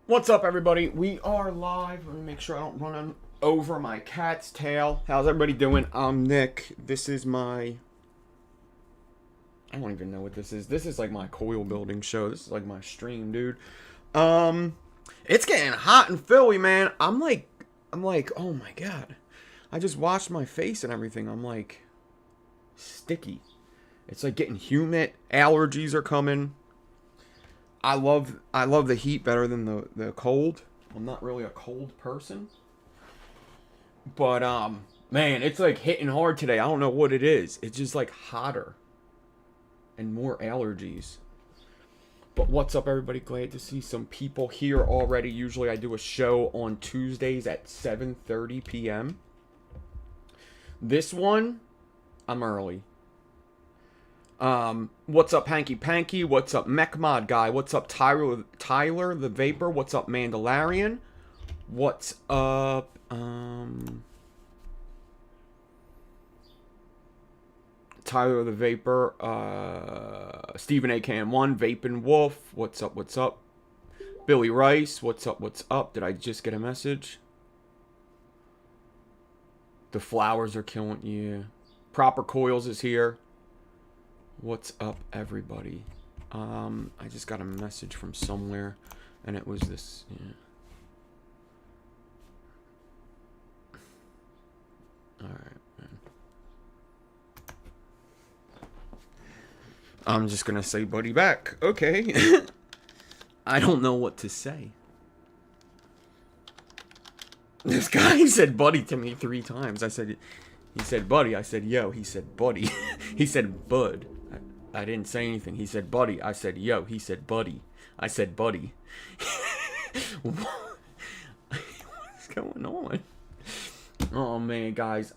What's up, everybody? We are live. Let me make sure I don't run over my cat's tail. How's everybody doing? I'm Nick. This is my... I don't even know what this is. This is like my coil building show. This is like my stream, dude. It's getting hot in Philly, man. I'm like, oh my god. I just washed my face and everything. I'm like, sticky. It's like getting humid. Allergies are coming. I love the heat better than the cold. I'm not really a cold person. But, man, it's like hitting hard today. I don't know what it is. It's just like hotter. And more allergies. But what's up, everybody? Glad to see some people here already. Usually I do a show on Tuesdays at 7:30 p.m. This one, I'm early. What's up, Hanky Panky? What's up, MechMod Guy? What's up, Tyler the Vapor? What's up, Mandalorian? What's up, Tyler the Vapor? Stephen AKM1, Vapin Wolf. What's up? What's up? Billy Rice. What's up? What's up? Did I just get a message? The flowers are killing you. Proper Coils is here. What's up, everybody? I just got a message from somewhere, and it was this. Yeah. All right, man. I'm just gonna say buddy back. Okay. I don't know what to say. This guy said buddy to me 3 times. He said buddy. I said yo. He said buddy. He said bud. I didn't say anything. He said buddy. I said yo. He said buddy. I said buddy. What's going on? Oh man, guys.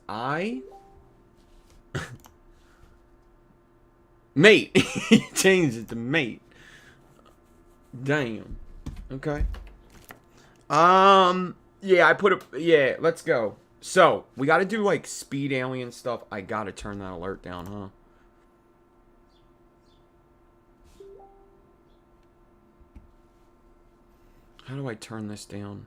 Mate. He changed it to mate. Damn. Okay. Yeah, I put it. Yeah, let's go. So, we gotta do like speed alien stuff. I gotta turn that alert down, huh? How do I turn this down?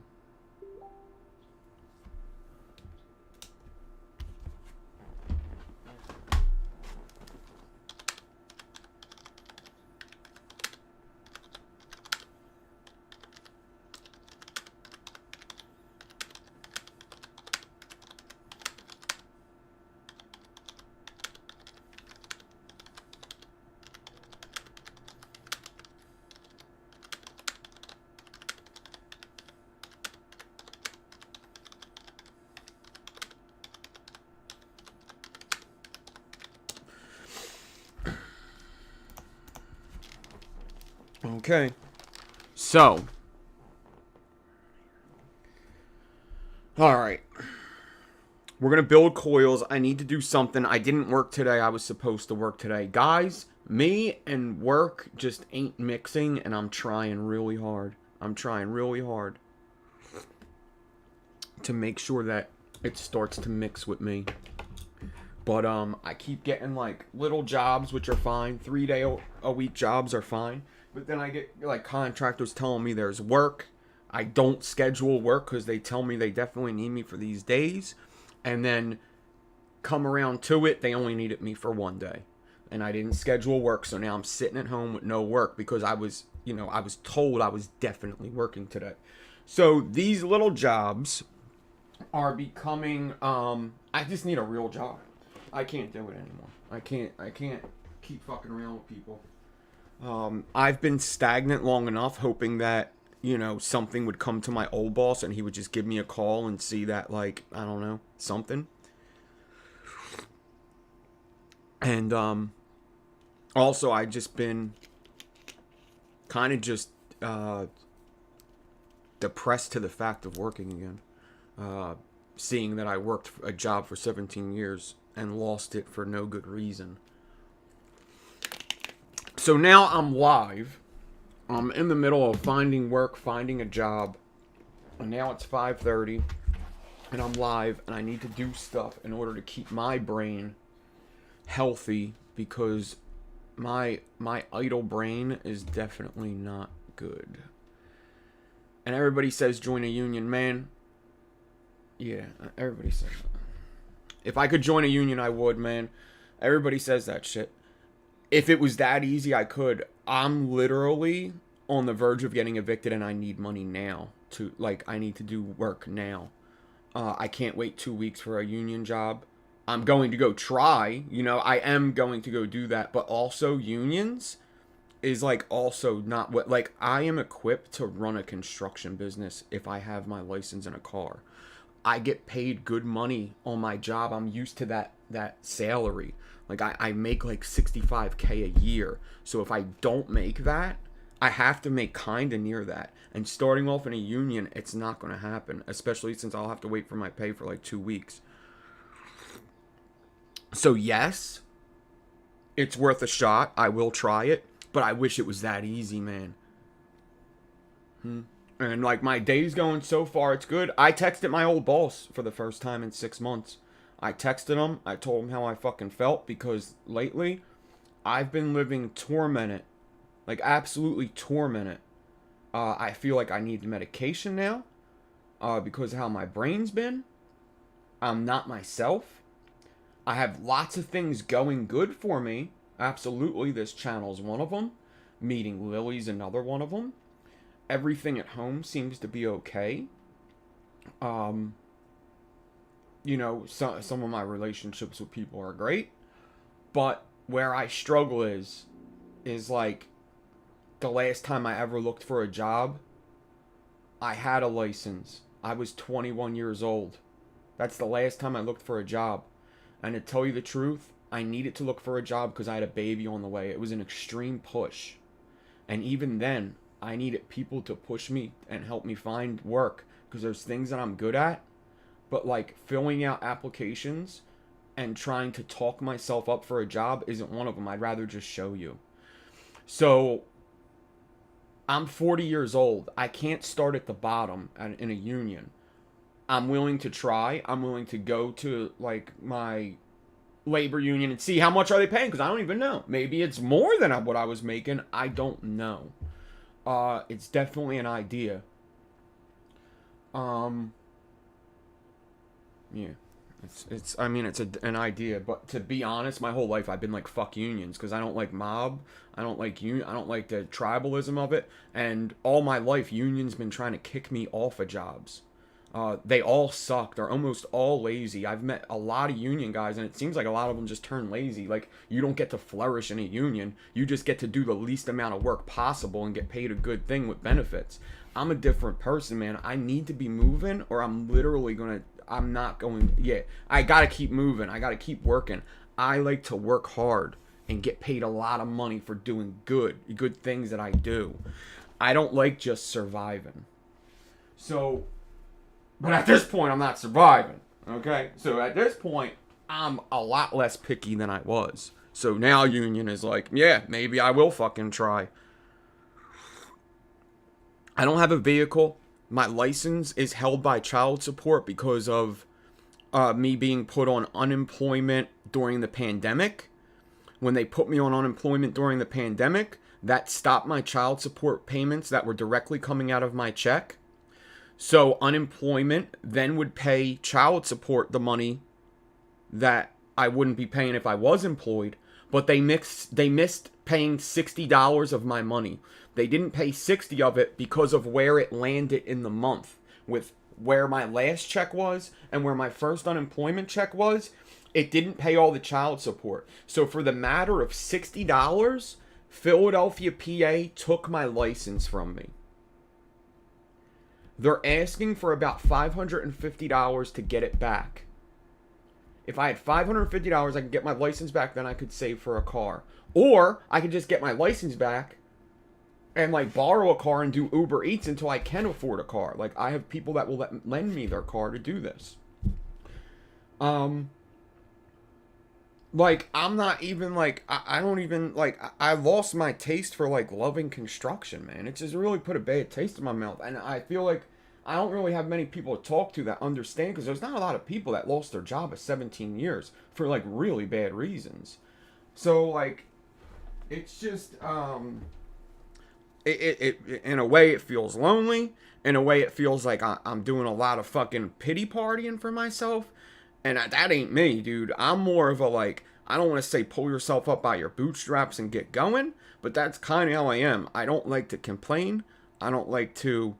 Okay, so, alright, we're going to build coils. I need to do something. I didn't work today. I was supposed to work today. Guys, me and work just ain't mixing, and I'm trying really hard. I'm trying really hard to make sure that it starts to mix with me. But, I keep getting, like, little jobs, which are fine. 3-day-a-week jobs are fine. But then I get, like, contractors telling me there's work. I don't schedule work because they tell me they definitely need me for these days. And then come around to it, they only needed me for one day. And I didn't schedule work, so now I'm sitting at home with no work because I was told I was definitely working today. So these little jobs are becoming, I just need a real job. I can't do it anymore. I can't keep fucking around with people. I've been stagnant long enough hoping that, something would come to my old boss and he would just give me a call and see that, like, I don't know, something. And, also, I've just been kind of just, depressed to the fact of working again. Seeing that I worked a job for 17 years and lost it for no good reason. So now I'm live. I'm in the middle of finding work, finding a job. And now it's 5:30 and I'm live and I need to do stuff in order to keep my brain healthy because my idle brain is definitely not good. And everybody says join a union, man. Yeah, everybody says that. If I could join a union, I would, man. Everybody says that shit. If it was that easy, I could. I'm literally on the verge of getting evicted and I need money now. I need to do work now. I can't wait 2 weeks for a union job. I'm going to go try. I am going to go do that. But also, unions is, also not what... I am equipped to run a construction business if I have my license in a car. I get paid good money on my job. I'm used to that salary. I make $65K a year. So if I don't make that, I have to make kind of near that. And starting off in a union, it's not going to happen. Especially since I'll have to wait for my pay for 2 weeks. So yes, it's worth a shot. I will try it. But I wish it was that easy, man. And my day's going so far, it's good. I texted my old boss for the first time in 6 months. I texted him. I told him how I fucking felt because lately I've been living tormented. Absolutely tormented. I feel like I need medication now because of how my brain's been. I'm not myself. I have lots of things going good for me. Absolutely, this channel's one of them. Meeting Lily's another one of them. Everything at home seems to be okay. Some of my relationships with people are great. But where I struggle is the last time I ever looked for a job, I had a license. I was 21 years old. That's the last time I looked for a job. And to tell you the truth, I needed to look for a job because I had a baby on the way. It was an extreme push. And even then, I needed people to push me and help me find work because there's things that I'm good at. But filling out applications and trying to talk myself up for a job isn't one of them. I'd rather just show you. So I'm 40 years old. I can't start at the bottom in a union. I'm willing to try. I'm willing to go to my labor union and see how much are they paying because I don't even know. Maybe it's more than what I was making. I don't know. It's definitely an idea. Yeah. It's an idea, but to be honest, my whole life I've been fuck unions because I don't like mob, I don't like I don't like the tribalism of it, and all my life unions been trying to kick me off of jobs. They all suck. They're almost all lazy. I've met a lot of union guys, and it seems like a lot of them just turn lazy. You don't get to flourish in a union. You just get to do the least amount of work possible and get paid a good thing with benefits. I'm a different person, man. I need to be moving, or I'm not going. Yeah, I gotta keep moving. I gotta keep working. I like to work hard and get paid a lot of money for doing good things that I do. I don't like just surviving. So... But at this point, I'm not surviving, okay? So at this point, I'm a lot less picky than I was. So now union is yeah, maybe I will fucking try. I don't have a vehicle. My license is held by child support because of me being put on unemployment during the pandemic. When they put me on unemployment during the pandemic, that stopped my child support payments that were directly coming out of my check. So unemployment then would pay child support, the money that I wouldn't be paying if I was employed, but they missed paying $60 of my money. They didn't pay 60 of it because of where it landed in the month, with where my last check was and where my first unemployment check was. It didn't pay all the child support. So for the matter of $60, Philadelphia, PA took my license from me. They're asking for about $550 to get it back. If I had $550, I could get my license back, then I could save for a car. Or I could just get my license back and like borrow a car and do Uber Eats until I can afford a car. Like, I have people that will lend me their car to do this. Like, I'm not even like, I don't even like, I lost my taste for like loving construction, man. It just really put a bad taste in my mouth. And I feel like I don't really have many people to talk to that understand, because there's not a lot of people that lost their job at 17 years for like really bad reasons. So like, it's just, it in a way it feels lonely. In a way it feels like I'm doing a lot of fucking pity partying for myself. And that ain't me, dude. I'm more of a like, I don't want to say pull yourself up by your bootstraps and get going, but that's kind of how I am. I don't like to complain. I don't like to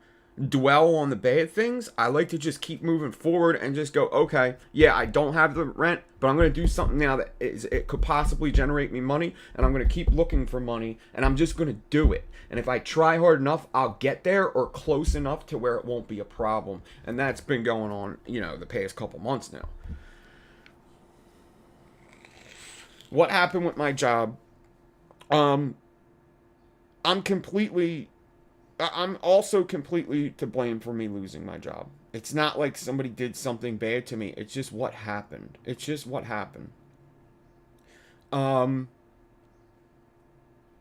dwell on the bad things. I like to just keep moving forward and just go, okay, yeah, I don't have the rent, but I'm going to do something now that it could possibly generate me money, and I'm going to keep looking for money, and I'm just going to do it. And if I try hard enough, I'll get there, or close enough to where it won't be a problem. And that's been going on, the past couple months now. What happened with my job? I'm also completely to blame for me losing my job. It's not like somebody did something bad to me. It's just what happened.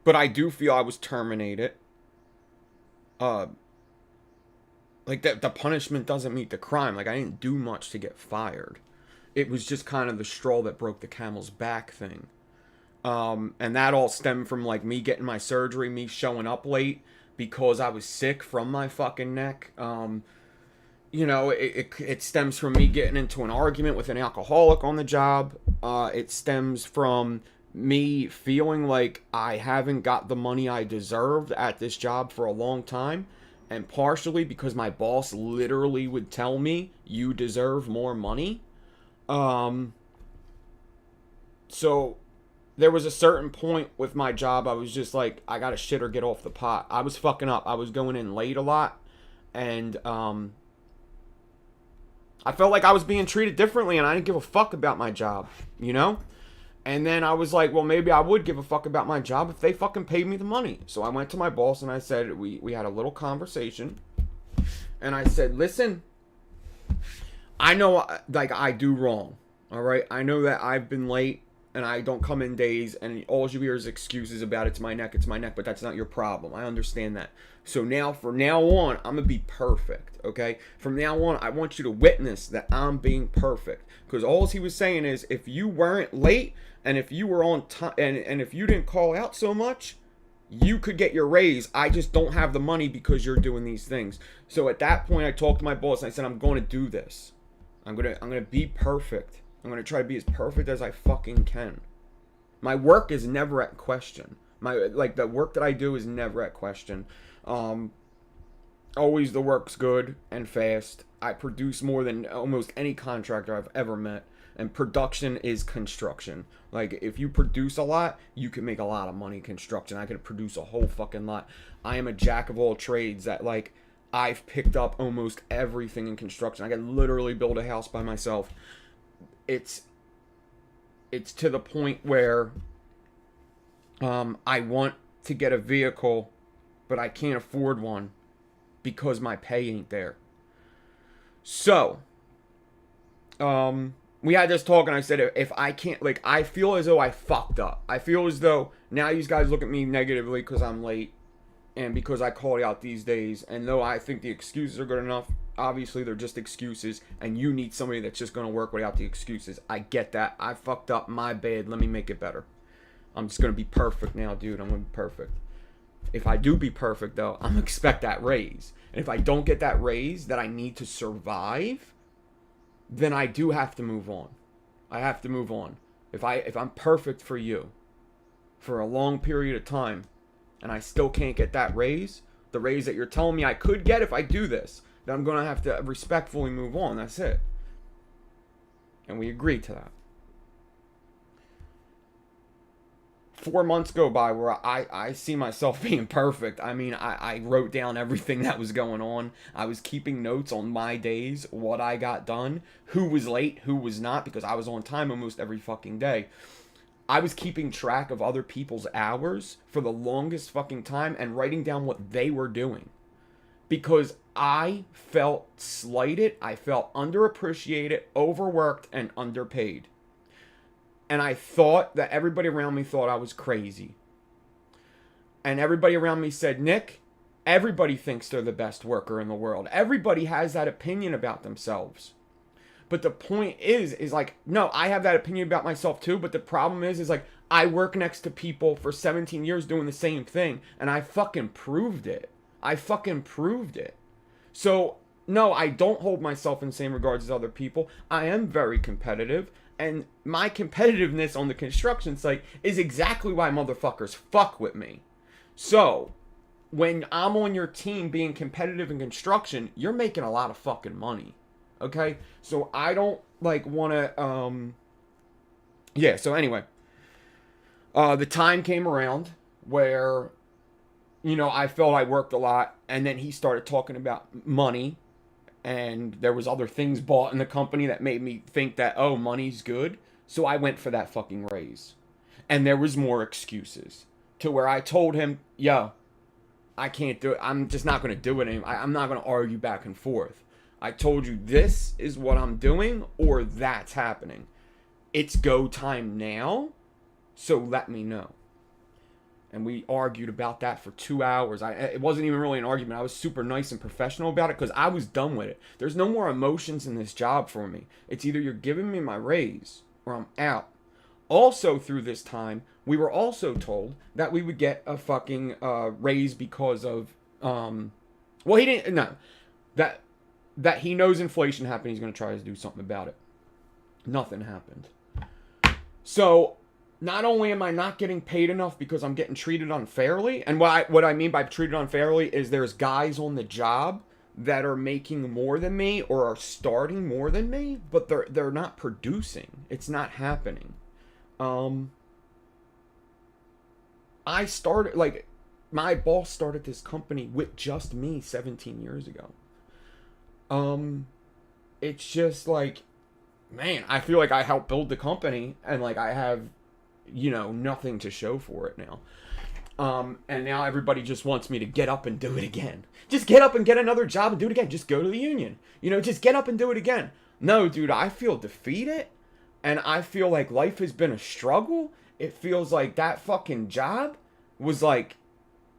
But I do feel I was terminated. Like that, the punishment doesn't meet the crime. Like, I didn't do much to get fired. It was just kind of the straw that broke the camel's back thing. And that all stemmed from like me getting my surgery, me showing up late because I was sick from my fucking neck. It stems from me getting into an argument with an alcoholic on the job. It stems from me feeling like I haven't got the money I deserved at this job for a long time. And partially because my boss literally would tell me, you deserve more money. So there was a certain point with my job, I was just like, I gotta shit or get off the pot. I was fucking up. I was going in late a lot. And, I felt like I was being treated differently, and I didn't give a fuck about my job, And then I was like, well, maybe I would give a fuck about my job if they fucking paid me the money. So I went to my boss and I said, we had a little conversation. And I said, listen, I know, like, I do wrong, all right? I know that I've been late and I don't come in days, and all you hear is excuses about it's my neck, but that's not your problem. I understand that. So now, from now on, I'm going to be perfect, okay? From now on, I want you to witness that I'm being perfect. Because all he was saying is, if you weren't late, and if you were on time, and if you didn't call out so much, you could get your raise. I just don't have the money because you're doing these things. So at that point, I talked to my boss, and I said, I'm going to do this. I'm gonna be perfect. I'm going to try to be as perfect as I fucking can. My work is never at question. The work that I do is never at question. Always the work's good and fast. I produce more than almost any contractor I've ever met. And production is construction. Like, if you produce a lot, you can make a lot of money in construction. I could produce a whole fucking lot. I am a jack of all trades that, like, I've picked up almost everything in construction. I could literally build a house by myself. It's to the point where I want to get a vehicle, but I can't afford one because my pay ain't there. So, we had this talk, and I said, if I can't, like, I feel as though I fucked up. I feel as though now these guys look at me negatively because I'm late and because I called out these days. And though I think the excuses are good enough, obviously they're just excuses, and you need somebody that's just going to work without the excuses. I get that. I fucked up. My bad. Let me make it better. I'm just going to be perfect now, dude. I'm going to be perfect. If I do be perfect, though, I'm gonna expect that raise. And if I don't get that raise that I need to survive, then I do have to move on. I have to move on. If I'm perfect for you for a long period of time and I still can't get that raise, the raise that you're telling me I could get if I do this, then I'm gonna have to respectfully move on. That's it. And we agreed to that. 4 months go by where I see myself being perfect. I mean, I wrote down everything that was going on. I was keeping notes on my days, what I got done, who was late, who was not, because I was on time almost every fucking day. I was keeping track of other people's hours for the longest fucking time and writing down what they were doing. Because I felt slighted, I felt underappreciated, overworked, and underpaid. And I thought that everybody around me thought I was crazy. And everybody around me said, Nick, everybody thinks they're the best worker in the world. Everybody has that opinion about themselves. But the point is like, no, I have that opinion about myself too. But the problem is like, I work next to people for 17 years doing the same thing. And I fucking proved it. I fucking proved it. So, no, I don't hold myself in the same regards as other people. I am very competitive. And my competitiveness on the construction site is exactly why motherfuckers fuck with me. So, when I'm on your team being competitive in construction, you're making a lot of fucking money. Okay? So, I don't, like, want to, yeah, so anyway. The time came around where, you know, I felt I worked a lot. And then he started talking about money. And there was other things bought in the company that made me think that, oh, money's good. So I went for that fucking raise. And there was more excuses. To where I told him, yo, I can't do it. I'm just not going to do it anymore. I'm not going to argue back and forth. I told you this is what I'm doing or that's happening. It's go time now. So let me know. And we argued about that for 2 hours. It wasn't even really an argument. I was super nice and professional about it because I was done with it. There's no more emotions in this job for me. It's either you're giving me my raise or I'm out. Also, through this time, we were also told that we would get a fucking raise because of, well, he didn't, no. That he knows inflation happened. He's going to try to do something about it. Nothing happened. So, not only am I not getting paid enough because I'm getting treated unfairly, and what I mean by treated unfairly is there's guys on the job that are making more than me or are starting more than me, but they're not producing. It's not happening. I started, like, my boss started this company with just me 17 years ago. It's just like, man, I feel like I helped build the company and like I have, you know, nothing to show for it now. And now everybody just wants me to get up and do it again. Just get up and get another job and do it again. Just go to the union. You know, just get up and do it again. No, dude, I feel defeated. And I feel like life has been a struggle. It feels like that fucking job was like,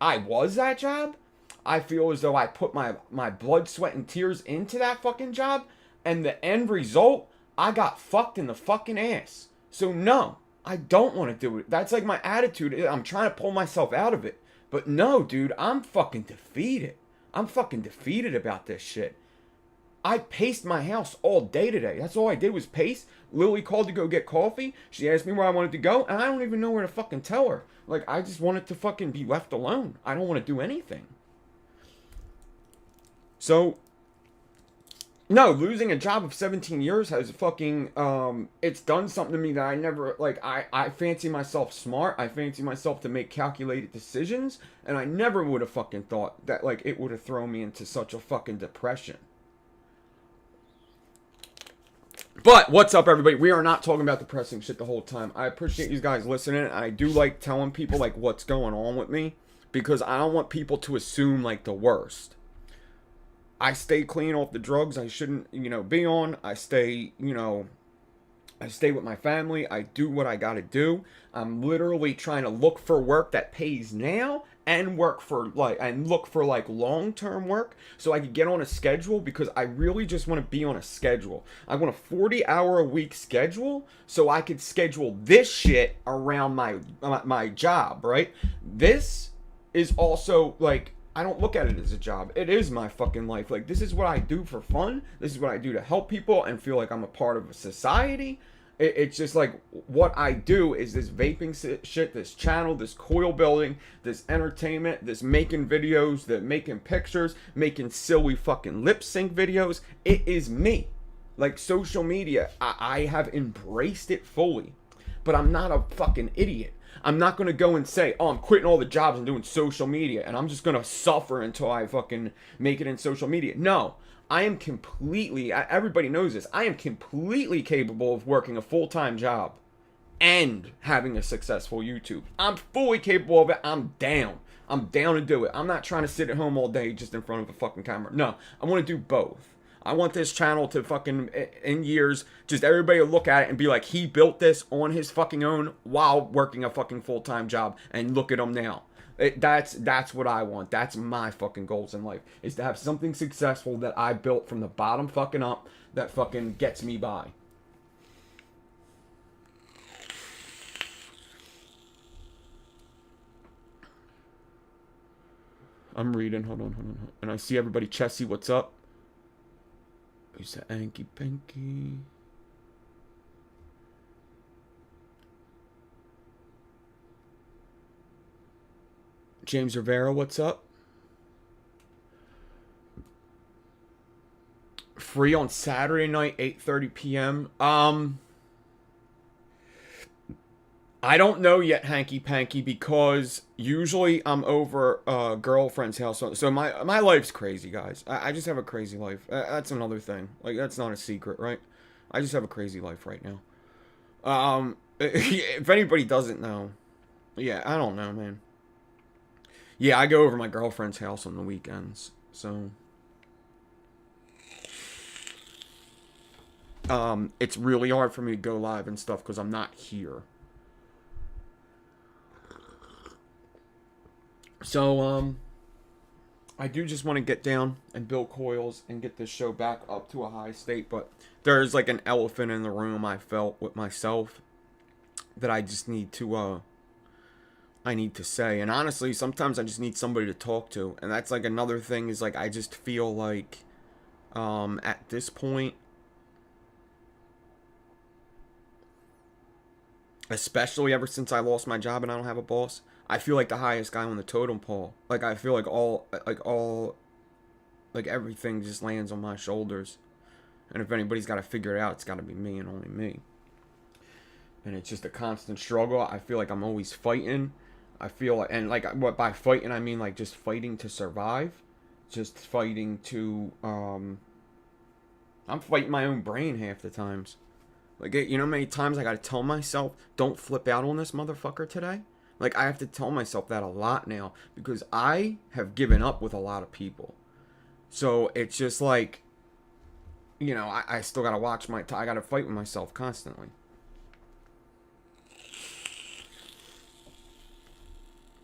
I was that job. I feel as though I put my blood, sweat, and tears into that fucking job. And the end result, I got fucked in the fucking ass. So no. I don't want to do it. That's like my attitude. I'm trying to pull myself out of it. But no, dude, I'm fucking defeated. I'm fucking defeated about this shit. I paced my house all day today. That's all I did was pace. Lily called to go get coffee. She asked me where I wanted to go, and I don't even know where to fucking tell her. Like, I just wanted to fucking be left alone. I don't want to do anything. So, no, losing a job of 17 years has fucking, it's done something to me that I never, like, I fancy myself smart. I fancy myself to make calculated decisions. And I never would have fucking thought that, like, it would have thrown me into such a fucking depression. But, what's up, everybody? We are not talking about depressing shit the whole time. I appreciate you guys listening. And I do like telling people, like, what's going on with me. Because I don't want people to assume, like, the worst. I stay clean off the drugs I shouldn't, you know, be on. I stay, you know, I stay with my family. I do what I gotta do. I'm literally trying to look for work that pays now and look for long-term work so I can get on a schedule because I really just want to be on a schedule. I want a 40-hour-a-week schedule so I could schedule this shit around my job, right? This is also like, I don't look at it as a job. It is my fucking life. Like, this is what I do for fun. This is what I do to help people and feel like I'm a part of a society. It's just like, what I do is this vaping shit, this channel, this coil building, this entertainment, this making videos, the making pictures, making silly fucking lip sync videos. It is me. Like, social media, I have embraced it fully. But I'm not a fucking idiot. I'm not going to go and say, oh, I'm quitting all the jobs and doing social media, and I'm just going to suffer until I fucking make it in social media. No. I am completely, everybody knows this, I am completely capable of working a full-time job and having a successful YouTube. I'm fully capable of it. I'm down. I'm down to do it. I'm not trying to sit at home all day just in front of a fucking camera. No, I want to do both. I want this channel to fucking, in years, just everybody to look at it and be like, he built this on his fucking own while working a fucking full-time job, and look at him now. That's what I want. That's my fucking goals in life, is to have something successful that I built from the bottom fucking up that fucking gets me by. I'm reading. Hold on. And I see everybody. Chessie, what's up? Who's that? Anky Pinky. James Rivera, what's up? Free on Saturday night, 8:30 p.m. I don't know yet, Hanky Panky, because usually I'm over a girlfriend's house. So my life's crazy, guys. I just have a crazy life. That's another thing. Like, that's not a secret, right? I just have a crazy life right now. If anybody doesn't know, yeah, I don't know, man. Yeah, I go over my girlfriend's house on the weekends, so it's really hard for me to go live and stuff because I'm not here. So, I do just want to get down and build coils and get this show back up to a high state, but there's like an elephant in the room I felt with myself that I just need to, I need to say. And honestly, sometimes I just need somebody to talk to. And that's like another thing, is like, I just feel like, at this point, especially ever since I lost my job and I don't have a boss, I feel like the highest guy on the totem pole. Like, I feel like everything just lands on my shoulders. And if anybody's got to figure it out, it's got to be me and only me. And it's just a constant struggle. I feel like I'm always fighting. I feel like, and like, what by fighting, I mean like just fighting to survive. Just fighting to, I'm fighting my own brain half the times. Like, you know how many times I gotta tell myself, don't flip out on this motherfucker today? Like, I have to tell myself that a lot now, because I have given up with a lot of people. So, it's just like, you know, I still gotta watch I gotta fight with myself constantly.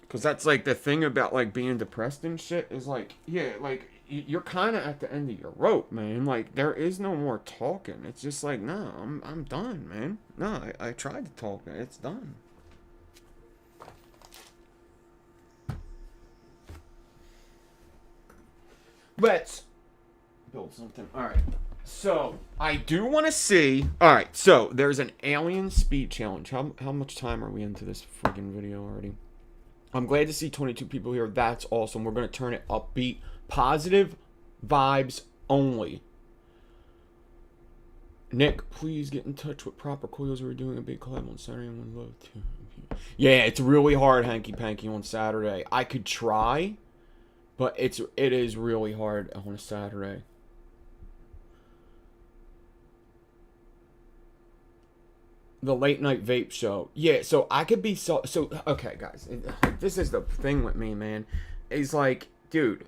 Because that's like the thing about like being depressed and shit, is like, yeah, like, you're kind of at the end of your rope, man. Like, there is no more talking. It's just like, no, I'm done, man. No, I tried to talk. It's done. Let's build something. All right. So, I do want to see. All right. So, there's an alien speed challenge. How much time are we into this friggin' video already? I'm glad to see 22 people here. That's awesome. We're going to turn it upbeat. Positive vibes only. Nick, please get in touch with Proper Coils. We're doing a big collab on Saturday. I would love to. Yeah, it's really hard, Hanky Panky, on Saturday. I could try, but it is really hard on a Saturday. The late night vape show. Yeah, so I could be so okay, guys. This is the thing with me, man. Is like, dude,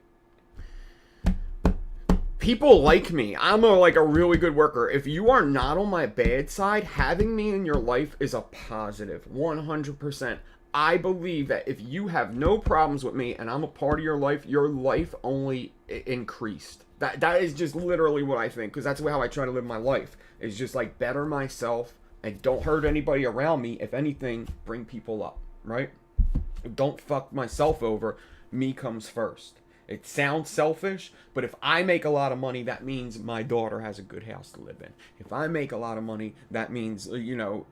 people like me. I'm like a really good worker. If you are not on my bad side, having me in your life is a positive. 100%. I believe that if you have no problems with me and I'm a part of your life only increased. That is just literally what I think, because that's how I try to live my life. Is just like better myself and don't hurt anybody around me. If anything, bring people up, right? Don't fuck myself over. Me comes first. It sounds selfish, but if I make a lot of money, that means my daughter has a good house to live in. If I make a lot of money, that means good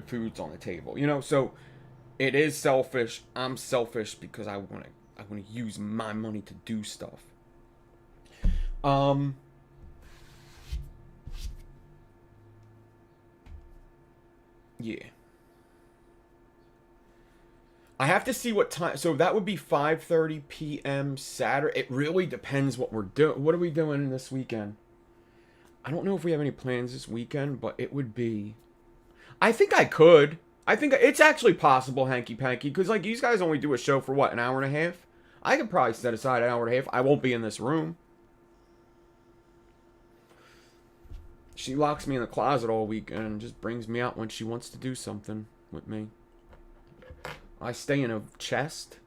food's on the table. So it is selfish. I'm selfish because I want to use my money to do stuff. Yeah. I have to see what time. So that would be 5:30 p.m. Saturday. It really depends what we're doing. What are we doing this weekend? I don't know if we have any plans this weekend, but it would be. I think I could. I think it's actually possible, hanky panky, because like these guys only do a show for what, an hour and a half. I could probably set aside an hour and a half. I won't be in this room. She locks me in the closet all weekend and just brings me out when she wants to do something with me. I stay in a chest,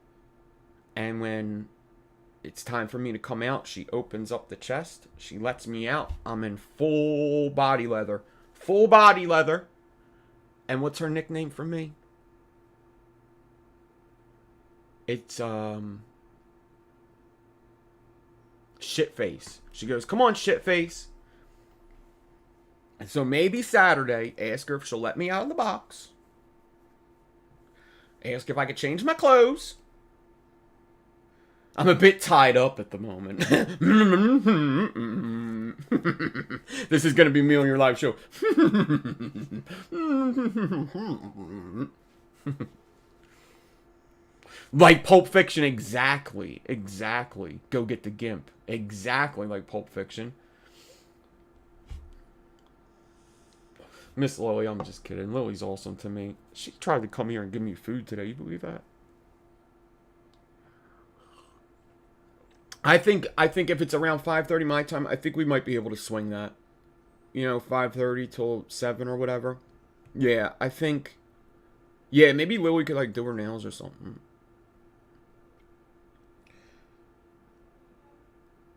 and when it's time for me to come out, she opens up the chest. She lets me out. I'm in full body leather. Full body leather. And what's her nickname for me? It's, Shitface. She goes, come on, Shitface. And so maybe Saturday, ask her if she'll let me out of the box. Ask if I could change my clothes. I'm a bit tied up at the moment. This is going to be me on your live show. Like Pulp Fiction, exactly. Exactly. Go get the gimp. Exactly like Pulp Fiction. Miss Lily, I'm just kidding. Lily's awesome to me. She tried to come here and give me food today. You believe that? I think if it's around 5:30 my time, I think we might be able to swing that. 5:30 till 7 or whatever. Yeah, I think. Yeah, maybe Lily could like do her nails or something.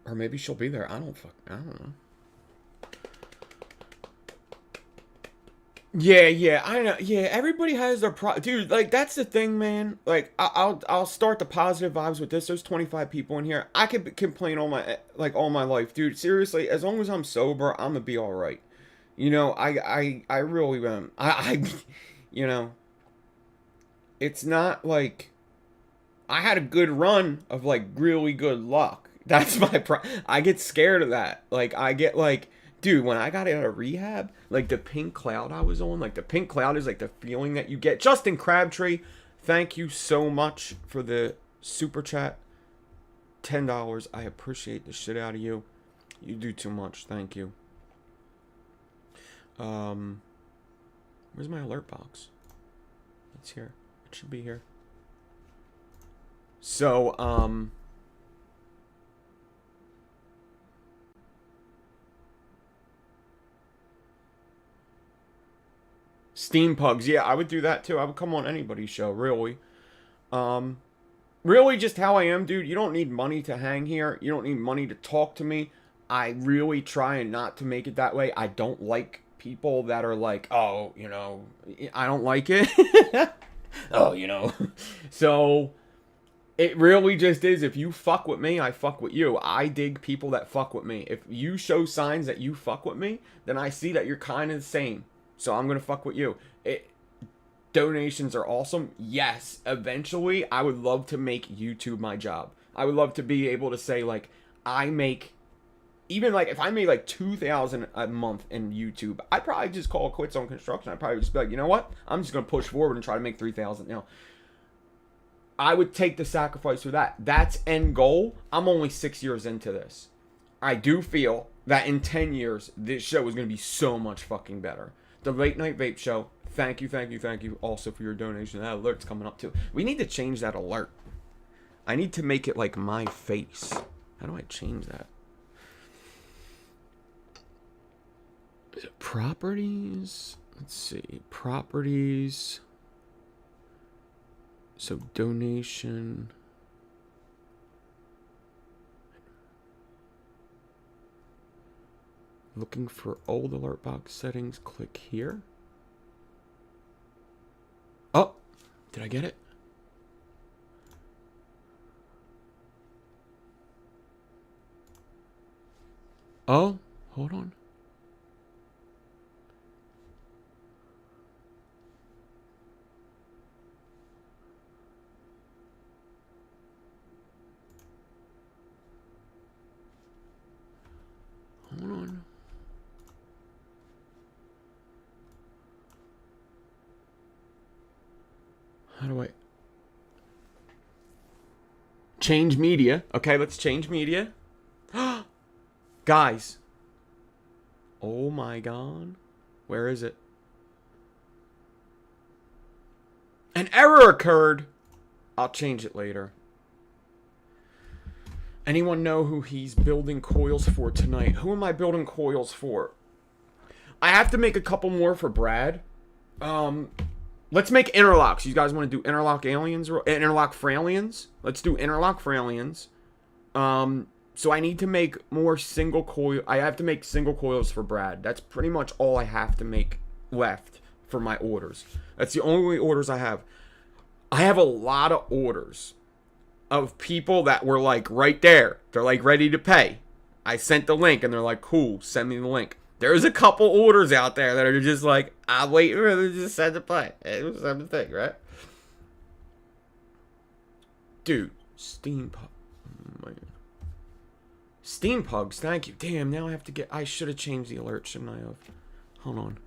Or maybe she'll be there. I don't know. Yeah, I know. Yeah, everybody has their dude. Like that's the thing, man. Like I'll start the positive vibes with this. There's 25 people in here. I could complain all my life, dude. Seriously, as long as I'm sober, I'm gonna be all right. I really am. It's not like I had a good run of like really good luck. That's my I get scared of that. Like I get like. Dude, when I got out of rehab, like the pink cloud I was on, like the pink cloud is like the feeling that you get. Justin Crabtree, thank you so much for the super chat. $10. I appreciate the shit out of you. You do too much. Thank you. Where's my alert box? It's here. It should be here. So, Steam Pugs, yeah, I would do that too. I would come on anybody's show, really. Really just how I am, dude. You don't need money to hang here. You don't need money to talk to me. I really try not to make it that way. I don't like people that are like, oh, I don't like it. Oh, So, it really just is. If you fuck with me, I fuck with you. I dig people that fuck with me. If you show signs that you fuck with me, then I see that you're kind of the same. So I'm going to fuck with you. Donations are awesome. Yes, eventually I would love to make YouTube my job. I would love to be able to say like I make even like if I made like $2,000 a month in YouTube, I'd probably just call it quits on construction. I'd probably just be like, you know what? I'm just going to push forward and try to make $3,000. I would take the sacrifice for that. That's end goal. I'm only 6 years into this. I do feel that in 10 years, this show is going to be so much fucking better. The Late Night Vape Show. Thank you also for your donation. That alert's coming up too. We need to change that alert. I need to make it like my face. How do I change that? Is it properties? Let's see. Properties. So donation. Looking for old alert box settings, click here. Oh, did I get it? Oh, hold on. Hold on. How do I... Change media. Okay, let's change media. Guys. Oh my god. Where is it? An error occurred. I'll change it later. Anyone know who he's building coils for tonight? Who am I building coils for? I have to make a couple more for Brad. Let's make interlocks. You guys want to do interlock aliens or interlock for aliens? Let's do interlock for aliens. So I need to make more single coil. I have to make single coils for Brad. That's pretty much all I have to make left for my orders. That's the only orders I have. I have a lot of orders of people that were like right there. They're like ready to pay. I sent the link and they're like, cool, send me the link. There's a couple orders out there that are just like, I'm waiting for them to just send the pay. It was the thing, right? Dude, Steam Pugs, thank you. Damn, now I have to get... I should have changed the alert, shouldn't I have? Hold on.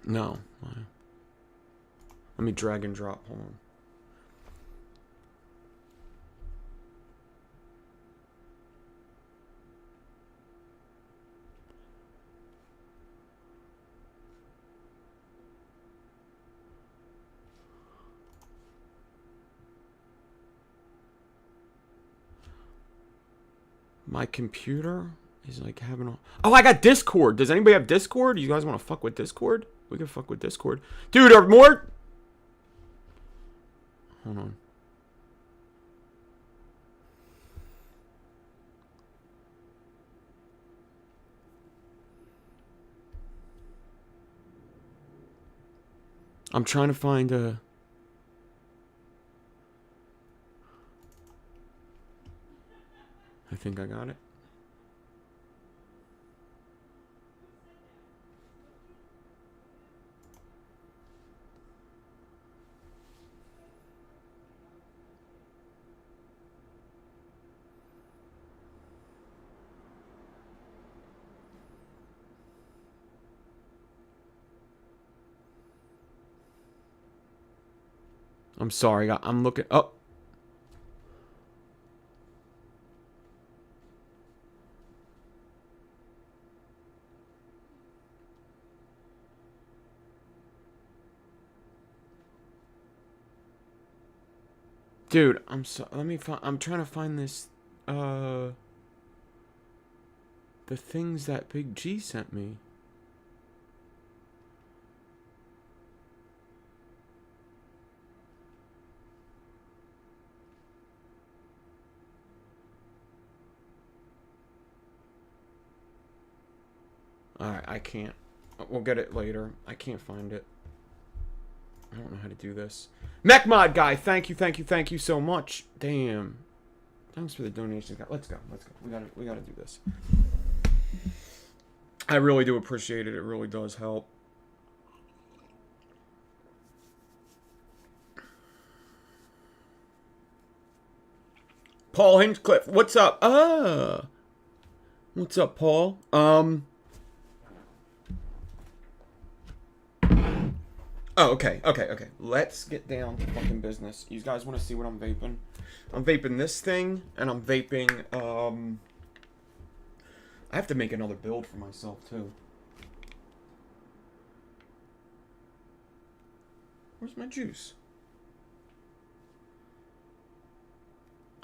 No. Let me drag and drop. Hold on. My computer is like having a... Oh, I got Discord. Does anybody have Discord? You guys want to fuck with Discord? We can fuck with Discord. Dude, are more... Hold on. I'm trying to find a... I think I got it. I'm sorry. I'm looking... Oh. Dude, let me find... I'm trying to find this... The things that Big G sent me. Alright, I can't. We'll get it later. I can't find it. I don't know how to do this. MechMod guy, thank you so much. Damn. Thanks for the donation. Let's go. We gotta do this. I really do appreciate it. It really does help. Paul Hinchcliffe, what's up? What's up, Paul? Oh, okay. Let's get down to fucking business. You guys want to see what I'm vaping? I'm vaping this thing, and I'm vaping, I have to make another build for myself, too. Where's my juice?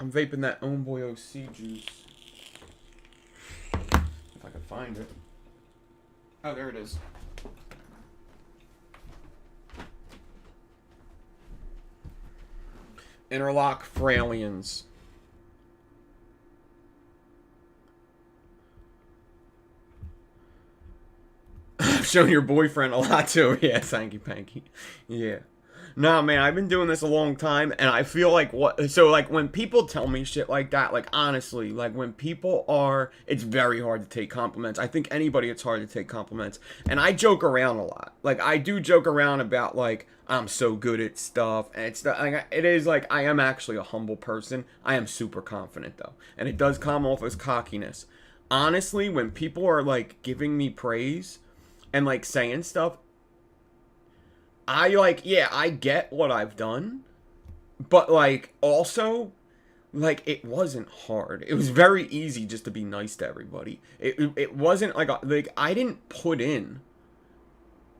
I'm vaping that Homeboy OC juice. If I can find it. Oh, there it is. Interlock Fralians. I've shown your boyfriend a lot too. Yeah, thank you, Panky. Yeah. Nah, man, I've been doing this a long time, and I feel like like, when people tell me shit like that, like, honestly, like, when people are, it's very hard to take compliments. I think anybody, it's hard to take compliments. And I joke around a lot. Like, I do joke around about, like, I'm so good at stuff, and it's, like, it is, like, I am actually a humble person. I am super confident, though. And it does come off as cockiness. Honestly, when people are, like, giving me praise and, like, saying stuff, I, like, yeah, I get what I've done, but, like, also, like, it wasn't hard. It was very easy just to be nice to everybody. It wasn't, like, I didn't put in.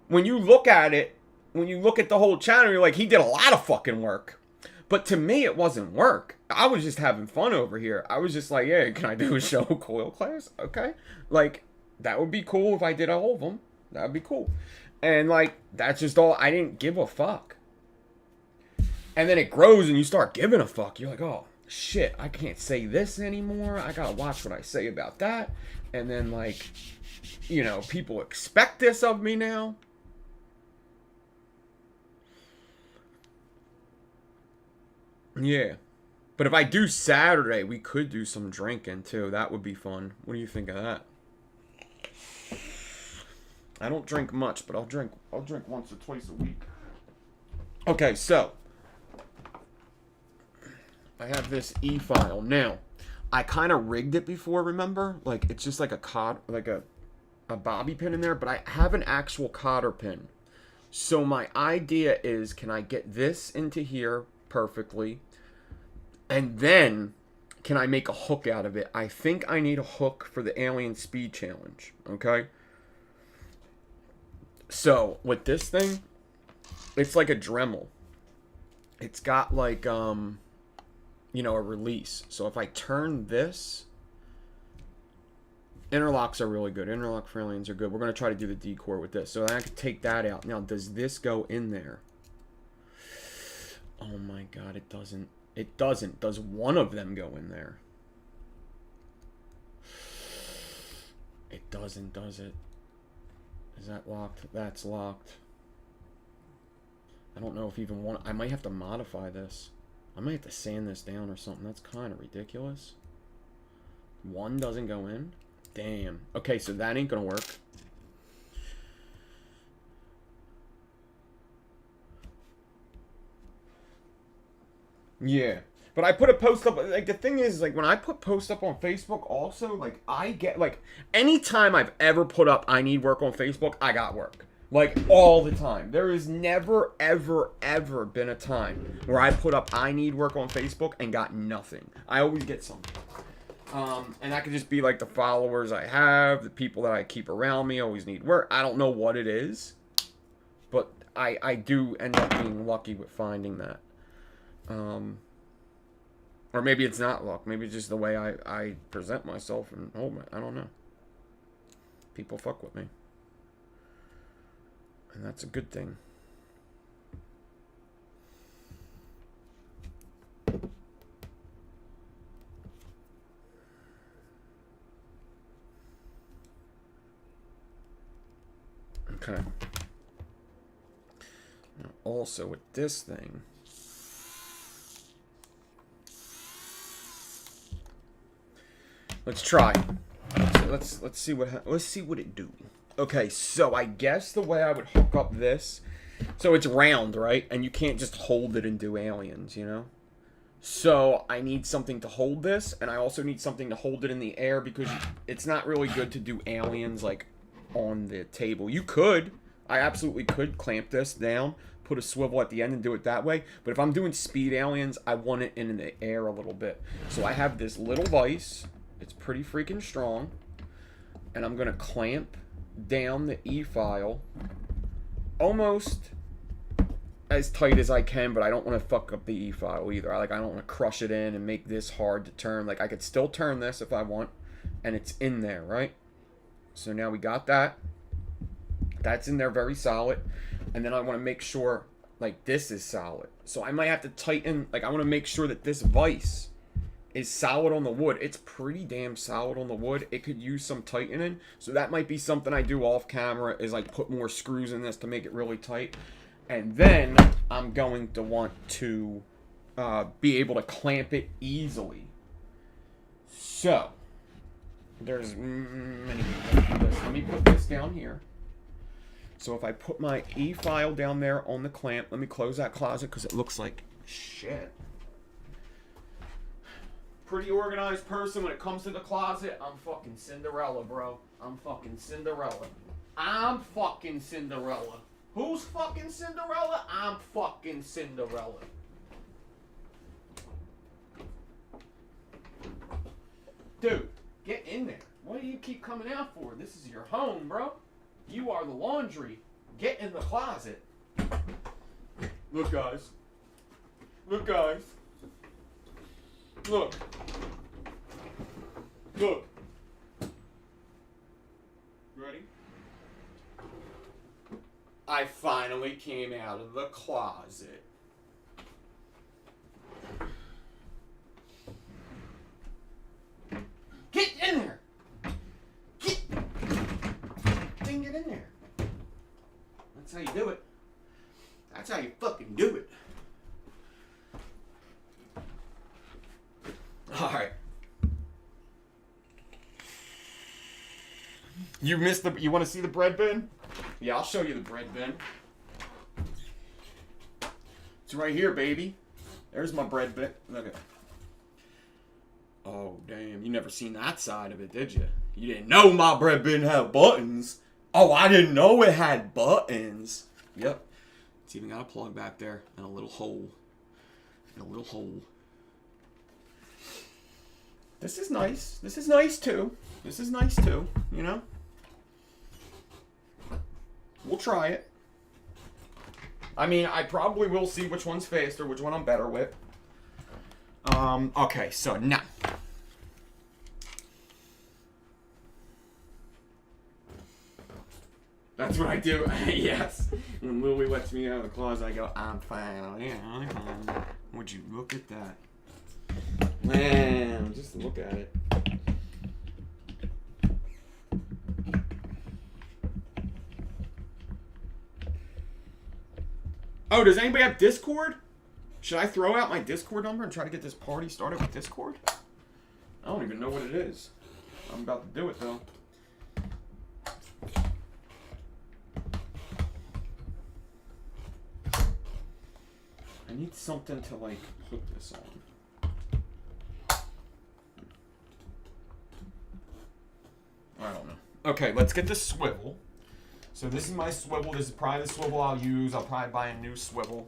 When you look at it, when you look at the whole channel, you're like, he did a lot of fucking work. But to me, it wasn't work. I was just having fun over here. I was just like, yeah, can I do a show coil class? Okay. Like, that would be cool if I did all of them. That would be cool. And, like, that's just all. I didn't give a fuck. And then it grows and you start giving a fuck. You're like, oh, shit, I can't say this anymore. I gotta watch what I say about that. And then, like, you know, people expect this of me now. Yeah. But if I do Saturday, we could do some drinking, too. That would be fun. What do you think of that? I don't drink much, but I'll drink once or twice a week. Okay, so I have this e-file. Now, I kind of rigged it before, remember? Like, it's just like a bobby pin in there, but I have an actual cotter pin. So my idea is, can I get this into here perfectly? And then, can I make a hook out of it? I think I need a hook for the Alien Speed Challenge, okay? So, with this thing, it's like a Dremel. It's got, like, you know, a release. So, if I turn this, interlocks are really good. Interlock Fralians are good. We're going to try to do the decor with this. So, I can take that out. Now, does this go in there? Oh, my God, it doesn't. It doesn't. Does one of them go in there? It doesn't, does it? Is that locked? That's locked. I don't know if even one... I might have to modify this. I might have to sand this down or something. That's kind of ridiculous. One doesn't go in? Damn. Okay, so that ain't gonna work. Yeah. But I put a post up, like, the thing is, like, when I put posts up on Facebook also, like, I get, like, anytime I've ever put up I need work on Facebook, I got work. Like, all the time. There has never, ever, ever been a time where I put up I need work on Facebook and got nothing. I always get something. And that could just be, like, the followers I have, the people that I keep around me always need work. I don't know what it is, but I do end up being lucky with finding that. Or maybe it's not luck. Maybe it's just the way I present myself and hold my... I don't know. People fuck with me. And that's a good thing. Okay. Now also with this thing... Let's try. So let's see what it do. Okay, so I guess the way I would hook up this, so it's round, right? And you can't just hold it and do aliens, you know? So I need something to hold this, and I also need something to hold it in the air because it's not really good to do aliens like on the table. You could, I absolutely could clamp this down, put a swivel at the end and do it that way. But if I'm doing speed aliens, I want it in the air a little bit. So I have this little vise. It's pretty freaking strong. And I'm going to clamp down the E-file almost as tight as I can, but I don't want to fuck up the E-file either. I don't want to crush it in and make this hard to turn. Like, I could still turn this if I want, and it's in there, right? So now we got that. That's in there very solid. And then I want to make sure, like, this is solid. So I might have to tighten, like, I want to make sure that this vise is solid on the wood. It's pretty damn solid on the wood. It could use some tightening. So that might be something I do off camera, is like put more screws in this to make it really tight. And then I'm going to want to be able to clamp it easily. So there's many ways to do this. Let me put this down here. So if I put my E-file down there on the clamp, let me close that closet because it looks like shit. Pretty organized person when it comes to the closet. I'm fucking Cinderella, bro. I'm fucking Cinderella. I'm fucking Cinderella. Who's fucking Cinderella? I'm fucking Cinderella. Dude, get in there. What do you keep coming out for? This is your home, bro. You are the laundry. Get in the closet. Look, guys. Look, guys. Look. Look. Ready? I finally came out of the closet. Get in there! Get in there. That's how you do it. That's how you fucking do it. Alright. You missed the... You want to see the bread bin? Yeah, I'll show you the bread bin. It's right here, baby. There's my bread bin. Look at it. Oh, damn. You never seen that side of it, did you? You didn't know my bread bin had buttons. Oh, I didn't know it had buttons. Yep. It's even got a plug back there and a little hole. And a little hole. This is nice. This is nice, too. This is nice, too. You know? We'll try it. I mean, I probably will see which one's faster, which one I'm better with. Okay, so now. That's what I do. Yes. When Lily lets me out of the closet, I go, I'm fine. Yeah, I'm fine. Would you look at that? Man, just look at it. Oh, does anybody have Discord? Should I throw out my Discord number and try to get this party started with Discord? I don't even know what it is. I'm about to do it, though. I need something to, like, put this on. I don't know. Okay, let's get the swivel. So this is my swivel. This is probably the swivel I'll use. I'll probably buy a new swivel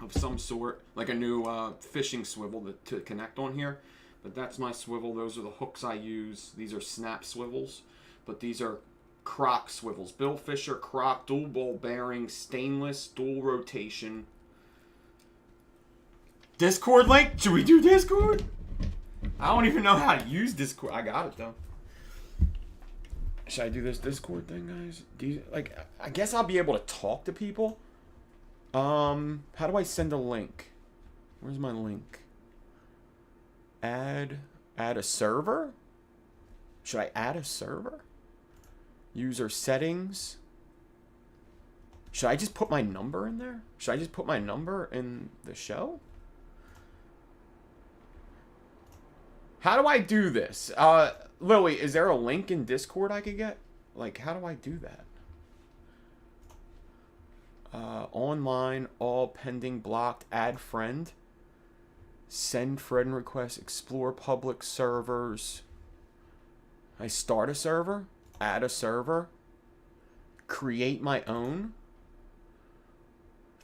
of some sort, like a new fishing swivel to connect on here. But that's my swivel. Those are the hooks I use. These are snap swivels, but these are Croc swivels. Bill Fisher Croc, dual ball bearing, stainless, dual rotation. Discord link? Should we do Discord? I don't even know how to use Discord. I got it though. Should I do this Discord thing, guys? I guess I'll be able to talk to people. How do I send a link? Where's my link? Add a server? Should I add a server? User settings. Should I just put my number in there? Should I just put my number in the show? How do I do this? Lily, is there a link in Discord I could get? Like, how do I do that? Online, all pending, blocked, add friend. Send friend request, explore public servers. I start a server, add a server, create my own.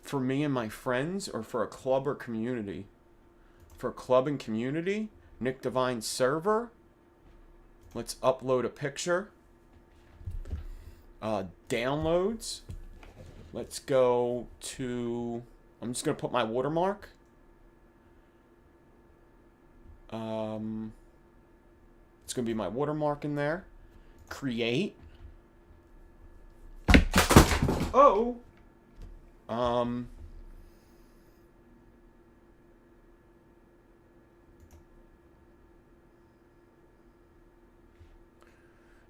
For me and my friends, or for a club or community? For a club and community, n.devine server. Let's upload a picture. Downloads. Let's go to... I'm just going to put my watermark. It's going to be my watermark in there. Create. Oh!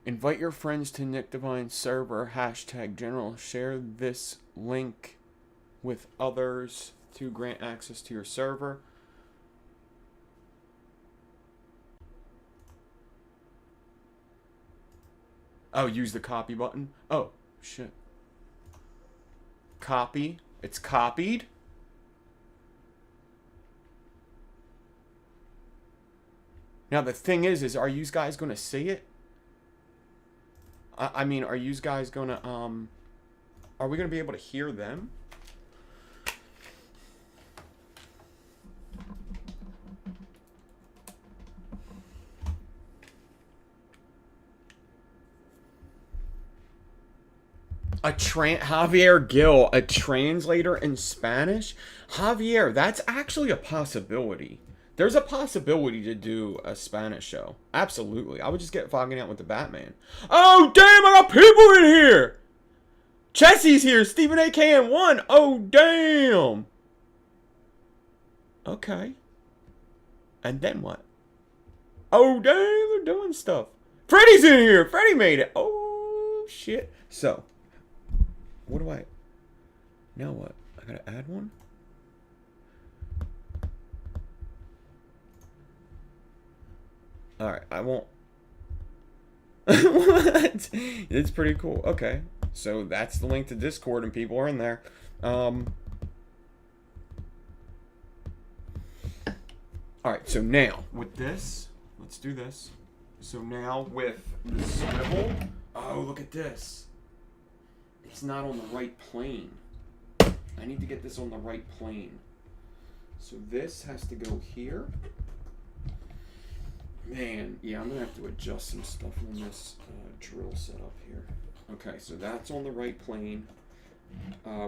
Invite your friends to n.devine server, #general. Share this link with others to grant access to your server. Oh, use the copy button. Oh, shit. Copy. It's copied. Now the thing is are you guys gonna see it? I mean, are you guys gonna, are we gonna be able to hear them? Javier Gill, a translator in Spanish? Javier, that's actually a possibility. There's a possibility to do a Spanish show. Absolutely. I would just get fogging out with the Batman. Oh, damn, I got people in here! Chelsea's here, Stephen AKN1. Oh, damn! Okay. And then what? Oh, damn, they're doing stuff. Freddy's in here! Freddy made it! Oh, shit. So, what do I... Now what? I gotta add one? Alright, I won't... What? It's pretty cool. Okay. So that's the link to Discord and people are in there. Alright, so now, with this, let's do this. So now with the swivel... Oh, look at this. It's not on the right plane. I need to get this on the right plane. So this has to go here. Man, yeah, I'm going to have to adjust some stuff on this drill setup here. Okay, so that's on the right plane.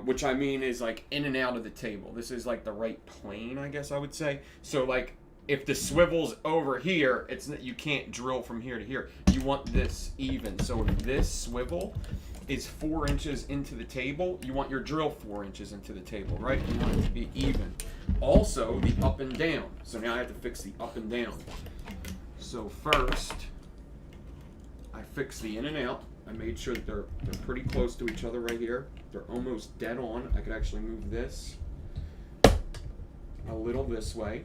Which I mean is like in and out of the table. This is like the right plane, I guess I would say. So like if the swivel's over here, it's you can't drill from here to here. You want this even. So if this swivel is 4 inches into the table, you want your drill 4 inches into the table, right? You want it to be even. Also, the up and down. So now I have to fix the up and down. So first, I fixed the in and out. I made sure that they're pretty close to each other right here. They're almost dead on. I could actually move this a little this way.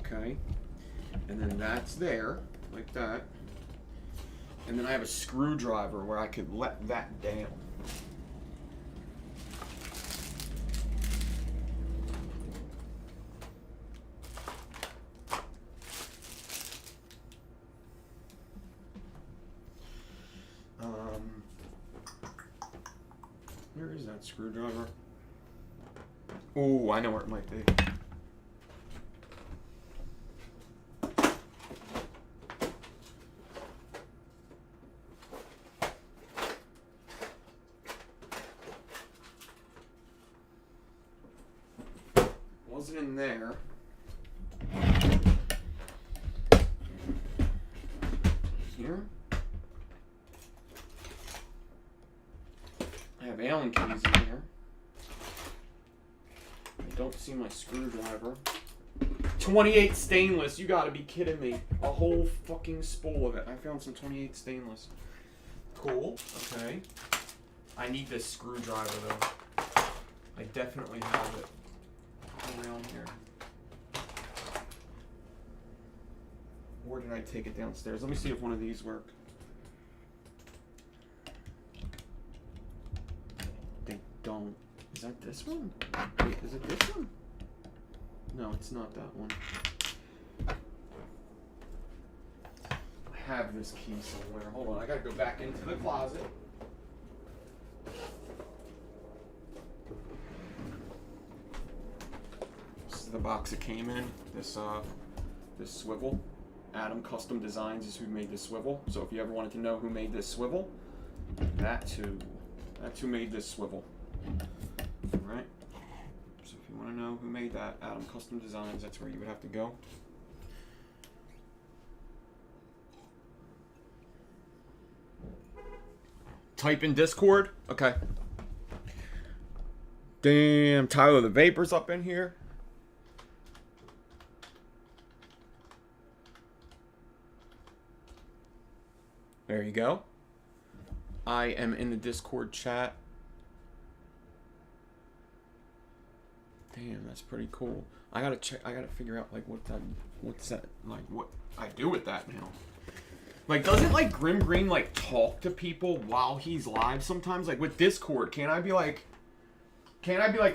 Okay. And then that's there, like that. And then I have a screwdriver where I could let that down. Where is that screwdriver? Oh, I know where it might be. Wasn't in there. Here. I have Allen keys in here. I don't see my screwdriver. 28 stainless, you gotta be kidding me. A whole fucking spool of it. I found some 28 stainless. Cool, okay. I need this screwdriver though. I definitely have it around here. Or did I take it downstairs? Let me see if one of these work. They don't. Is that this one? Wait, is it this one? No, it's not that one. I have this key somewhere. Hold on, I gotta go back into the closet. This is the box it came in. This swivel. Adam Custom Designs is who made this swivel. So if you ever wanted to know who made this swivel, that too. That's who made this swivel. Alright. So if you want to know who made that, Adam Custom Designs, that's where you would have to go. Type in Discord. Okay. Damn, Tyler the Vapor's up in here. There you go. I am in the Discord chat. Damn, that's pretty cool. I gotta check. I gotta figure out like what's that like what I do with that now. Like, doesn't like Grim Green like talk to people while he's live sometimes? Like with Discord, can't I be like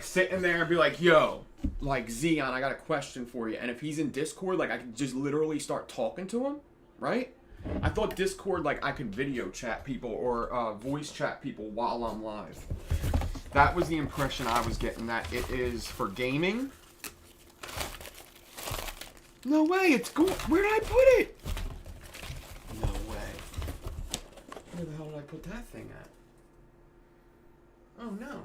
sitting there and be like, yo, like Xeon, I got a question for you. And if he's in Discord, like I could just literally start talking to him, right? I thought Discord, like I could video chat people or voice chat people while I'm live. That was the impression I was getting, that it is for gaming. No way, it's cool. Where did I put it? No way. Where the hell did I put that thing at? Oh no.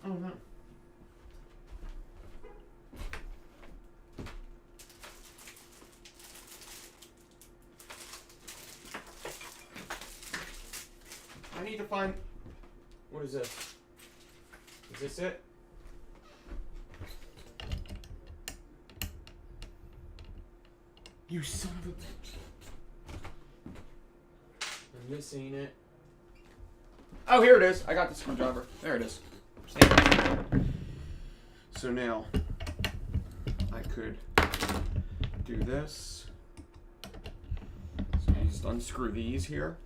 Oh no. I need to find... What is this? Is this it? You son of a bitch. And this ain't it. Oh, here it is. I got the screwdriver. There it is. So now, I could do this. So you just unscrew these here.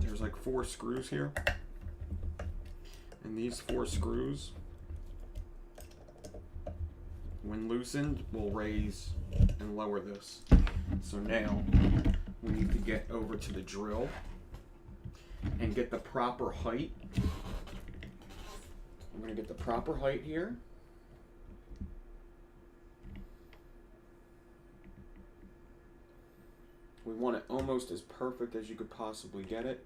There's like 4 screws here. And these 4 screws, when loosened, will raise and lower this. So now, we need to get over to the drill and get the proper height. I'm going to get the proper height here. We want it almost as perfect as you could possibly get it.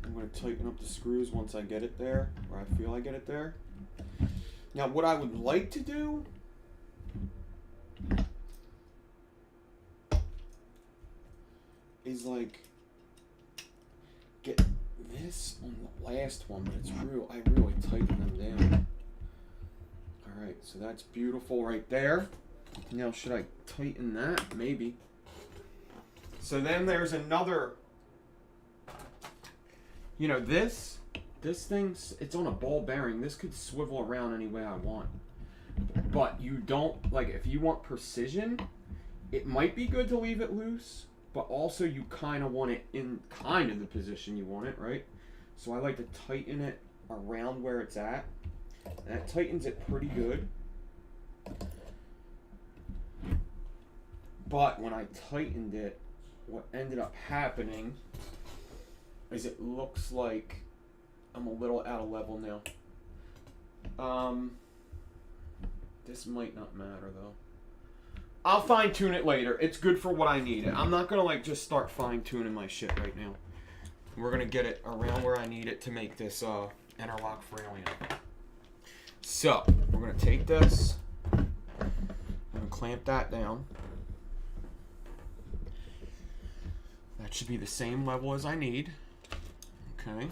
I'm going to tighten up the screws once I get it there, or I feel I get it there. Now what I would like to do is like get this on the last one, but it's real. I really tighten them down. All right, so that's beautiful right there. Now should I tighten that? Maybe. So then there's another. You know, this thing, it's on a ball bearing. This could swivel around any way I want. But you don't, like, if you want precision, it might be good to leave it loose, but also you kind of want it in kind of the position you want it, right? So I like to tighten it around where it's at. And that tightens it pretty good. But when I tightened it, what ended up happening is it looks like I'm a little out of level now. This might not matter though. I'll fine tune it later. It's good for what I need it. I'm not gonna like just start fine tuning my shit right now. We're gonna get it around where I need it to make this interlock for alien. So we're gonna take this. I'm gonna clamp that down. That should be the same level as I need. Okay.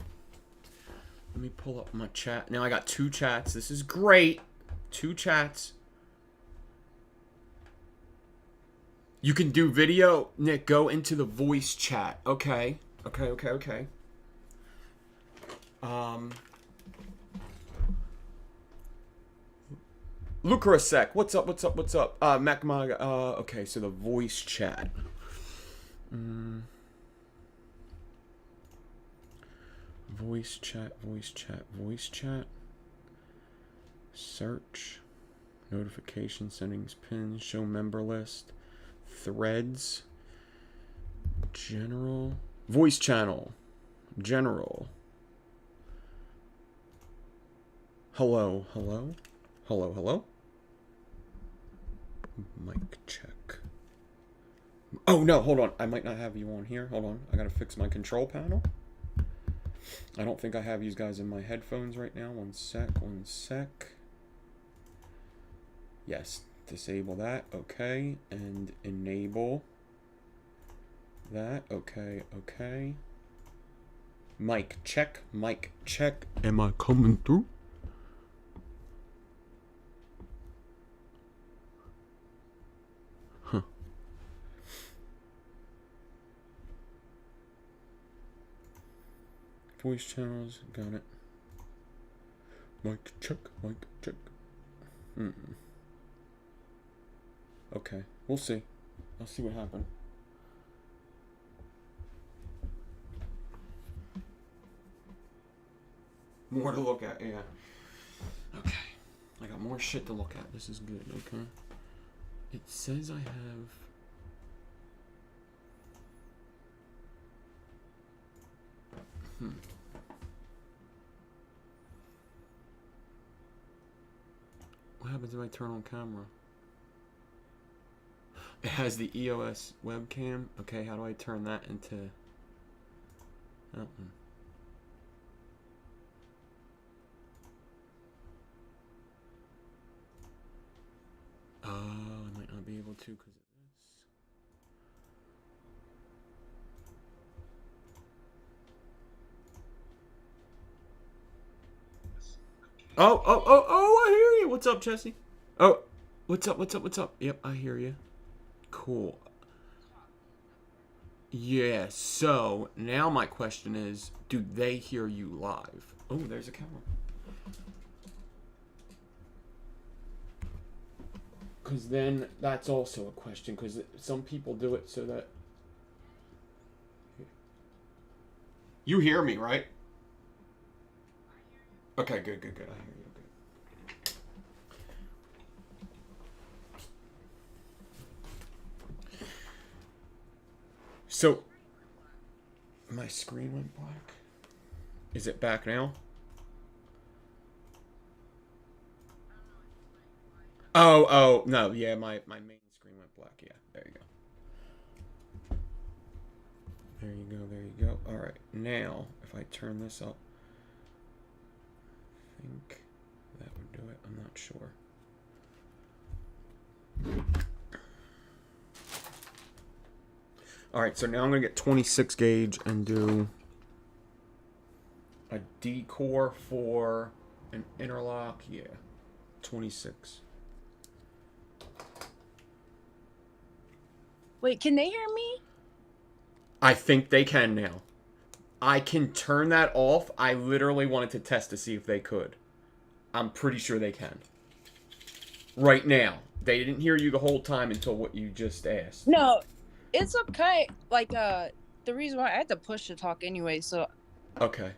Let me pull up my chat. Now I got 2 chats. This is great. 2 chats. You can do video. Nick, go into the voice chat. Okay. Okay. Lucarasek, what's up? Macmaga, okay, so the voice chat. Voice chat. Search. Notification settings, pins, show member list, threads, general, voice channel, general. Hello, hello, hello, hello. Mic check. Oh no, hold on. I might not have you on here. Hold on. I gotta fix my control panel. I don't think I have you guys in my headphones right now. One sec, one sec. Yes, disable that. Okay, and enable that. Okay, okay. Mic check, mic check. Am I coming through? Huh. Voice channels, got it. Mic check, mic check. Okay, we'll see. I'll see what happens. More to look at, yeah. Okay. I got more shit to look at. This is good, okay? It says I have... What happens if I turn on camera? It has the EOS webcam. Okay, how do I turn that into... that one? Oh, I might not be able to because of this. Oh, I hear you. What's up, Jesse? Oh, what's up? Yep, I hear you. Cool. Yeah, so now my question is, do they hear you live? Oh, there's a camera. Because then that's also a question, because some people do it so that... You hear me, right? Okay, good. I hear you. Okay. So, my screen went black. Is it back now? Oh, no, yeah, my main screen went black, yeah, there you go. There you go. Alright, now, if I turn this up, I think that would do it, I'm not sure. Alright, so now I'm going to get 26 gauge and do a D-core for an interlock, yeah, 26. Wait, can they hear me? I think they can now. I can turn that off. I literally wanted to test to see if they could. I'm pretty sure they can. Right now. They didn't hear you the whole time until what you just asked. No, it's okay. Like, the reason why I had to push to talk anyway, so... Okay.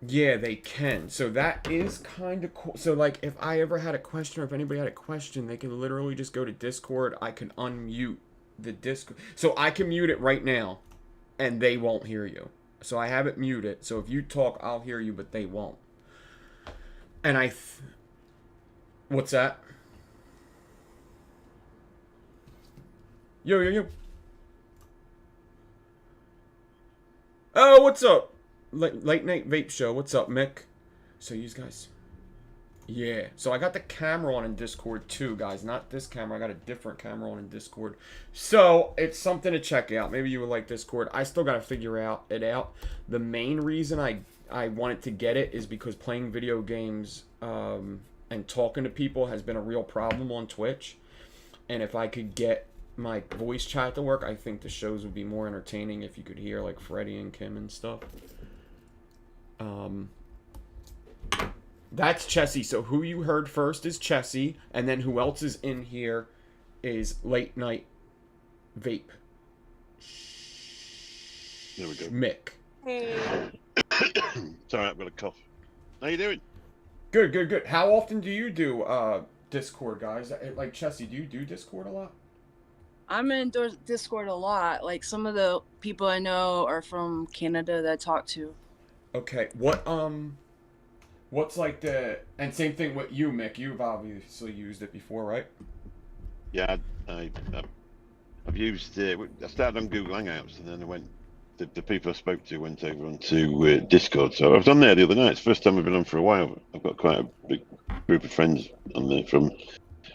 Yeah, they can. So that is kind of cool. So, like, if I ever had a question or if anybody had a question, they can literally just go to Discord. I can unmute the Discord. So I can mute it right now, and they won't hear you. So I have it muted. So if you talk, I'll hear you, but they won't. And what's that? Yo. Oh, what's up? Late night vape show. What's up, Mick? So you guys... Yeah. So I got the camera on in Discord too, guys. Not this camera. I got a different camera on in Discord. So it's something to check out. Maybe you would like Discord. I still got to figure it out. The main reason I wanted to get it is because playing video games and talking to people has been a real problem on Twitch. And if I could get my voice chat to work, I think the shows would be more entertaining if you could hear like Freddie and Kim and stuff. That's Chessie. So who you heard first is Chessie, and then who else is in here is Late Night Vape. There we go. Mick. Hey. Sorry, I've got a cough. How you doing? Good, good, good. How often do you do Discord, guys? Like Chessie, do you do Discord a lot? I'm in Discord a lot. Like some of the people I know are from Canada that I talk to. Okay. What's like the and same thing with you, Mick. You've obviously used it before, right? Yeah, I've used. I started on Google Hangouts, and then I went. The people I spoke to went over onto Discord. So I was on there the other night. It's the first time I've been on for a while. I've got quite a big group of friends on there from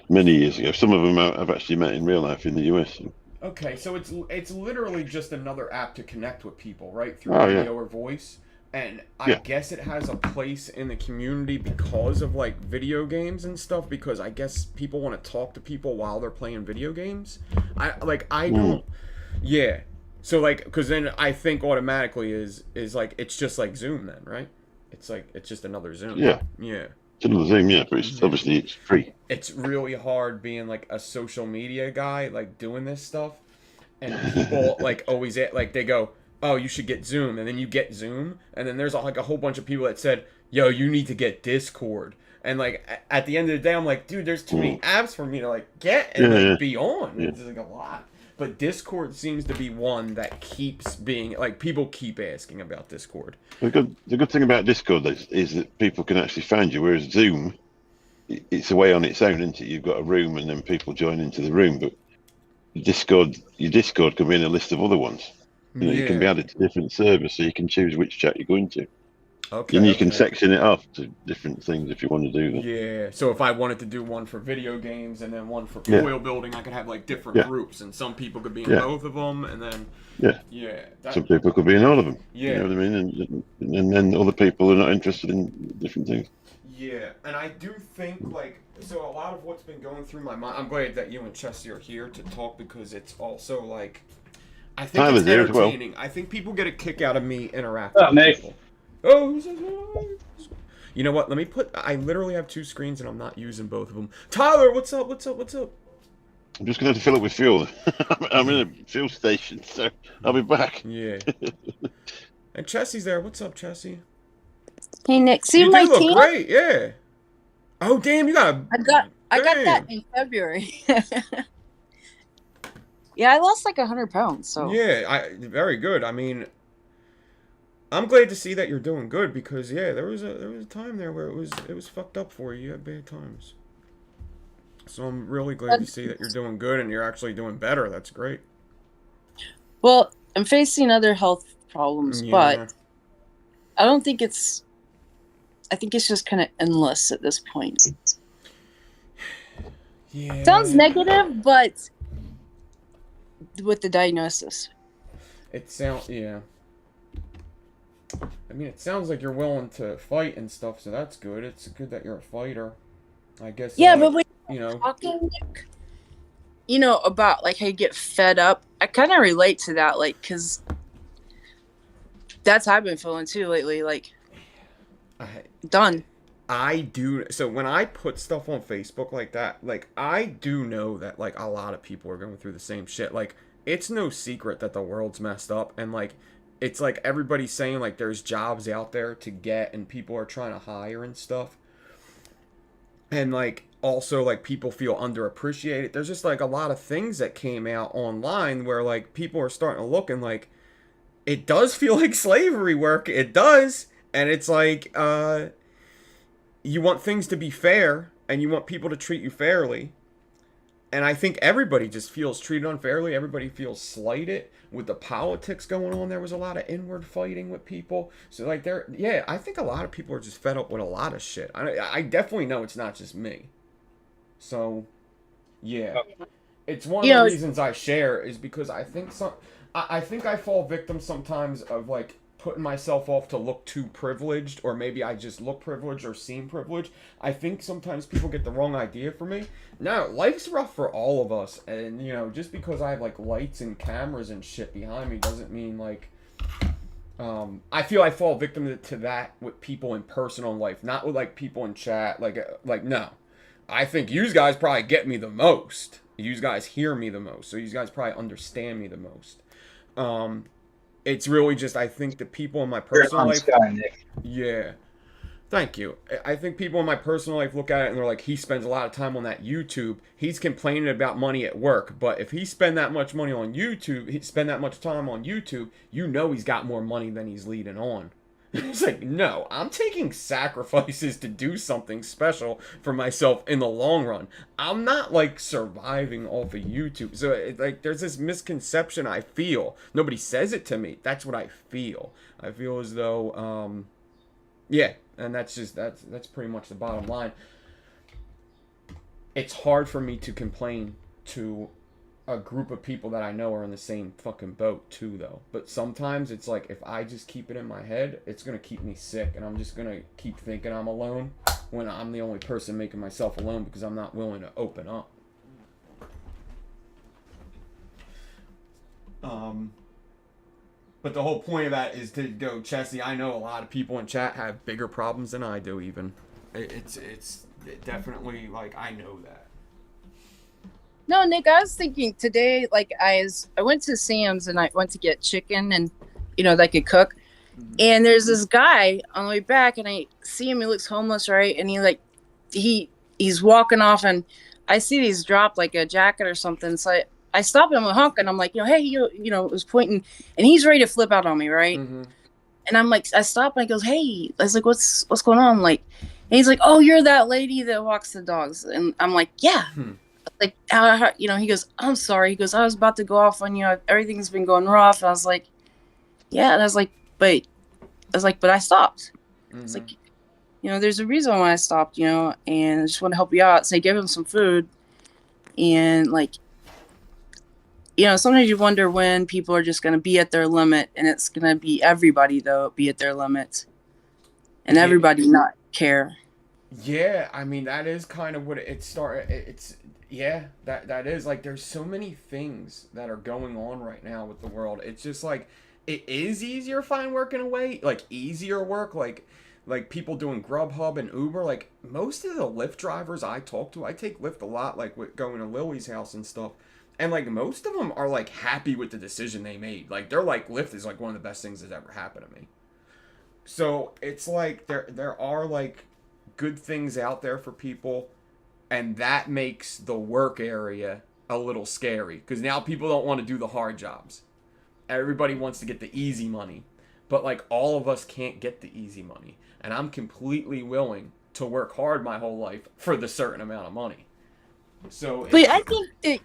many years ago. Some of them I've actually met in real life in the US. Okay, so it's literally just another app to connect with people, right? Through Oh video yeah, or voice. And I yeah. guess it has a place in the community because of like video games and stuff, because I guess people want to talk to people while they're playing video games. I don't, yeah. So like, because then I think automatically is like it's just like Zoom then, right? It's like it's just another Zoom. Yeah, Yeah. it's another Zoom, yeah, but it's Yeah. obviously it's free. It's really hard being like a social media guy, like doing this stuff, and people like always like they go, "Oh, you should get Zoom," and then you get Zoom, and then there's like a whole bunch of people that said, "Yo, you need to get Discord," and like at the end of the day, I'm like, "Dude, there's too many apps for me to like get and Yeah, like yeah, be on. yeah. It's like a lot." But Discord seems to be one that keeps being like people keep asking about Discord. The good thing about Discord is that people can actually find you, whereas Zoom, it's a way on its own, isn't it? You've got a room, and then people join into the room, but your Discord can be in a list of other ones. You know, you can be Yeah. added to different servers, so you can choose which chat you go into. Okay. And you can Okay. section it off to different things if you want to do that. Yeah, so if I wanted to do one for video games and then one for Yeah. coil building, I could have like different Yeah. groups, and some people could be in Yeah. both of them, and then Yeah. yeah, Some people could be in all of them. yeah, You know what I mean? And then other people are not interested in different things. yeah, and I do think like so a lot of what's been going through my mind. I'm glad that you and Chessie are here to talk because it's also like I think Tyler's it's here as well. entertaining. I think people get a kick out of me interacting What's up, with Nick? people. Oh, who says hi? You know what? Let me put. I literally have two screens and I'm not using both of them. Tyler, what's up? What's up? What's up? I'm just going to have to fill it with fuel. I'm in a fuel station, so I'll be back. Yeah. And Chessie's there. What's up, Chessie? Hey Nick, see You my do look tan? great. Yeah. Oh damn, you got. I got that Damn. in February. Yeah, I lost like 100 pounds. So Yeah, very good. I mean, I'm glad to see that you're doing good because yeah, there was a time there where it was fucked up for you. You had bad times. So I'm really glad to see that you're doing good and you're actually doing better. That's great. well, I'm facing other health problems, Yeah. but I don't think it's. I think it's just kind of endless at this point. Yeah. Sounds negative, but with the diagnosis. It sounds yeah. I mean, it sounds like you're willing to fight and stuff, so that's good. It's good that you're a fighter. I guess. Yeah, but when you know. talking, Nick, about like how you get fed up, I kind of relate to that, like, because that's how I've been feeling too lately. Like, done. I do. So when I put stuff on Facebook like that, like I do know that like a lot of people are going through the same shit. Like it's no secret that the world's messed up, and like it's like everybody's saying like there's jobs out there to get, and people are trying to hire and stuff. And like also like people feel underappreciated. There's just like a lot of things that came out online where like people are starting to look and like it does feel like slavery work. It does, and it's like you want things to be fair and you want people to treat you fairly. And I think everybody just feels treated unfairly. Everybody feels slighted with the politics going on. There was a lot of inward fighting with people. So like I think a lot of people are just fed up with a lot of shit. I definitely know it's not just me. So yeah. It's one of the reasons I share is because I think I think I fall victim sometimes of like putting myself off to look too privileged, or maybe I just look privileged or seem privileged. I think sometimes people get the wrong idea for me. No, life's rough for all of us, and just because I have like lights and cameras and shit behind me doesn't mean like I feel I fall victim to that with people in personal life, not with like people in chat. Like no, I think you guys probably get me the most. You guys hear me the most, so you guys probably understand me the most. It's really just I think the people in my personal life, Sky, Nick. yeah, Thank you. I think people in my personal life look at it and they're like, he spends a lot of time on that YouTube. He's complaining about money at work. But if he spend that much money on YouTube, he spend that much time on YouTube, you know he's got more money than he's leading on. It's like, no, I'm taking sacrifices to do something special for myself in the long run. I'm not like surviving off of YouTube. So like, there's this misconception I feel. Nobody says it to me. That's what I feel. I feel as though, yeah, and that's pretty much the bottom line. It's hard for me to complain to a group of people that I know are in the same fucking boat too, though. But sometimes it's like, if I just keep it in my head, it's gonna keep me sick, and I'm just gonna keep thinking I'm alone when I'm the only person making myself alone because I'm not willing to open up. But the whole point of that is to go, Chessie, I know a lot of people in chat have bigger problems than I do even. It's definitely, like, I know that. No, Nick, I was thinking today, like, I went to Sam's and I went to get chicken and, that could cook. Mm-hmm. And there's this guy on the way back and I see him, he looks homeless, right? And he's walking off and I see he's dropped like a jacket or something. So I stop him and honk and I'm like, hey, was pointing and he's ready to flip out on me, right? Mm-hmm. And I'm like, I stop and I goes, hey, I was like, what's going on? Like, and he's like, oh, you're that lady that walks the dogs. And I'm like, yeah. Like, how, he goes, I'm sorry. He goes, I was about to go off on you. Everything's been going rough. And I was like, yeah. And I was like, but I stopped. Mm-hmm. It's like, there's a reason why I stopped, and I just want to help you out. So I gave him some food. And like, sometimes you wonder when people are just going to be at their limit, and it's going to be everybody, though, be at their limit, and everybody not care. Yeah, I mean, that is kind of what yeah, that is, like, there's so many things that are going on right now with the world. It's just, like, it is easier to find work in a way, like, easier work, like people doing Grubhub and Uber. Like, most of the Lyft drivers I talk to, I take Lyft a lot, like, with going to Lily's house and stuff. And, like, most of them are, like, happy with the decision they made. Like, they're like, Lyft is, like, one of the best things that's ever happened to me. So, it's, like, there are, like, good things out there for people. And that makes the work area a little scary. Because now people don't want to do the hard jobs. Everybody wants to get the easy money. But, like, all of us can't get the easy money. And I'm completely willing to work hard my whole life for the certain amount of money. So, but I think that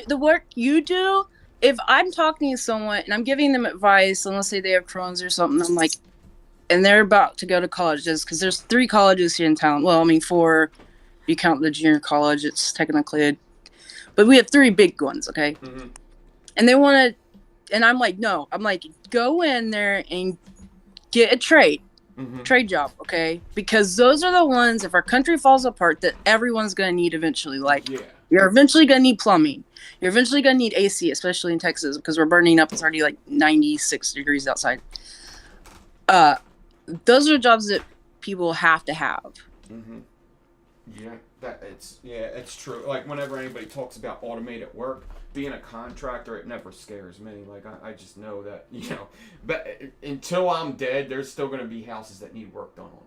the work you do, if I'm talking to someone and I'm giving them advice, and let's say they have Crohn's or something, I'm like, and they're about to go to colleges, because there's 3 colleges here in town. Well, I mean, 4, if you count the junior college, it's technically, but we have 3 big ones, okay? Mm-hmm. And they want to, and I'm like, no, I'm like, go in there and get a trade job, okay? Because those are the ones, if our country falls apart, that everyone's going to need eventually. Like, you're eventually going to need plumbing. You're eventually going to need AC, especially in Texas, because we're burning up. It's already like 96 degrees outside. Those are jobs that people have to have. Mm-hmm. Yeah, it's true. Like, whenever anybody talks about automated work, being a contractor, it never scares me. Like, I just know that, but until I'm dead, there's still going to be houses that need work done on them.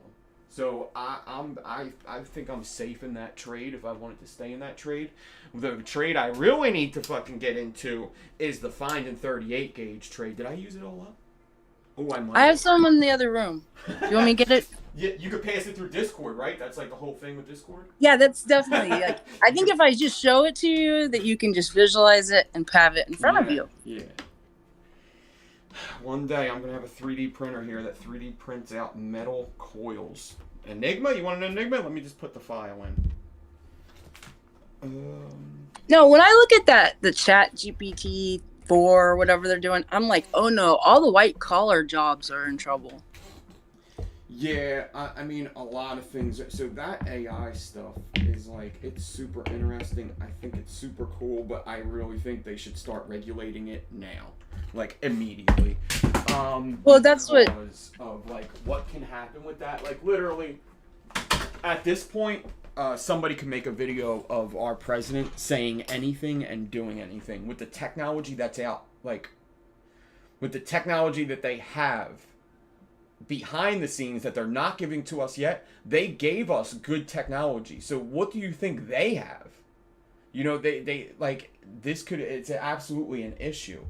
So I think I'm safe in that trade if I wanted to stay in that trade. The trade I really need to fucking get into is the finding 38 gauge trade. Did I use it all up? Oh, I have some in the other room. You want me to get it? Yeah, you could pass it through Discord, right? That's like the whole thing with Discord? Yeah, that's definitely, like, I think if I just show it to you, that you can just visualize it and have it in front of you. Yeah. One day I'm going to have a 3D printer here that 3D prints out metal coils. Enigma? You want an Enigma? Let me just put the file in. No, when I look at the chat GPT 4 or whatever they're doing, I'm like, oh no, all the white collar jobs are in trouble. Yeah, I mean, a lot of things. So that AI stuff is, like, it's super interesting. I think it's super cool, but I really think they should start regulating it now. Like, immediately. Well, that's because of, like, what can happen with that. Like, literally, at this point, somebody can make a video of our president saying anything and doing anything. With the technology that's out, like, with the technology that they have, behind the scenes that they're not giving to us yet. They gave us good technology. So what do you think they have? You know, they like, this could, it's absolutely an issue.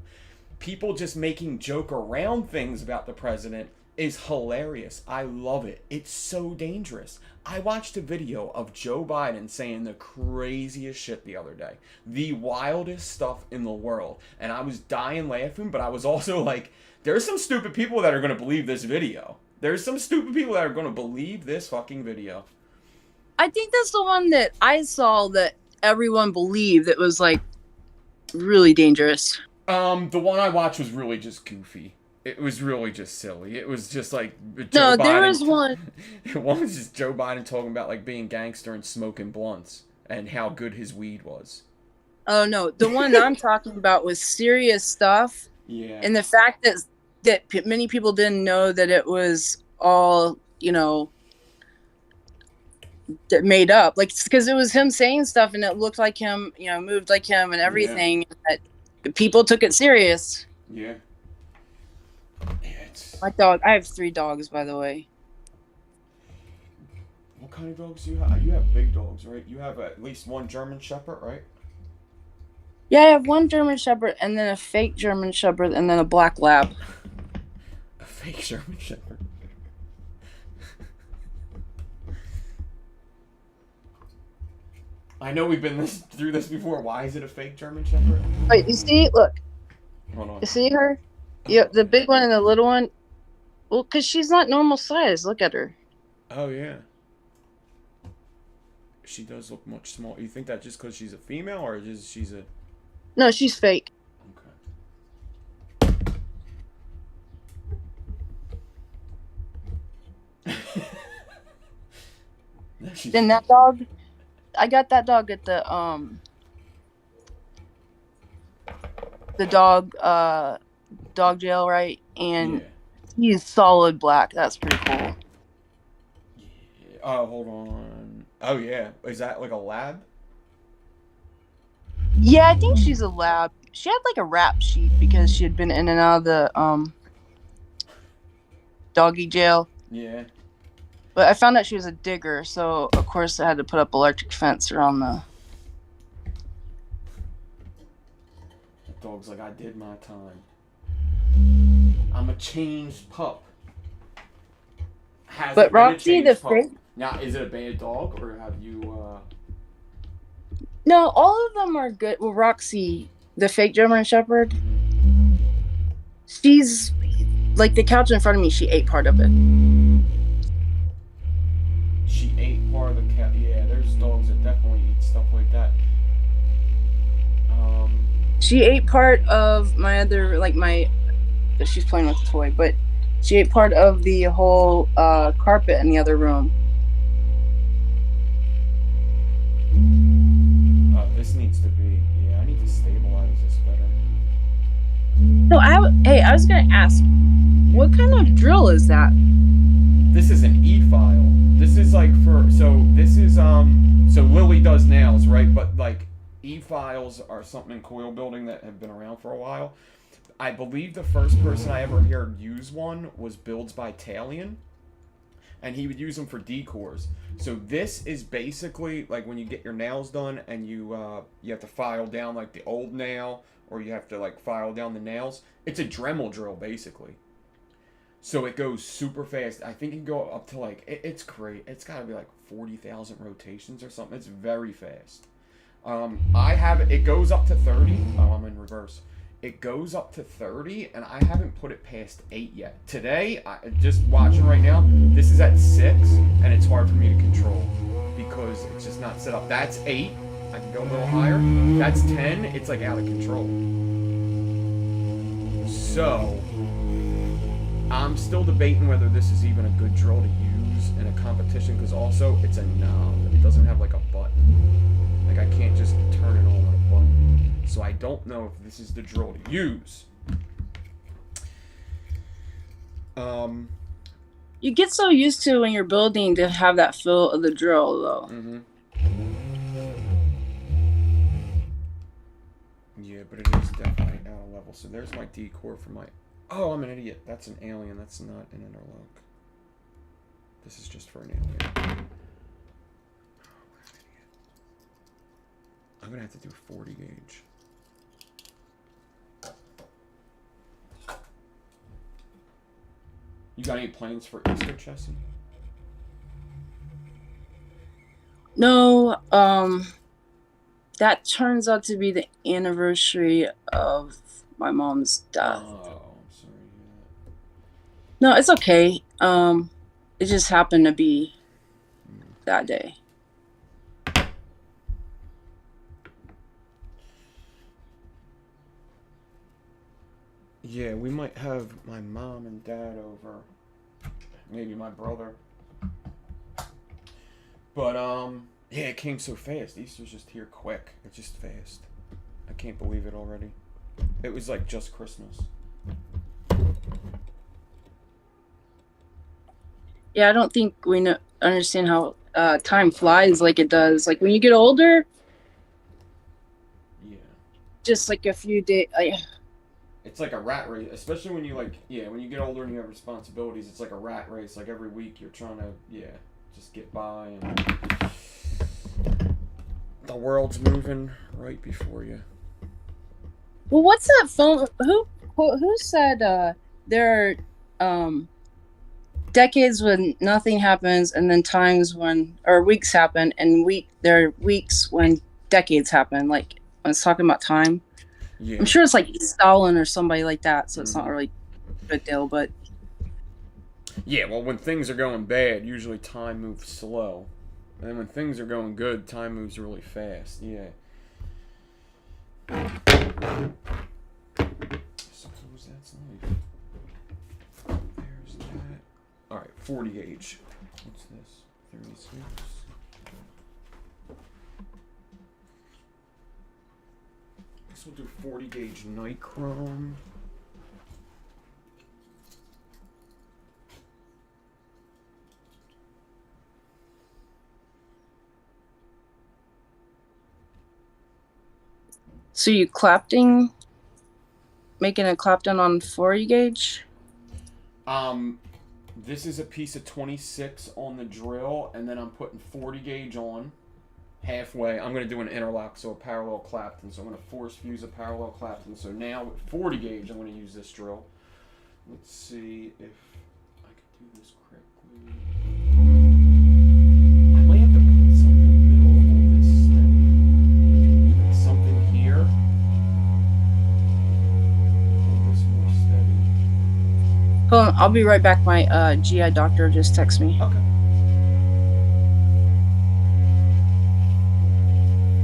People just making joke around things about the president is hilarious. I love it. It's so dangerous. I watched a video of Joe Biden saying the craziest shit the other day. The wildest stuff in the world. And I was dying laughing, but I was also like, there's some stupid people that are going to believe this video. There's some stupid people that are going to believe this fucking video. I think that's the one that I saw that everyone believed that was like really dangerous. The one I watched was really just goofy. It was really just silly. It was just like Joe Biden. There was one. One was just Joe Biden talking about like being gangster and smoking blunts and how good his weed was. Oh no, the one that I'm talking about was serious stuff. Yeah. And the fact that many people didn't know that it was all, you know, made up, like, because it was him saying stuff and it looked like him, you know, moved like him and everything. Yeah. That people took it serious. Yeah. My dog. I have 3 dogs, by the way. What kind of dogs do you have? You have big dogs, right? You have at least one German Shepherd, right? Yeah, I have one German Shepherd and then a fake German Shepherd and then a black lab. A fake German Shepherd. I know we've been through this before. Why is it a fake German Shepherd? Wait, you see? Look. Hold on. You see her? Yeah, the big one and the little one. Well, because she's not normal size. Look at her. Oh, yeah. She does look much smaller. You think that just because she's a female or just she's a... No, she's fake. Okay. Then that dog... I got that dog at the dog jail, right? And he's solid black. That's pretty cool. Yeah. Oh, hold on. Oh, yeah. Is that like a lab? Yeah, I think she's a lab. She had like a rap sheet because she had been in and out of the doggy jail. Yeah. But I found out she was a digger, so of course I had to put up electric fence around the... The dog's like, I did my time. I'm a changed pup. But Roxy, the fake... Now, is it a bad dog, or have you, No, all of them are good. Well, Roxy, the fake German Shepherd, she's... Like, the couch in front of me, she ate part of it. She ate part of the cat. Yeah, there's dogs that definitely eat stuff like that. She ate part of my other, like my... She's playing with the toy, but she ate part of the whole carpet in the other room. This needs to be... Yeah, I need to stabilize this better. So, I was going to ask, what kind of drill is that? This is an E-file. This is like for... So, this is... So, Lily does nails, right? But, like, E-files are something in coil building that have been around for a while. I believe the first person I ever heard use one was Builds by Talion. And he would use them for decors. So this is basically like when you get your nails done and you have to file down like the old nail, or you have to like file down the nails. It's a Dremel drill basically. So it goes super fast. I think it can go up to like, it's great. It's got to be like 40,000 rotations or something. It's very fast. I have it goes up to 30. Oh, I'm in reverse. It goes up to 30, and I haven't put it past 8 yet. Today, just watching right now, this is at 6, and it's hard for me to control because it's just not set up. That's 8. I can go a little higher. That's 10. It's like out of control. So, I'm still debating whether this is even a good drill to use in a competition because also it's a knob. It doesn't have like a button. Like I can't just turn it on with a button. So I don't know if this is the drill to use. You get so used to when you're building to have that feel of the drill, though. Mm-hmm. Yeah, but it is definitely out of level. So there's my decor for my Oh, I'm an idiot. That's an alien. That's not an interlock. This is just for an alien. Oh, what an idiot. I'm gonna have to do 40 gauge. You got any plans for Easter, Chessie? No, that turns out to be the anniversary of my mom's death. Oh, I'm sorry to hear that. No, it's okay. It just happened to be that day. Yeah, we might have my mom and dad over. Maybe my brother. But, yeah, it came so fast. Easter's just here quick. It's just fast. I can't believe it already. It was like just Christmas. Yeah, I don't think we understand how time flies like it does. Like when you get older, Yeah. just like a few days. It's like a rat race, especially when you when you get older and you have responsibilities, it's like a rat race. Like every week you're trying to, just get by, and the world's moving right before you. Well, what's that phone? Who said there are decades when nothing happens, and then times when or weeks happen, and there are weeks when decades happen. Like when it's talking about time. Yeah. I'm sure it's like Stalin or somebody like that, so it's not really a good deal. But yeah, well, when things are going bad, usually time moves slow, and then when things are going good, time moves really fast. Yeah. Suppose that's life. There's that. All right, 40 gauge. What's this? 36. Guess we'll do 40 gauge nichrome. so you making a clapton on 40 gauge? This is a piece of 26 on the drill, and then I'm putting 40 gauge on halfway. I'm going to do an interlock, so a parallel clapton. So I'm going to force fuse a parallel clapton. So now with 40 gauge, I'm going to use this drill. Let's see if I can do this correctly. I might have to put something in the middle of all this steady. Like something here. Hold this more steady. Hold on, I'll be right back. My GI doctor just texted me. Okay.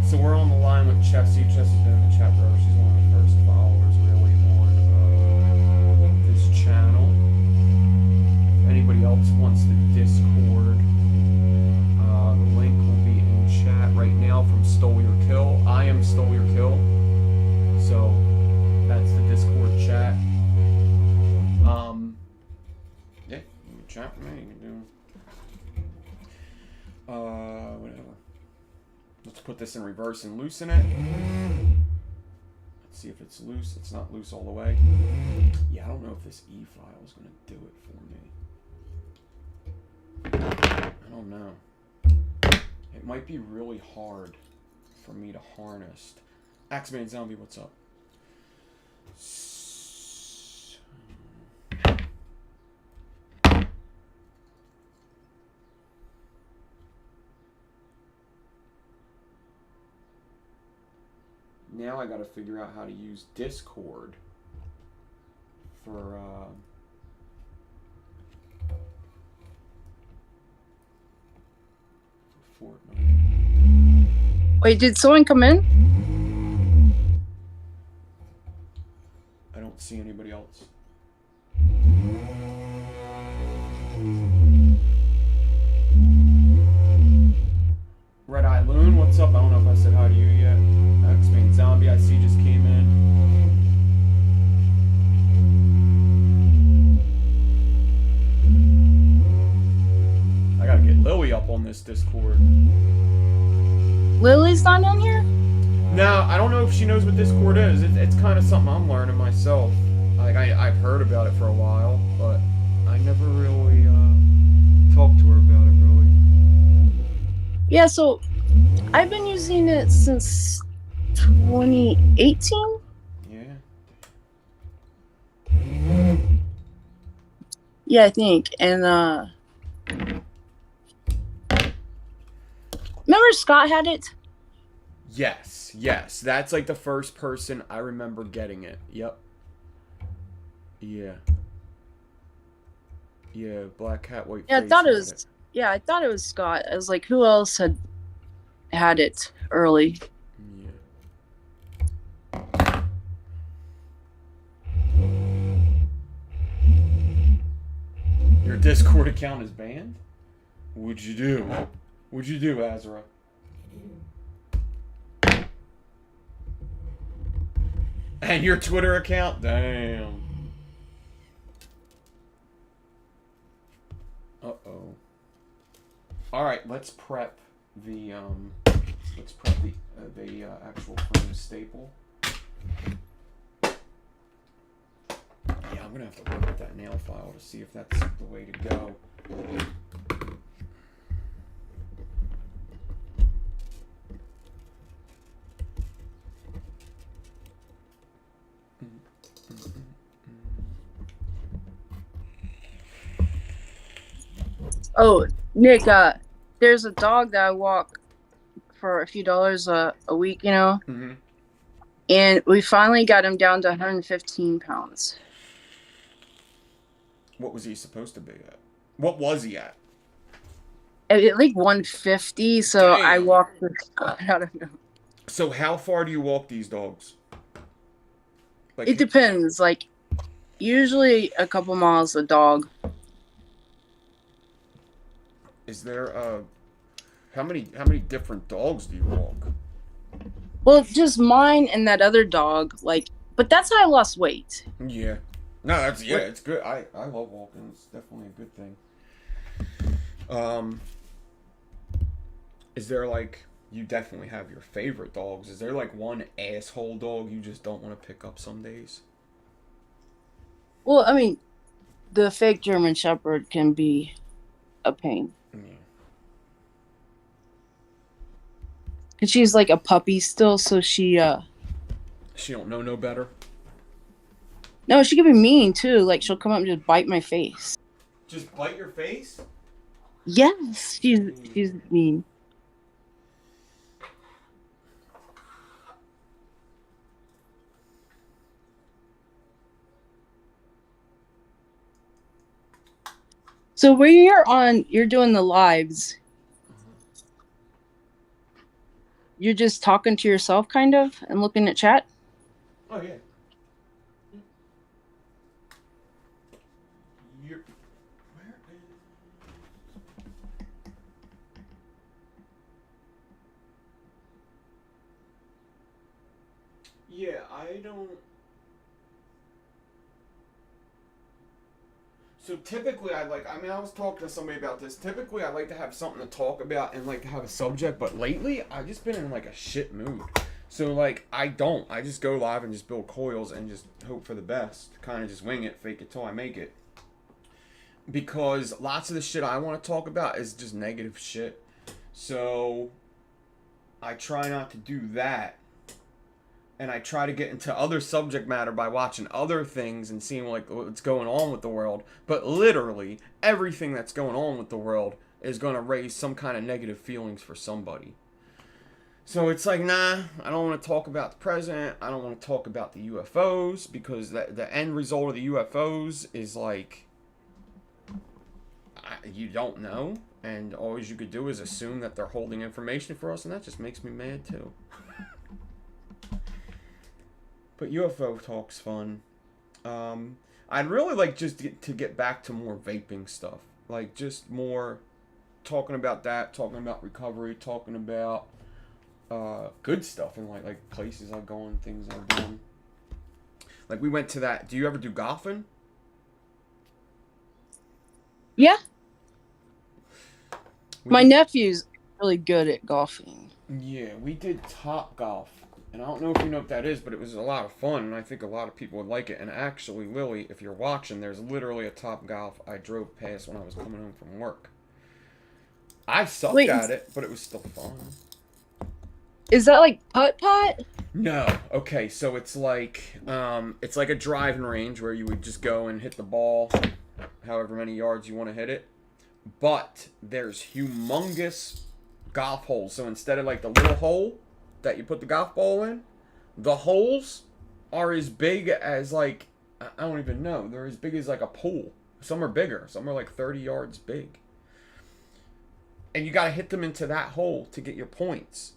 So we're on the line with Chessie. Chessie's been in the chat forever. She's one of the first followers really on this channel. If anybody else wants the Discord, the link will be in chat right now from Stole Your Kill. I am Stole Your Kill. So that's the Discord chat. Yeah, you can chat with me. You can do whatever. Let's put this in reverse and loosen it. Let's see if it's loose. It's not loose all the way. Yeah, I don't know if this E file is going to do it for me. I don't know. It might be really hard for me to harness. Axeman Zombie, what's up? Now I gotta figure out how to use Discord for Fortnite. Wait, did someone come in? I don't see anybody else. Red Eye Loon, what's up? I don't know if I said hi to you yet. X-Man Zombie, I see, just came in. I gotta get Lily up on this Discord. Lily's not on here? No, I don't know if she knows what Discord is. It's kind of something I'm learning myself. Like I've heard about it for a while, but I never really talked to her about it really. Yeah, so I've been using it since 2018. Yeah. Yeah, I think. And remember Scott had it? Yes. That's like the first person I remember getting it. Yep. Yeah. Yeah, black cat, white Yeah, face. I thought it had was. Yeah, I thought it was Scott. I was like, who else had it early? Yeah. Your Discord account is banned? What'd you do, Azra? And your Twitter account? Damn. Uh-oh. Alright, let's prep the actual frame staple. Yeah, I'm gonna have to look at that nail file to see if that's the way to go. Oh, Nick, there's a dog that I walk for a few dollars a week, you know? Mm-hmm. And we finally got him down to 115 pounds. What was he supposed to be at? What was he at? At like 150, so Damn. I walked with Scott. I don't know. So how far do you walk these dogs? Like, It depends. Like, usually a couple miles a dog. is there how many different dogs do you walk? Well, just mine and that other dog. Like, but that's how I lost weight. Yeah. No, that's it's good. I love walking. It's definitely a good thing. Is there like you definitely have your favorite dogs? Is there like one asshole dog you just don't want to pick up some days? Well, I mean, the fake German Shepherd can be a pain. Yeah. And she's like a puppy still, so she don't know no better. No, she can be mean too. Like she'll come up and just bite my face. Just bite your face? Yes, she's mean. So where you're doing the lives, you're just talking to yourself kind of and looking at chat? Oh yeah. Yeah, I don't. So typically, I was talking to somebody about this. Typically, I like to have something to talk about and like to have a subject, but lately, I've just been in like a shit mood. So like, I just go live and just build coils and just hope for the best. Kind of just wing it, fake it till I make it. Because lots of the shit I want to talk about is just negative shit. So I try not to do that. And I try to get into other subject matter by watching other things and seeing like what's going on with the world. But literally, everything that's going on with the world is going to raise some kind of negative feelings for somebody. So it's like, nah, I don't want to talk about the president. I don't want to talk about the UFOs because the end result of the UFOs is like, you don't know. And all you could do is assume that they're holding information for us. And that just makes me mad too. But UFO talk's fun. I'd really like just to get back to more vaping stuff. Like just more talking about that, talking about recovery, talking about good stuff and like places I've gone, things I've done. Like we went to that. Do you ever do golfing? Yeah. My nephew's really good at golfing. Yeah, we did Top Golf And I don't know if you know what that is, but it was a lot of fun, and I think a lot of people would like it. And actually, Lily, if you're watching, there's literally a Top Golf I drove past when I was coming home from work. I sucked at it, but it was still fun. Is that like putt-putt? No. Okay, so it's like a driving range where you would just go and hit the ball however many yards you want to hit it. But there's humongous golf holes. So instead of like the little hole that you put the golf ball in, the holes are as big as like, I don't even know. They're as big as like a pool. Some are bigger. Some are like 30 yards big. And you got to hit them into that hole to get your points.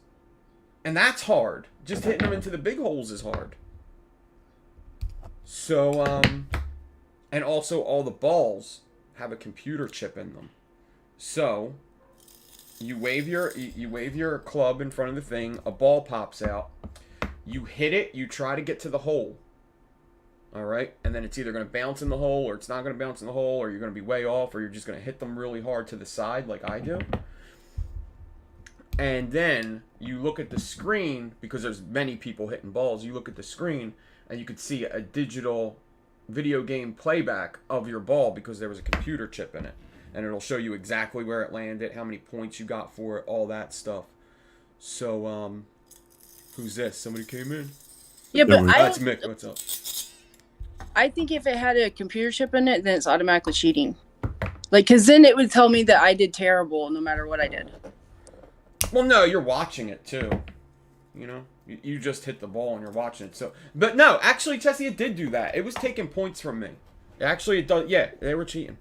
And that's hard. Just hitting them into the big holes is hard. So, and also all the balls have a computer chip in them. So, you wave your club in front of the thing, a ball pops out. You hit it, you try to get to the hole. All right? And then it's either going to bounce in the hole, or it's not going to bounce in the hole, or you're going to be way off, or you're just going to hit them really hard to the side like I do. And then you look at the screen, because there's many people hitting balls. You look at the screen, and you could see a digital video game playback of your ball because there was a computer chip in it. And it'll show you exactly where it landed, how many points you got for it, all that stuff. So, who's this? Somebody came in? Yeah, but That's Mick. What's up? I think if it had a computer chip in it, then it's automatically cheating. Like, because then it would tell me that I did terrible no matter what I did. Well, no, you're watching it too. You know, you just hit the ball and you're watching it. So, but no, actually, Chessie, it did do that. It was taking points from me. Actually, it does. Yeah, they were cheating.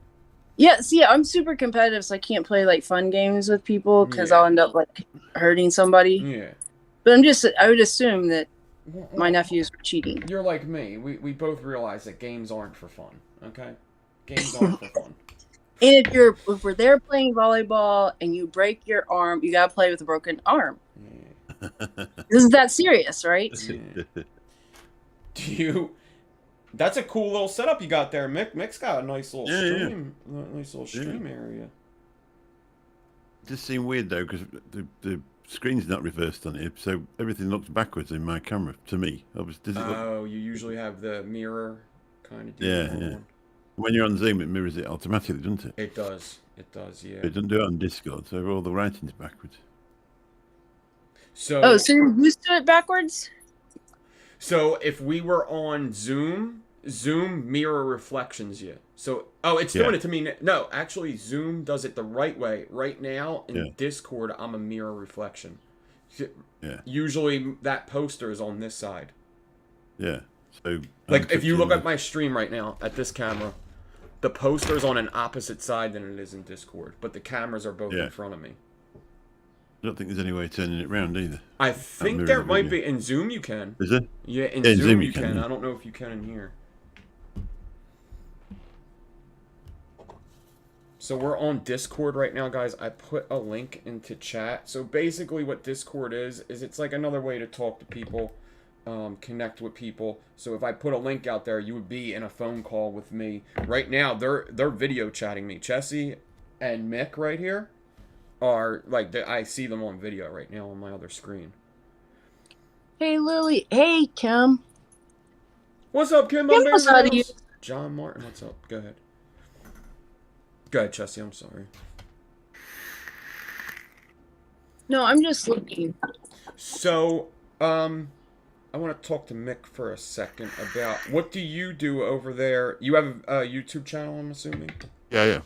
Yeah, see, I'm super competitive, so I can't play like fun games with people because I'll end up like hurting somebody. Yeah. But I would assume that my nephews were cheating. You're like me. We both realize that games aren't for fun. Okay, games aren't for fun. And if we're there playing volleyball and you break your arm, you gotta play with a broken arm. Yeah. This is that serious, right? Yeah. That's a cool little setup you got there, Mick. Mick's got a nice little stream, nice little stream area. It just seemed weird though because the screen's not reversed on it, so everything looks backwards in my camera to me. You usually have the mirror kind of deal. Yeah. When you're on Zoom, it mirrors it automatically, doesn't it? It does, yeah. But it doesn't do it on Discord, so all the writing's backwards. So you're used to it backwards? So if we were on Zoom mirror reflections you. So, it's doing it to me. No, actually, Zoom does it the right way. Right now, in Discord, I'm a mirror reflection. Yeah. Usually, that poster is on this side. Yeah. So, like, if you look at my stream right now, at this camera, the poster's on an opposite side than it is in Discord. But the cameras are both in front of me. I don't think there's any way of turning it round either. I think there might be. In Zoom, you can. Is there? Yeah, in Zoom you can. I don't know if you can in here. So we're on Discord right now, guys. I put a link into chat. So basically what Discord is it's like another way to talk to people, connect with people. So if I put a link out there, you would be in a phone call with me. Right now, they're video chatting me. Chessie and Mick right here are, like, I see them on video right now on my other screen. Hey, Lily. Hey, Kim. What's up, Kim? John Martin, what's up? Go ahead. Go ahead, Chessie. I'm sorry. No, I'm just looking. So, I want to talk to Mick for a second about what do you do over there? You have a YouTube channel, I'm assuming? Yeah.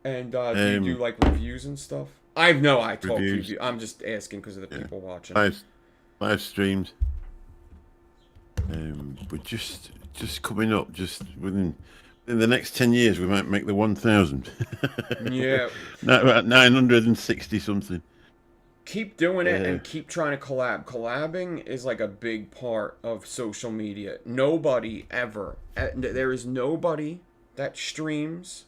And do you do like reviews and stuff? I know I talk to you. I'm just asking because of the people watching. Live streams. But just coming up, just within the next 10 years, we might make the 1,000. Yeah. About 960 something. Keep doing it and keep trying to collab. Collabing is like a big part of social media. There is nobody that streams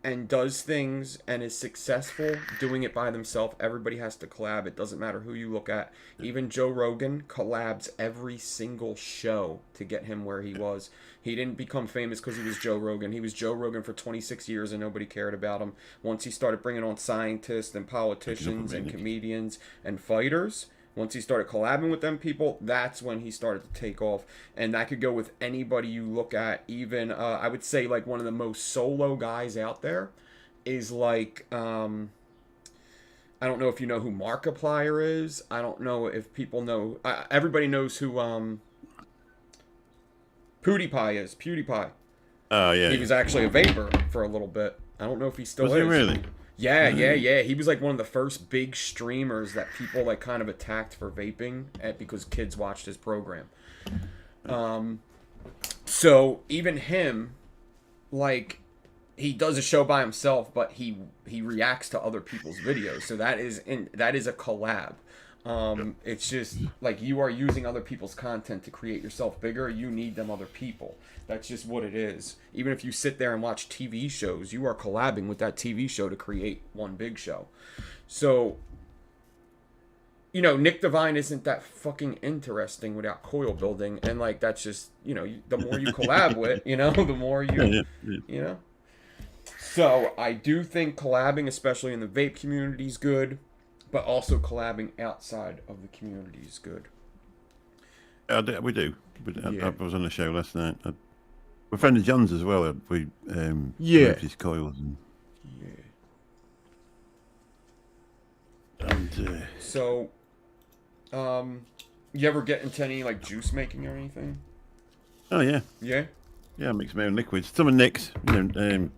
and does things and is successful doing it by themselves. Everybody has to collab. It doesn't matter who you look at. Even Joe Rogan collabs every single show to get him where he was. He didn't become famous because he was Joe Rogan. He was Joe Rogan for 26 years and nobody cared about him. Once he started bringing on scientists and politicians and comedians and fighters, Once he started collabing with them people, that's when he started to take off. And that could go with anybody you look at. Even, I would say, like, one of the most solo guys out there is, like, I don't know if you know who Markiplier is. I don't know if people know. Everybody knows who PewDiePie is. PewDiePie. Oh, yeah. He was actually a vapor for a little bit. I don't know if he still Was is. he really? Yeah, yeah. He was like one of the first big streamers that people like kind of attacked for vaping because kids watched his program. So even him, like, he does a show by himself, but he reacts to other people's videos. So that is a collab. It's just like you are using other people's content to create yourself bigger. You need them other people. That's just what it is. Even if you sit there and watch TV shows, you are collabing with that TV show to create one big show. So, you know, n.devine isn't that fucking interesting without coil building. And, like, that's just, you know, the more you collab with, you know, the more you, you know. So, I do think collabing, especially in the vape community, is good. But also collabing outside of the community is good. We do. Yeah. I was on a show last night. We're friends of John's as well. We Yeah. moved his coils. And, and So, you ever get into any, like, juice making or anything? oh, yeah. Yeah? Yeah, I mix my own liquids. Some of Nick's. You know,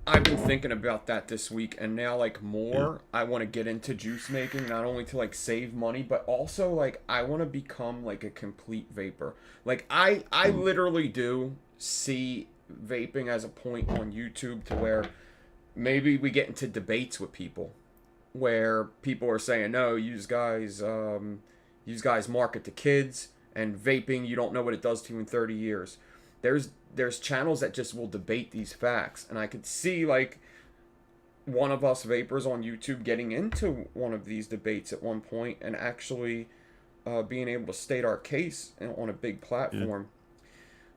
I've been thinking about that this week, and now, like, more, I want to get into juice making, not only to, like, save money, but also, like, I want to become, like, a complete vapor. Like, I literally do see vaping as a point on YouTube to where maybe we get into debates with people, where people are saying, no, use guys market to kids, and vaping, you don't know what it does to you in 30 years. There's channels that just will debate these facts, and I could see, like, one of us vapors on YouTube getting into one of these debates at one point and actually being able to state our case on a big platform.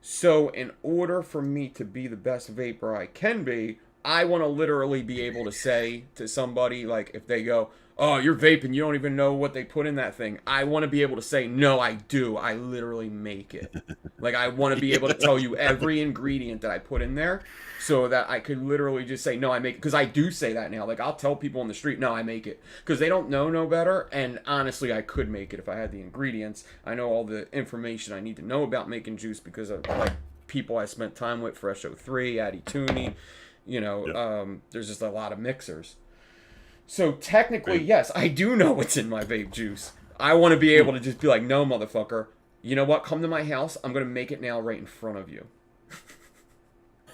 So in order for me to be the best vapor I can be, I want to literally be able to say to somebody, like, if they go, oh, you're vaping, you don't even know what they put in that thing. I want to be able to say, no, I do. I literally make it. Like, I want to be able to tell you every ingredient that I put in there so that I could literally just say, no, I make it. Because I do say that now. Like, I'll tell people on the street, no, I make it. Because they don't know no better. And honestly, I could make it if I had the ingredients. I know all the information I need to know about making juice because of, like, people I spent time with, Fresh 03, Addy Tooney. You know, there's just a lot of mixers. So technically, yes, I do know what's in my vape juice. I want to be able to just be like, no, motherfucker. You know what? Come to my house. I'm going to make it now right in front of you.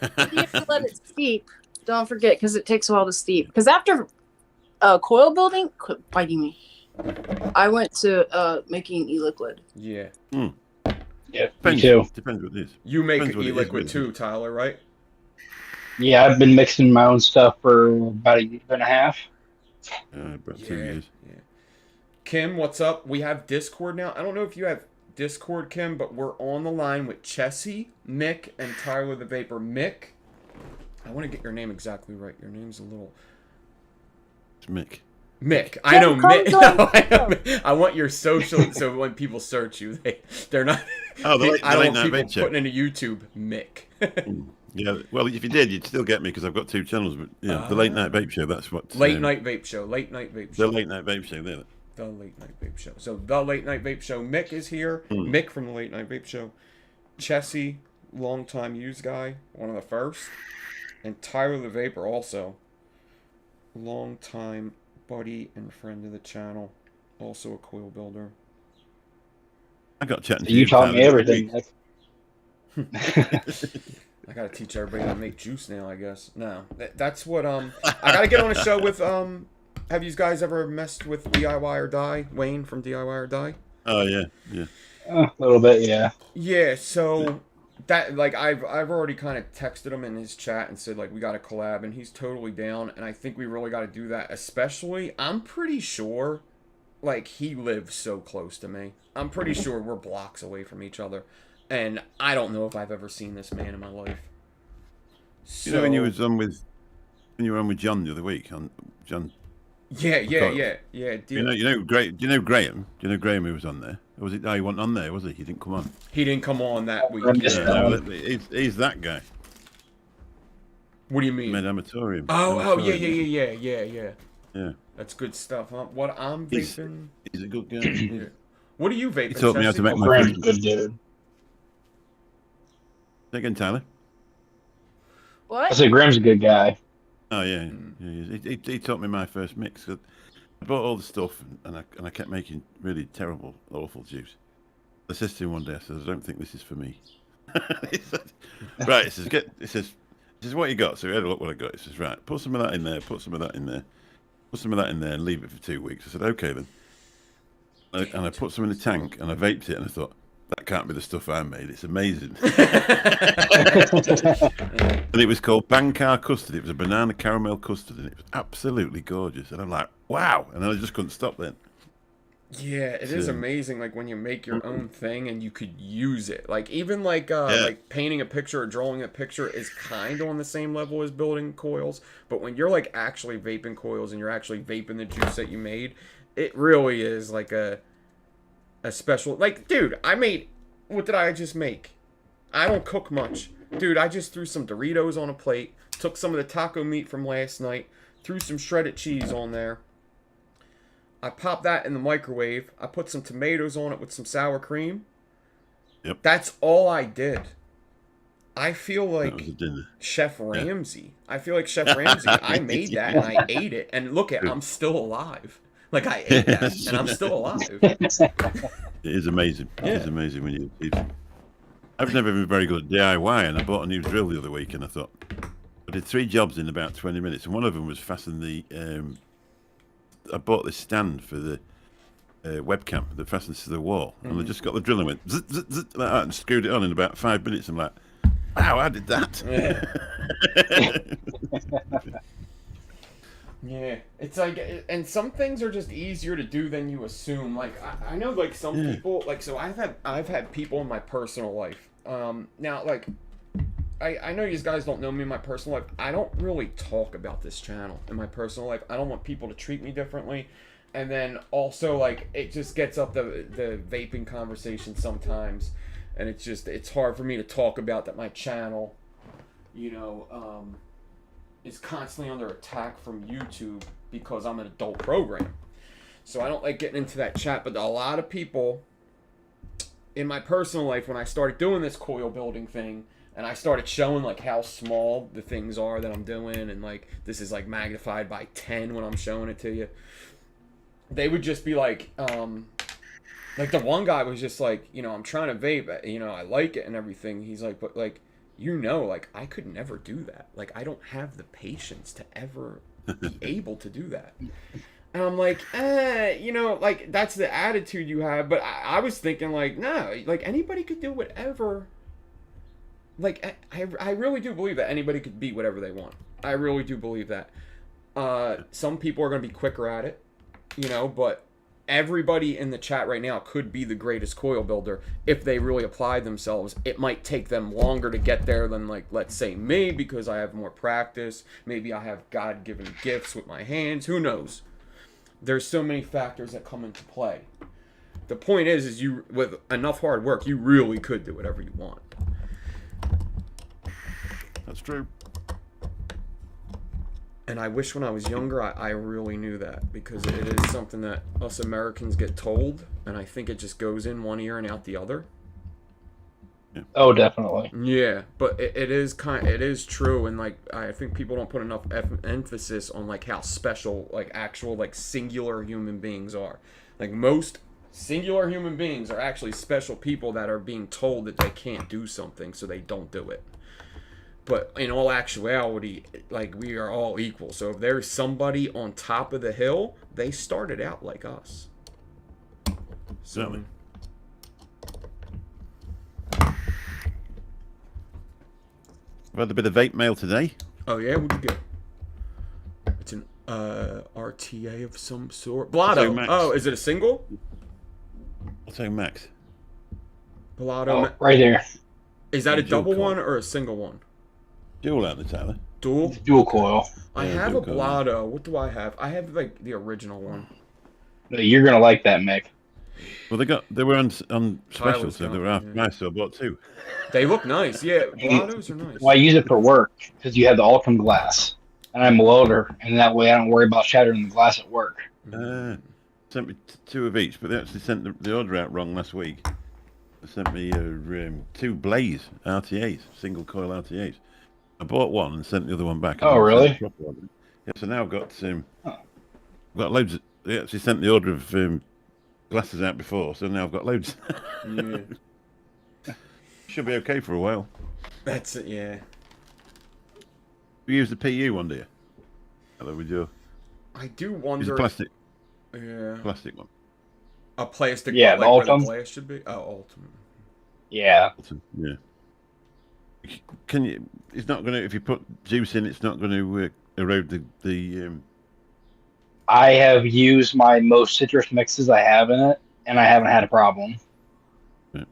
You have to let it steep. Don't forget, because it takes a while to steep. Because after coil building, quit biting me. I went to making e-liquid. Yeah. Yeah, me depends, too. depends what it is. You make Depends what it is, e-liquid really. too, Tyler, right? Yeah, I've been mixing my own stuff for about a year and a half. About 2 years. Yeah. Kim, what's up? We have Discord now. I don't know if you have Discord, Kim, but we're on the line with Chessie, Mick, and Tyler the Vapor. Mick, I want to get your name exactly right. Your name's a little... It's Mick. Mick. I know Mick. No, I want your social so when people search you, they're not... Oh, I don't late want night people vape show. putting into YouTube, Mick. Yeah, well, if you did, you'd still get me because I've got 2 channels. But yeah, the late night vape show. That's what. Late night vape show. Late night vape show. The late night vape show. There. The Late Night Vape Show. So, The Late Night Vape Show. Mick is here. Mick from The Late Night Vape Show. Chessie, longtime youz guy, one of the first. And Tyler the Vapor, also. Longtime buddy and friend of the channel. Also a coil builder. I got chatting to You taught Tyler, me everything. I gotta teach everybody how to make juice now, I guess. No. That's what, I gotta get on a show with, have you guys ever messed with DIY or Die? Wayne from DIY or Die? Oh yeah, yeah. A little bit, yeah. Yeah, so that, like, I've already kind of texted him in his chat and said, like, we got to collab, and he's totally down, and I think we really got to do that, especially, I'm pretty sure, like, he lives so close to me. I'm pretty sure we're blocks away from each other, and I don't know if I've ever seen this man in my life. So, You know when you were on with John the other week, John Yeah. You know, Do you know Graham? Do you know Graham who was on there? Or was it? No, he wasn't on there, was he? He didn't come on. He didn't come on that week. I missed Yeah. that. No, he's that guy. What do you mean? Made Amatorium. Oh, yeah. Yeah. That's good stuff, huh? What I'm He's- vaping. He's a good guy. Yeah. What are you vaping? He taught me how to Chelsea? make my Graham's a first. good dude. Say again, Tyler. I What? say Graham's a good guy. Oh yeah, he taught me my first mix. I bought all the stuff and I kept making really terrible, awful juice. I said to him one day, I said, I don't think this is for me. He said, right, he says, this is what you got. So he had a look what I got. He says, right, put some of that in there, put some of that in there, put some of that in there, and leave it for 2 weeks. I said, okay then. And I put some in the tank and I vaped it and I thought, that can't be the stuff I made. It's amazing. And it was called Bankar custard. It was a banana caramel custard, and it was absolutely gorgeous. And I'm like, wow! And I just couldn't stop then. Yeah, it is So- amazing. Like when you make your own thing and you could use it. Like even like painting a picture or drawing a picture is kind of on the same level as building coils. But when you're like actually vaping coils and you're actually vaping the juice that you made, it really is like a special. Like, dude, what did I just make? I don't cook much. Dude, I just threw some Doritos on a plate, took some of the taco meat from last night, threw some shredded cheese on there. I popped that in the microwave. I put some tomatoes on it with some sour cream. Yep. That's all I did. I feel That was like a dinner. Chef Ramsay. I feel like Chef Ramsay. I made that and I ate it. And look at, I'm still alive. Like I ate that and I'm still alive. It is amazing. It is amazing when you. I've never been very good at DIY, and I bought a new drill the other week, and I thought I did 3 jobs in about 20 minutes, and one of them was fasten the. I bought this stand for the webcam that fastens to the wall, and I just got the drill and went zzz, zzz, zzz, like that, and screwed it on in about 5 minutes. I'm like, wow, I did that. Yeah, it's like, and some things are just easier to do than you assume. Like I know, like some people, like so I've had people in my personal life. Now like, I know you guys don't know me in my personal life. I don't really talk about this channel in my personal life. I don't want people to treat me differently, and then also like it just gets up the vaping conversation sometimes, and it's hard for me to talk about that my channel, is constantly under attack from YouTube because I'm an adult program. So I don't like getting into that chat, but a lot of people in my personal life, when I started doing this coil building thing and I started showing like how small the things are that I'm doing, and like this is like magnified by 10 when I'm showing it to you, they would just be like the one guy was just like, I'm trying to vape, I like it and everything. He's like, but like, like I could never do that. Like I don't have the patience to ever be able to do that. And I'm like, like that's the attitude you have. But I was thinking like, no, like anybody could do whatever. Like I really do believe that anybody could be whatever they want. I really do believe that. Some people are going to be quicker at it, but everybody in the chat right now could be the greatest coil builder if they really applied themselves. It might take them longer to get there than, like, let's say me, because I have more practice. Maybe I have God-given gifts with my hands. Who knows? There's so many factors that come into play. The point is you, with enough hard work, you really could do whatever you want. That's true. And I wish when I was younger, I really knew that, because it is something that us Americans get told, and I think it just goes in one ear and out the other. Oh, definitely. Yeah, but it is true, and like I think people don't put enough emphasis on like how special like actual like singular human beings are. Like most singular human beings are actually special people that are being told that they can't do something, so they don't do it. But in all actuality, like we are all equal. So if there's somebody on top of the hill, they started out like us. So. Certainly. I've had a bit of vape mail today. Oh yeah, what'd you get? It's an RTA of some sort. Blotto. Max. Oh, is it a single? I'll say Max. Blotto. Oh, right there. Is that a Dual double coil. one or a single one? Dual out the Tyler. Dual? Dual coil. I Yeah, have a dual coil. Blotto. What do I have? I have like the original one. No, you're gonna like that, Mick. Well, they were on special, Tyler's so got they were one, half yeah. price, so I bought 2. They look nice. Yeah, Hey, Blottos are nice. Well, I use it for work because you have the Ultram glass, and I'm a welder, and that way I don't worry about shattering the glass at work. Sent me 2 of each, but they actually sent the order out wrong last week. They sent me 2 Blaze RTAs, single coil RTAs. I bought one and sent the other one back. Oh, really? Yeah, so now I've got loads. They actually sent the order of glasses out before, so now I've got loads. Yeah. Should be okay for a while. That's it, yeah. You use the PU one, do you? Hello, with your I do use a wonder. plastic one. A plastic, Yeah, like the where the Ultim. glass should be. Oh, Ultimate. Yeah. Yeah. Can you? It's not going to. If you put juice in, it's not going to erode the. I have used my most citrus mixes I have in it, and I haven't had a problem. Yeah.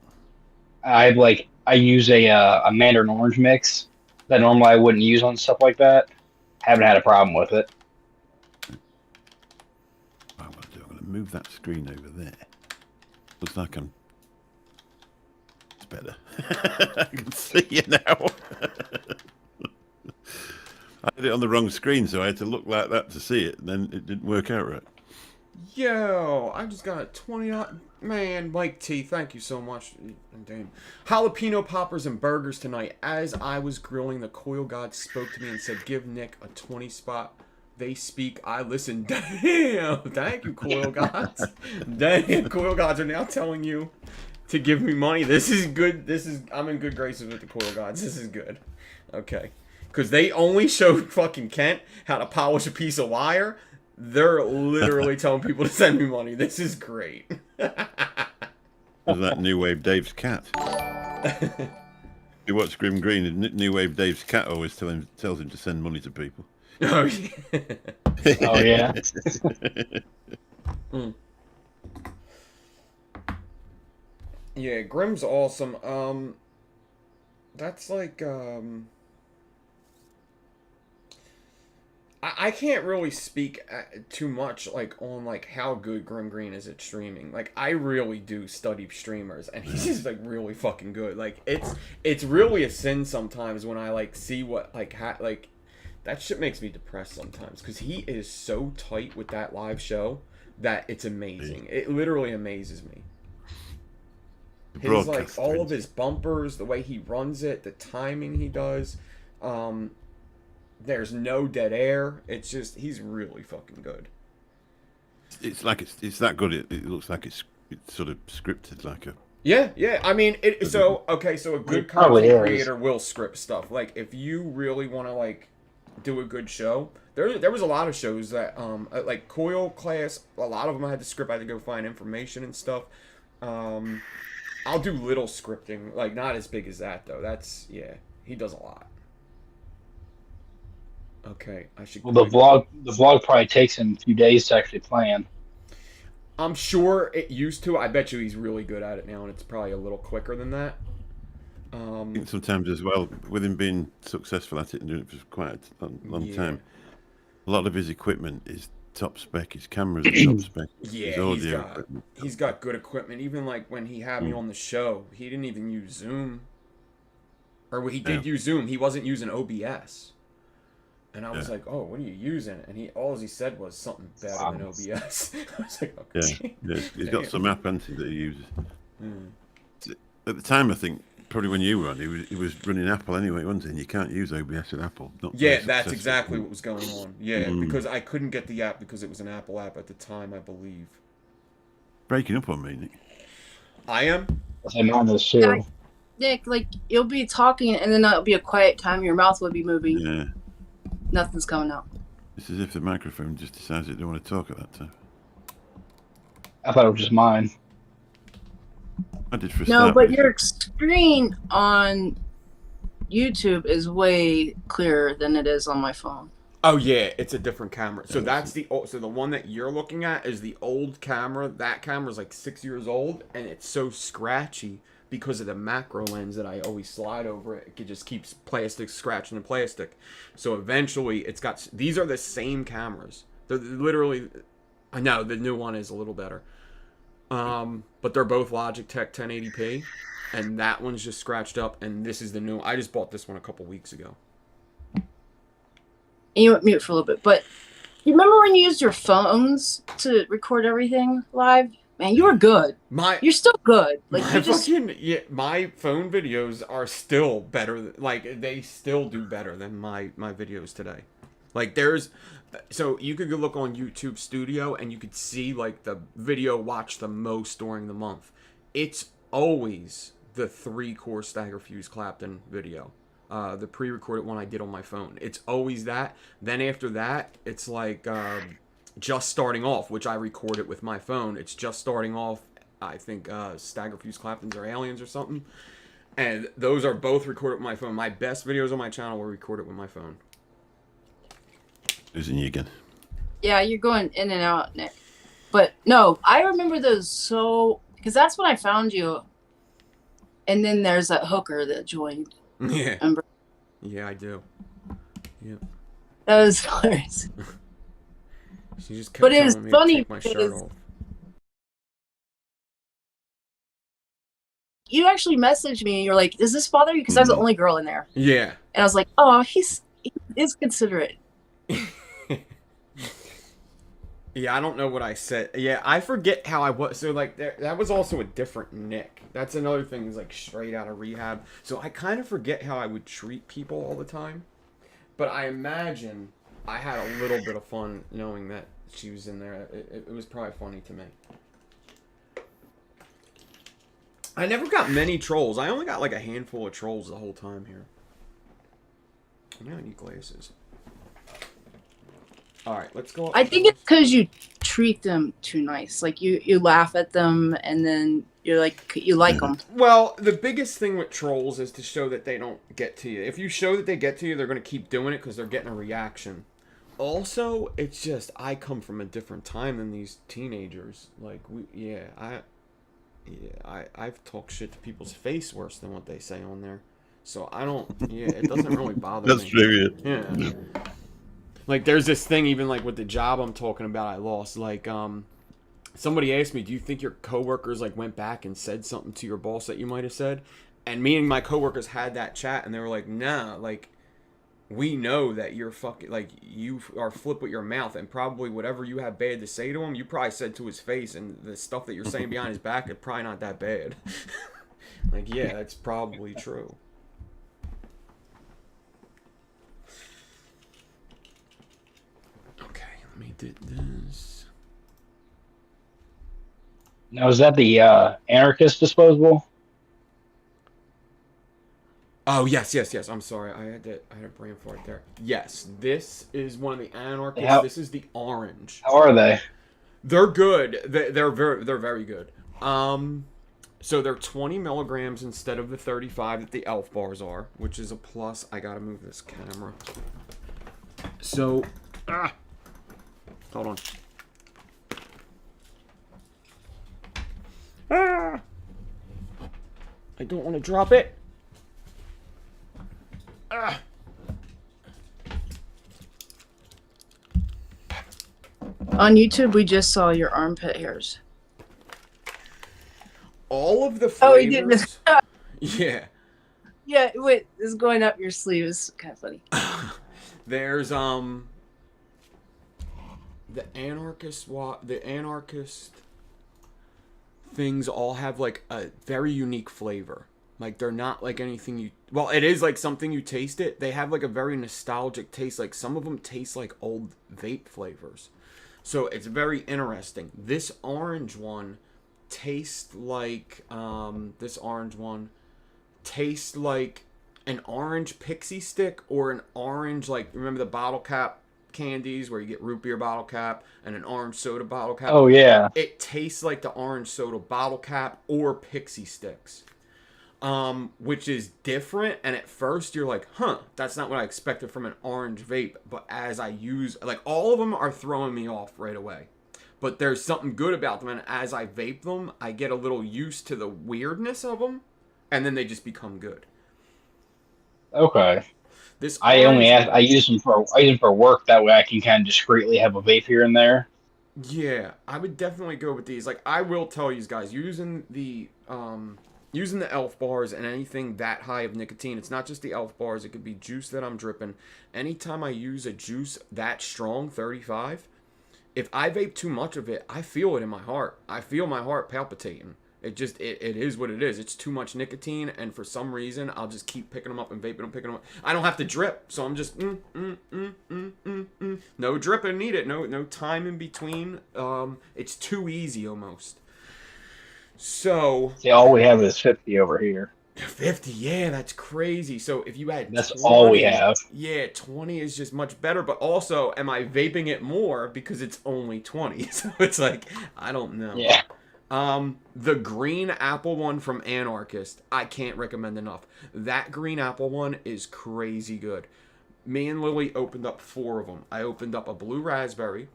I use a mandarin orange mix that normally I wouldn't use on stuff like that. Haven't had a problem with it. I'm going to move that screen over there. Looks like it's better. I can see you now. I did it on the wrong screen, so I had to look like that to see it, and then it didn't work out right. Yo, I just got 20. Man, Mike T, thank you so much. Damn. Jalapeno poppers and burgers tonight. As I was grilling, the coil gods spoke to me and said, give Nick a 20 spot. They speak, I listen. Damn, thank you, coil gods. Damn, coil gods are now telling you to give me money. This is good. I'm in good graces with the coil gods. This is good. Okay. Because they only showed fucking Kent how to polish a piece of wire. They're literally telling people to send me money. This is great. Was that New Wave Dave's cat? You watch Grim Green, and New Wave Dave's cat always tells him to send money to people. Oh, yeah. Oh yeah. Yeah, Grim's awesome. That's like, I can't really speak too much like on like how good Grim Green is at streaming. Like I really do study streamers, and he's just like really fucking good. Like it's really a sin sometimes when I like see what like that shit makes me depressed sometimes because he is so tight with that live show that it's amazing. It literally amazes me. His like all of his bumpers, the way he runs it, the timing he does. There's no dead air. It's just he's really fucking good. It's like it's that good. It looks like it's sort of scripted, like a. Yeah. I mean, so a good content creator will script stuff. Like if you really want to like do a good show, there was a lot of shows that like Coil Class. A lot of them I had to script. I had to go find information and stuff. I'll do little scripting, like not as big as that though. That's he does a lot. Okay, I should. Well, the vlog probably takes him a few days to actually plan. I'm sure it used to. I bet you he's really good at it now, and it's probably a little quicker than that. I think sometimes as well, with him being successful at it and doing it for quite a long time, a lot of his equipment is top spec. His cameras are top spec. Yeah, his audio equipment. He's got good equipment. Even like when he had me on the show, he didn't even use Zoom. Or he did use Zoom. He wasn't using OBS. And I was like, "Oh, what are you using?" And all he said was something better than OBS. I was like, "Okay." Yeah, he's got some app that he uses. At the time, I think probably when you were on, he was running Apple anyway, wasn't he? And you can't use OBS with Apple. Yeah, that's exactly what was going on. Yeah, because I couldn't get the app because it was an Apple app at the time, I believe. Breaking up on me, Nick. I am. I'm on this too. Nick, like you'll be talking, and then there'll be a quiet time. Your mouth will be moving. Yeah. Nothing's coming out. It's as if the microphone just decides it don't want to talk at that time. I thought it was just mine. I did for a No, start, but your screen on YouTube is way clearer than it is on my phone. Oh yeah, it's a different camera. So that's the one that you're looking at is the old camera. That camera's like 6 years old, and it's so scratchy because of the macro lens that I always slide over it. It just keeps plastic scratching the plastic. So eventually it's got, these are the same cameras. They're literally, I know the new one is a little better. But they're both Logitech 1080p, and that one's just scratched up, and this is the new. I just bought this one a couple weeks ago. And you went mute for a little bit, but you remember when you used your phones to record everything live? Man, you were good. You're still good. Like my you just fucking, yeah, my phone videos are still better. Like they still do better than my videos today. Like there's, so you could go look on YouTube Studio and you could see like the video watched the most during the month. It's always the 3-core Stagger Fuse Clapton video. The pre-recorded one I did on my phone. It's always that. Then after that, it's like Just Starting Off, which I recorded with my phone. It's Just Starting Off. I think Stagger Fuse Claptons or Aliens or something. And those are both recorded with my phone. My best videos on my channel were recorded with my phone. Losing you again. yeah, you're going in and out, Nick. But no, I remember those so because that's when I found you. And then there's that hooker that joined. Yeah. Remember? Yeah, I do. Yeah. That was hilarious. She just kept But it was telling me funny to take my shirt because off. you actually messaged me and you're like, does this bother you? Because I was the only girl in there. Yeah. And I was like, oh, he is considerate. Yeah, I don't know what I said. Yeah, I forget how I was. So, like, that was also a different Nick. That's another thing, is like straight out of rehab. So, I kind of forget how I would treat people all the time. But I imagine I had a little bit of fun knowing that she was in there. It was probably funny to me. I never got many trolls. I only got like a handful of trolls the whole time here. Now I need glasses. Alright, let's go up. I think it's because you treat them too nice. Like you laugh at them and then you're like, you like them. Well, the biggest thing with trolls is to show that they don't get to you. If you show that they get to you, they're going to keep doing it because they're getting a reaction. Also, it's just, I come from a different time than these teenagers. Like, I've talked shit to people's face worse than what they say on there. So I don't, it doesn't really bother me. That's true, Yeah. Like, there's this thing, even like with the job I'm talking about, I lost. Like, somebody asked me, do you think your coworkers like went back and said something to your boss that you might have said? And me and my coworkers had that chat, and they were like, nah, like, we know that you're fucking, like, you are flip with your mouth, and probably whatever you have bad to say to him, you probably said to his face, and the stuff that you're saying behind his back is probably not that bad. Like, yeah, that's probably true. Okay, let me do this. Now, is that the anarchist disposable? Oh, yes. I'm sorry. I had a brain fart there. Yes, this is one of the anarchists. This is the orange. How are they? They're good. They're very good. So they're 20 milligrams instead of the 35 that the elf bars are, which is a plus. I gotta move this camera. So, hold on. I don't want to drop it. On YouTube, we just saw your armpit hairs. All of the flavors. Oh, you didn't. Yeah. Yeah, wait, it's going up your sleeve. It's kind of funny. There's the anarchist things all have like a very unique flavor. Like, they're not like anything you, well, it is like something you taste it. They have like a very nostalgic taste. Like, some of them taste like old vape flavors. So it's very interesting. This orange one tastes like an orange pixie stick, or an orange, like, remember the bottle cap candies where you get root beer bottle cap and an orange soda bottle cap? Oh, yeah. It tastes like the orange soda bottle cap or pixie sticks. Which is different, and at first you're like, huh, that's not what I expected from an orange vape. But as I use, like, all of them are throwing me off right away. But there's something good about them, and as I vape them, I get a little used to the weirdness of them. and then they just become good. Okay. This I only orange ask. I use them for work. That way, I can kind of discreetly have a vape here and there. Yeah, I would definitely go with these. Like, I will tell you guys, using the elf bars and anything that high of nicotine, it's not just the elf bars, it could be juice that I'm dripping. Anytime I use a juice that strong, 35, if I vape too much of it, I feel it in my heart. I feel my heart palpitating. It is what it is. It's too much nicotine, and for some reason, I'll just keep picking them up and vaping them, picking them up. I don't have to drip, so I'm just no dripping needed. No time in between. It's too easy almost. So See, all we have is 50 over here. 50, yeah, that's crazy. So if you had That's 20, all we have. yeah, 20 is just much better. But also, am I vaping it more because it's only 20? So it's like, I don't know. Yeah. The green apple one from Anarchist, I can't recommend enough. That green apple one is crazy good. Me and Lily opened up 4 of them. I opened up a blue raspberry.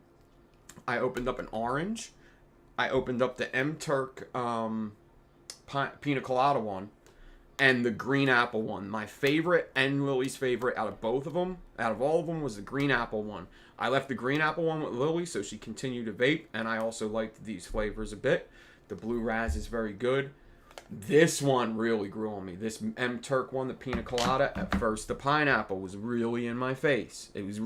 I opened up an orange. I opened up the M Turk pina colada one, and the green apple one. My favorite and Lily's favorite out of both of them, out of all of them, was the green apple one. I left the green apple one with Lily so she continued to vape, and I also liked these flavors a bit. The blue raz is very good. This one really grew on me. This M Turk one, the pina colada, at first the pineapple was really in my face. It was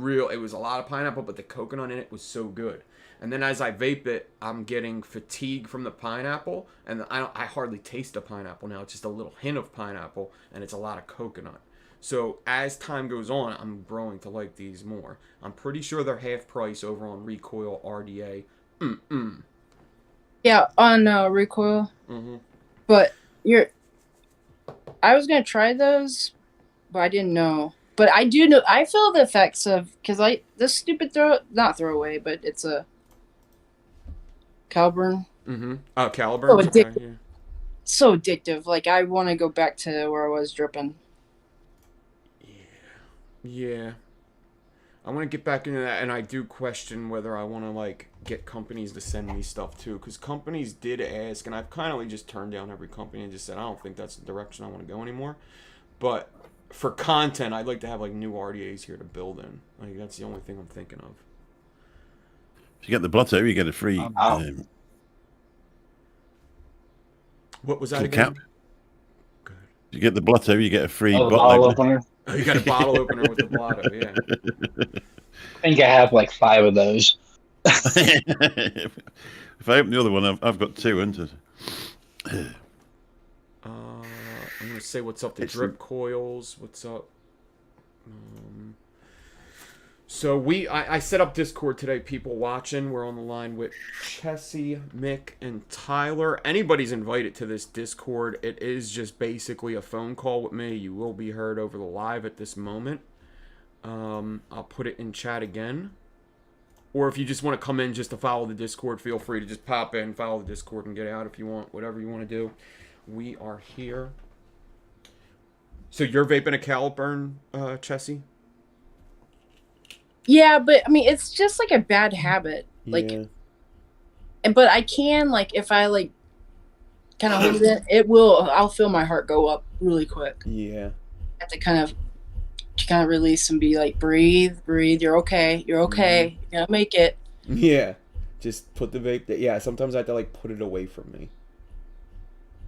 a lot of pineapple, but the coconut in it was so good. And then as I vape it, I'm getting fatigue from the pineapple, and I hardly taste the pineapple now. It's just a little hint of pineapple, and it's a lot of coconut. So as time goes on, I'm growing to like these more. I'm pretty sure they're half price over on Recoil RDA. Yeah, on Recoil. Mm-hmm. But I was gonna try those, but I didn't know. But I do know. I feel the effects of this stupid not throwaway, but it's a Caliburn. Mm-hmm. Caliburn. Oh, addictive. Okay, yeah. So addictive. Like, I want to go back to where I was dripping. Yeah. I want to get back into that, and I do question whether I want to, like, get companies to send me stuff, too, because companies did ask, and I've kind of like just turned down every company and just said, I don't think that's the direction I want to go anymore. But for content, I'd like to have, like, new RDAs here to build in. Like, that's the only thing I'm thinking of. If you get the blotto, you get a free What was that again? cap. Good. If you get the blotto, you get a free bottle opener. Oh, you got a bottle opener with the blotto, yeah. I think I have like 5 of those. If I open the other one, I've got 2, haven't I? I'm gonna say what's up to Drip Coils. What's up? So I set up Discord today. People watching. We're on the line with Chessie, Mick, and Tyler. Anybody's invited to this Discord. It is just basically a phone call with me. You will be heard over the live at this moment. I'll put it in chat again. Or if you just want to come in just to follow the Discord, feel free to just pop in, follow the Discord, and get out if you want. Whatever you want to do. We are here. So you're vaping a Caliburn, Chessie? Yeah, but I mean, it's just like a bad habit. Like, but I can, like, if I like kind of hold it, I'll feel my heart go up really quick. Yeah. I have to kind of release and be like, breathe, you're okay, you're gonna make it. Yeah. Just put the vape yeah, sometimes I have to like put it away from me.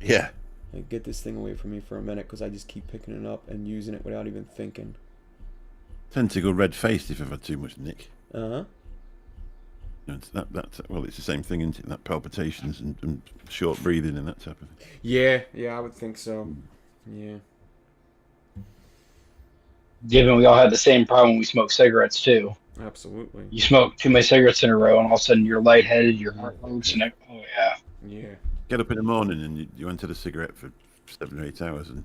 Yeah. Like, get this thing away from me for a minute because I just keep picking it up and using it without even thinking. Tend to go red-faced if I've had too much nick. Uh-huh. Well, it's the same thing, isn't it? That palpitations and short breathing and that type of thing. Yeah, I would think so. Yeah. Given we all had the same problem when we smoked cigarettes too. Absolutely. You smoke too many cigarettes in a row, and all of a sudden you're lightheaded, your heart hurts, and oh yeah. Yeah. Get up in the morning and you enter the cigarette for 7 or 8 hours, and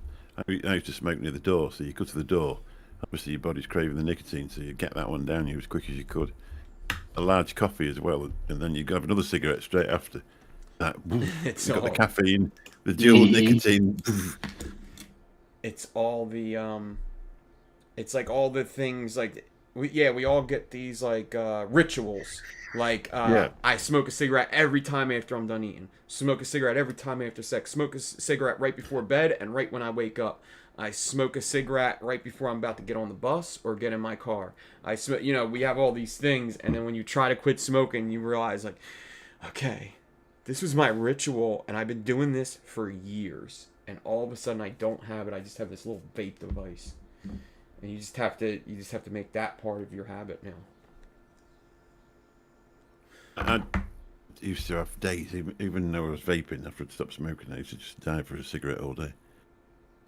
I used to smoke near the door, so you go to the door. Obviously, your body's craving the nicotine, so you get that one down you as quick as you could. A large coffee as well, and then you have another cigarette straight after. That, It's got all, the caffeine, the dual nicotine. It's all the it's like all the things like we all get these like rituals. Like Yeah. I smoke a cigarette every time after I'm done eating. Smoke a cigarette every time after sex. Smoke a cigarette right before bed and right when I wake up. I smoke a cigarette right before I'm about to get on the bus or get in my car. I smoke. You know, we have all these things, and then when you try to quit smoking, you realize like, okay, this was my ritual, and I've been doing this for years, and all of a sudden I don't have it. I just have this little vape device, and you just have to make that part of your habit now. I used to have days, even though I was vaping after I'd stopped smoking, I used to just dive for a cigarette all day. I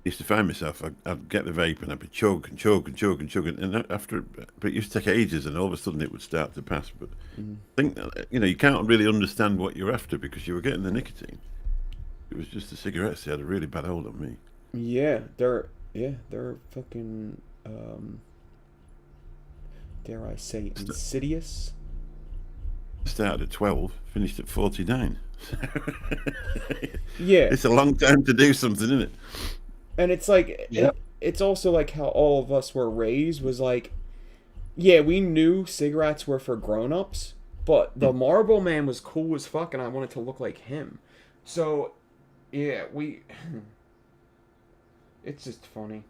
used to find myself, I'd get the vape and I'd be chug and chug and chug and chug. And after, but it used to take ages and all of a sudden it would start to pass. But I think, you can't really understand what you're after because you were getting the nicotine. It was just the cigarettes, they had a really bad hold on me. Yeah, they're fucking, dare I say, insidious. Started at 12, finished at 49. Yeah. It's a long time to do something, isn't it? And it's like, it's also like how all of us were raised was like, yeah, we knew cigarettes were for grown-ups, but the Marlboro Man was cool as fuck and I wanted to look like him. So, yeah, it's just funny.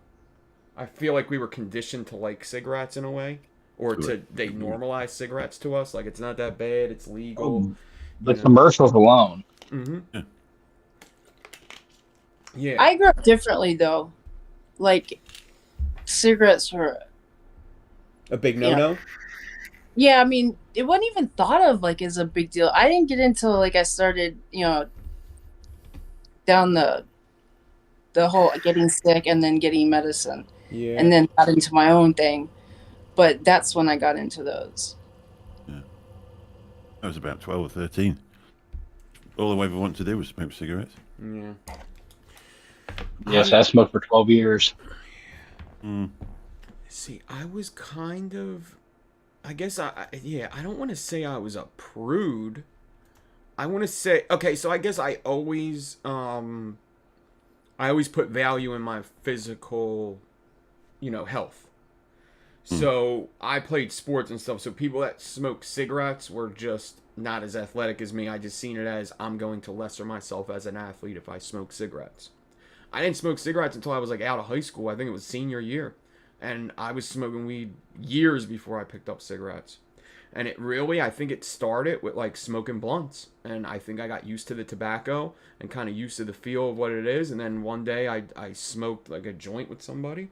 I feel like we were conditioned to like cigarettes in a way. Or they normalize cigarettes to us. Like, it's not that bad, it's legal. The commercials alone. Mm-hmm. Yeah. I grew up differently though. Like cigarettes were A big no-no? Yeah, I mean, it wasn't even thought of like as a big deal. I didn't get into like I started, down the whole getting sick and then getting medicine. Yeah. And then got into my own thing. But that's when I got into those. Yeah. I was about 12 or 13. All I ever wanted to do was smoke cigarettes. Yeah. Yes, I smoked for 12 years. See, I was kind of, I guess I don't want to say I was a prude. I want to say, okay, so I guess I always put value in my physical, health. So I played sports and stuff. So people that smoke cigarettes were just not as athletic as me. I just seen it as I'm going to lesser myself as an athlete if I smoke cigarettes. I didn't smoke cigarettes until I was like out of high school. I think it was senior year. And I was smoking weed years before I picked up cigarettes. And I think it started with like smoking blunts. And I think I got used to the tobacco and kind of used to the feel of what it is. And then one day I smoked like a joint with somebody.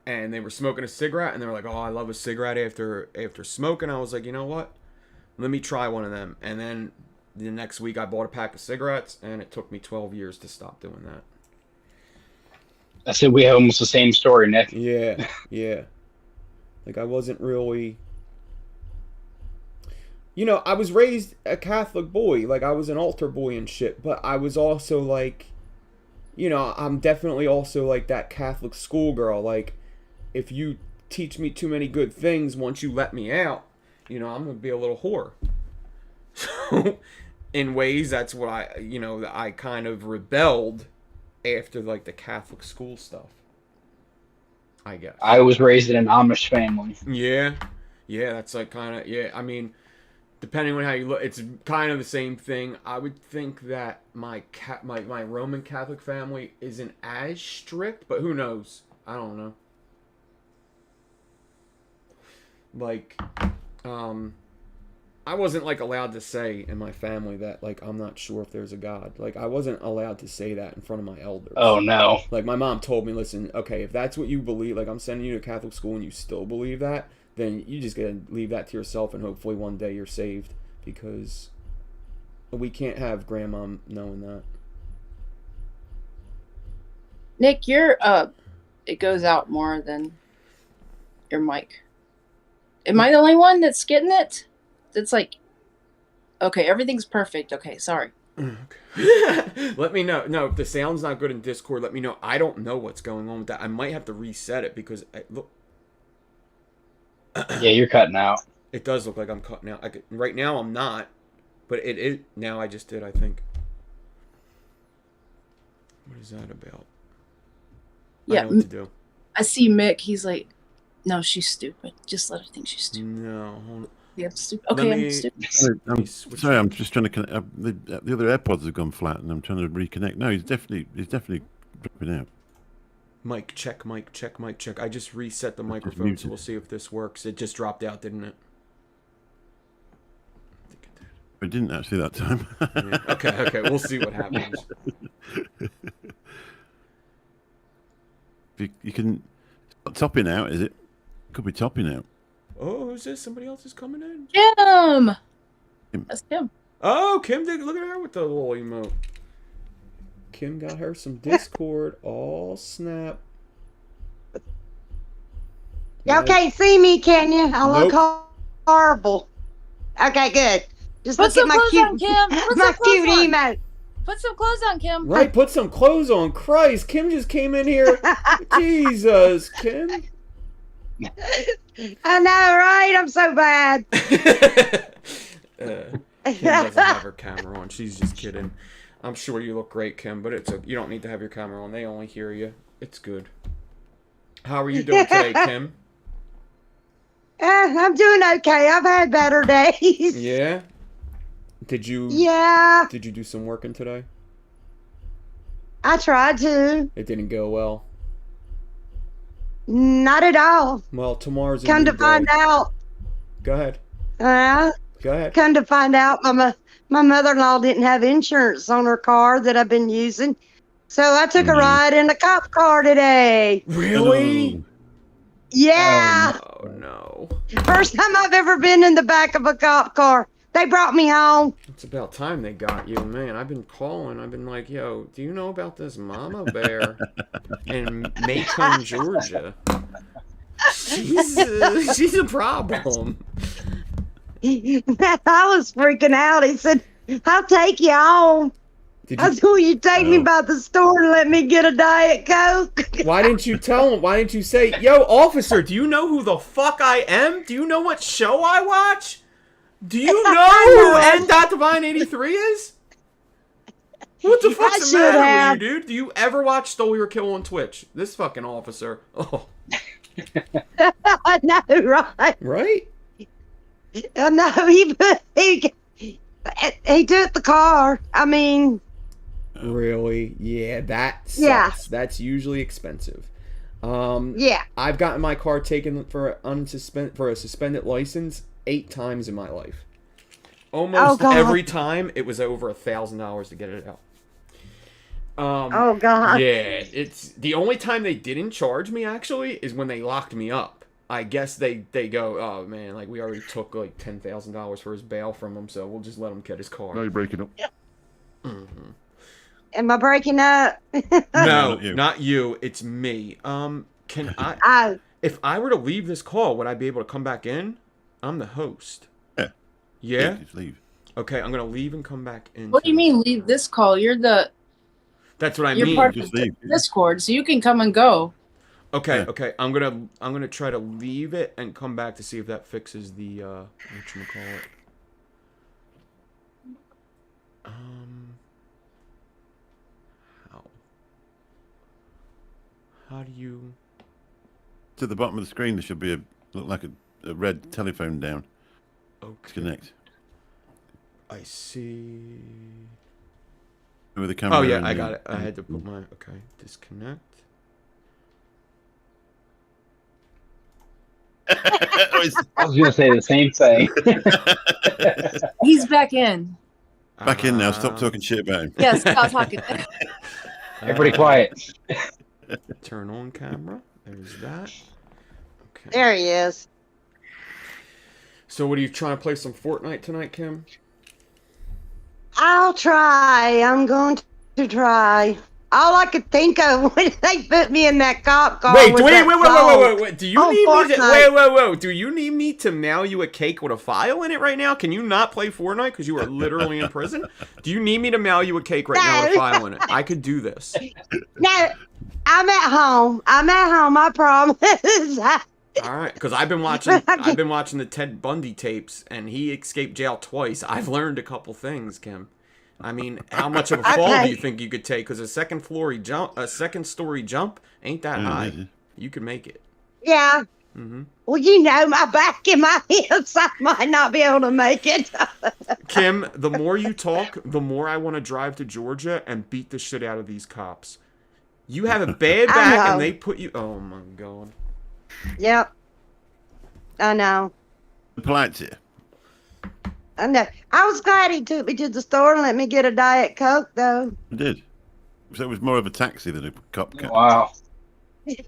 And they were smoking a cigarette, and they were like, "Oh, I love a cigarette after smoking." I was like, "You know what? Let me try one of them." And then the next week, I bought a pack of cigarettes, and it took me 12 years to stop doing that. I said we have almost the same story, Nick. Yeah, yeah. Like I wasn't really, I was raised a Catholic boy. Like I was an altar boy and shit. But I was also like, I'm definitely also like that Catholic schoolgirl. Like, if you teach me too many good things, once you let me out, I'm gonna be a little whore. So, in ways, that's what I kind of rebelled after like the Catholic school stuff. I guess. I was raised in an Amish family. Yeah, that's like kind of I mean, depending on how you look, it's kind of the same thing. I would think that my Roman Catholic family isn't as strict, but who knows? I don't know. Like, I wasn't like allowed to say in my family that like I'm not sure if there's a God. Like I wasn't allowed to say that in front of my elders. Oh no. Like my mom told me, listen, okay, if that's what you believe, like I'm sending you to Catholic school and you still believe that, then you just gotta leave that to yourself and hopefully one day you're saved, because we can't have grandma knowing that. Nick, it goes out more than your mic. Am I the only one that's getting it? It's like, okay, everything's perfect. Okay, sorry. Let me know. No, if the sound's not good in Discord, let me know. I don't know what's going on with that. I might have to reset it because look. Yeah, you're cutting out. It does look like I'm cutting out. Right now I'm not, but it now I just did. I think. What is that about? Yeah, I know what to do. I see Mick. He's like, No, she's stupid. Just let her think she's stupid. No. Hold on. Yep, stupid. Okay, me- I'm stupid. I'm switch sorry, I'm just trying to connect. The other AirPods have gone flat, and I'm trying to reconnect. No, he's definitely dropping out. Mic check, mic check, mic check. I just reset the microphone, so we'll see if this works. It just dropped out, didn't it? I think it did. It didn't actually that time. Yeah. Okay, we'll see what happens. You can. It's not topping out, is it? Could be topping out. Oh, who's this? Somebody else is coming in? Kim! Kim. That's Kim. Oh, Kim did. Look at her with the little emote. Kim got her some Discord. All snap. Y'all can't see me, can you? I look horrible. Okay, good. Just Put look at some my clothes cute, on, Kim. Put my some clothes cute on. emote. Put some clothes on, Kim. Right, put some clothes on. Christ, Kim just came in here. Jesus, Kim. I know, right? I'm so bad. Kim doesn't have her camera on. She's just kidding. I'm sure you look great, Kim, but you don't need to have your camera on. They only hear you. It's good. How are you doing today, Kim? I'm doing okay. I've had better days. Yeah. Did you do some working today? I tried to. It didn't go well. Not at all. Well, tomorrow's a Come new to find day. out. Go ahead. Go ahead. Come to find out, my mother-in-law didn't have insurance on her car that I've been using. So I took a ride in a cop car today. Really? Yeah. Oh, no. First time I've ever been in the back of a cop car. They brought me home. It's about time they got you, man. I've been calling. I've been like, yo, do you know about this mama bear in Macon, Georgia? She's a problem. I was freaking out. He said, I'll take you home. I said, will you take me by the store and let me get a Diet Coke? Why didn't you tell him? Why didn't you say, yo, officer, do you know who the fuck I am? Do you know what show I watch? Do you know who n.devine 83 is? What the fuck's the matter with you, dude? Do you ever watch Stole Your Kill on Twitch? This fucking officer. Oh. I know, right? Right? I know, he took the car. I mean... Really? Yeah, that sucks. Yeah. That's usually expensive. Yeah. I've gotten my car taken for a suspended license 8 times in my life. Almost every time it was over $1,000 to get it out. Oh God. Yeah, it's the only time they didn't charge me actually is when they locked me up. I guess they go, oh man, like we already took like $10,000 for his bail from him, so we'll just let him get his car. No, you're breaking up. Mm-hmm. Am I breaking up? No, not you. It's me. Can I? If I were to leave this call, would I be able to come back in? I'm the host. Yeah. Yeah? Just leave. Okay, I'm gonna leave and come back in. What do you mean leave this call? You're That's what I you're mean. part Just of leave. the Discord, so you can come and go. Okay, Yeah. okay. I'm gonna try to leave it and come back to see if that fixes the whatchamacallit. How do you? To the bottom of the screen, there should be look like a red telephone down. Okay. Connect. I see. With the camera. Oh yeah, and I the- got it. I had to put my disconnect. I was gonna say the same thing. He's back in. Back in now. Stop talking shit about him. Yes, stop talking. Everybody quiet. Turn on camera. There's that. Okay. There he is. So what are you trying to play some Fortnite tonight, Kim? I'll try. I'm going to try. All I could think of when they put me in that cop car. Wait. was that Wait. Do you on need me to Fortnite. wait. Do you need me to mail you a cake with a file in it right now? Can you not play Fortnite because you are literally in prison? Do you need me to mail you a cake right now with a No. file in it? I could do this. No, I'm at home. I promise. All right, because I've been watching the Ted Bundy tapes, and he escaped jail twice. I've learned a couple things, Kim. I mean, how much of a fall do you think you could take? Because a second story jump ain't that high. You can make it. Yeah. Well, you know, my back and my hips, I might not be able to make it. Kim, the more you talk, the more I want to drive to Georgia and beat the shit out of these cops. You have a bad I back know. and they put you... Oh, my God. Yep. I know. Polite to you. I know. I was glad he took me to the store and let me get a Diet Coke, though. I did. So it was more of a taxi than a cop car. Wow.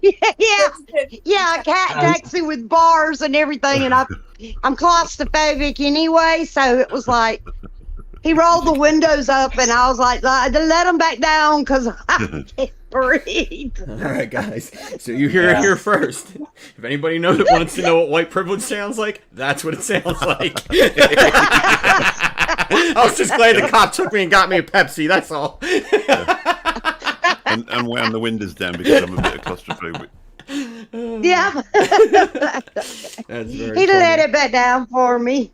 Yeah, a cat taxi with bars and everything, and I'm claustrophobic anyway, so it was like he rolled the windows up, and I was like, let them back down because I can't breathe. All right, guys. So you hear it here first. If anybody wants to know what white privilege sounds like, that's what it sounds like. I was just glad the cop took me and got me a Pepsi. That's all. And wound the windows down because I'm a bit claustrophobic. Yeah, That's very he let funny. it back down for me.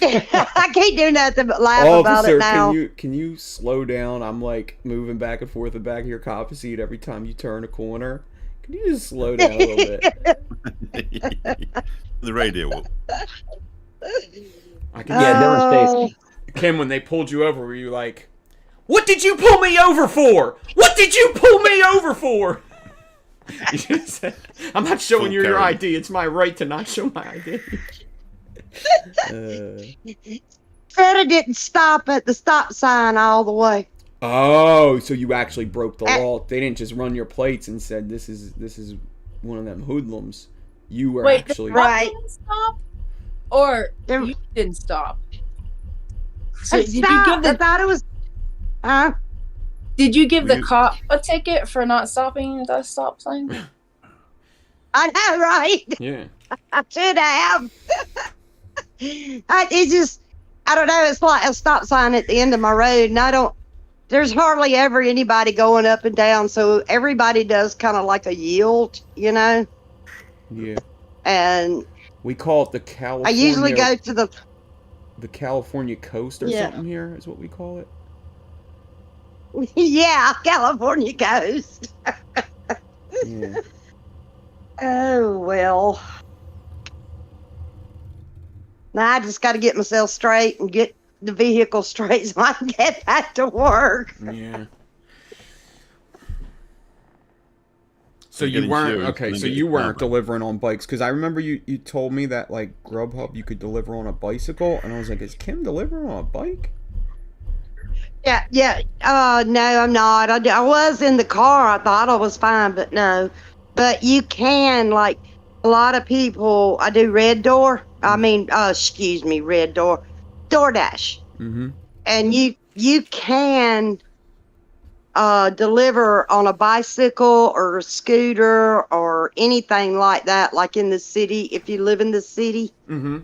I can't do nothing but laugh about Officer, it now. can you slow down? I'm like moving back and forth in the back of your cop seat every time you turn a corner. Can you just slow down a little bit? The radio will. I can Yeah, different Oh. states. Kim, when they pulled you over, were you like, "What did you pull me over for? What did you pull me over for?" You should have said, "I'm not showing you your Karen. ID. It's my right to not show my ID." Freddy didn't stop at the stop sign all the way. Oh, so you actually broke the law. They didn't just run your plates and said this is one of them hoodlums. You were Wait, actually the cop Right. didn't stop, or There- you didn't stop? So I stopped. I thought it was. Huh? did you give the You- cop a ticket for not stopping at that stop sign? I know, right? Yeah. I should have. I don't know. It's like a stop sign at the end of my road, and there's hardly ever anybody going up and down, so everybody does kind of like a yield, you know? Yeah. And We call it the I California. usually go to the California coast or Yeah. something here is what we call it. yeah, California coast. Yeah. Oh, well. Now I just got to get myself straight and get the vehicle straight so I can get back to work. Yeah. So You you get weren't insurance okay. and So then you get weren't karma. delivering on bikes because I remember you told me that like Grubhub you could deliver on a bicycle, and I was like, is Kim delivering on a bike? Yeah. No, I'm not. I was in the car. I thought I was fine, but no. But you can, like, a lot of people, I do Red Door. Red Door. DoorDash. Mm-hmm. And you can deliver on a bicycle or a scooter or anything like that, like in the city. If you live in the city, Mm-hmm.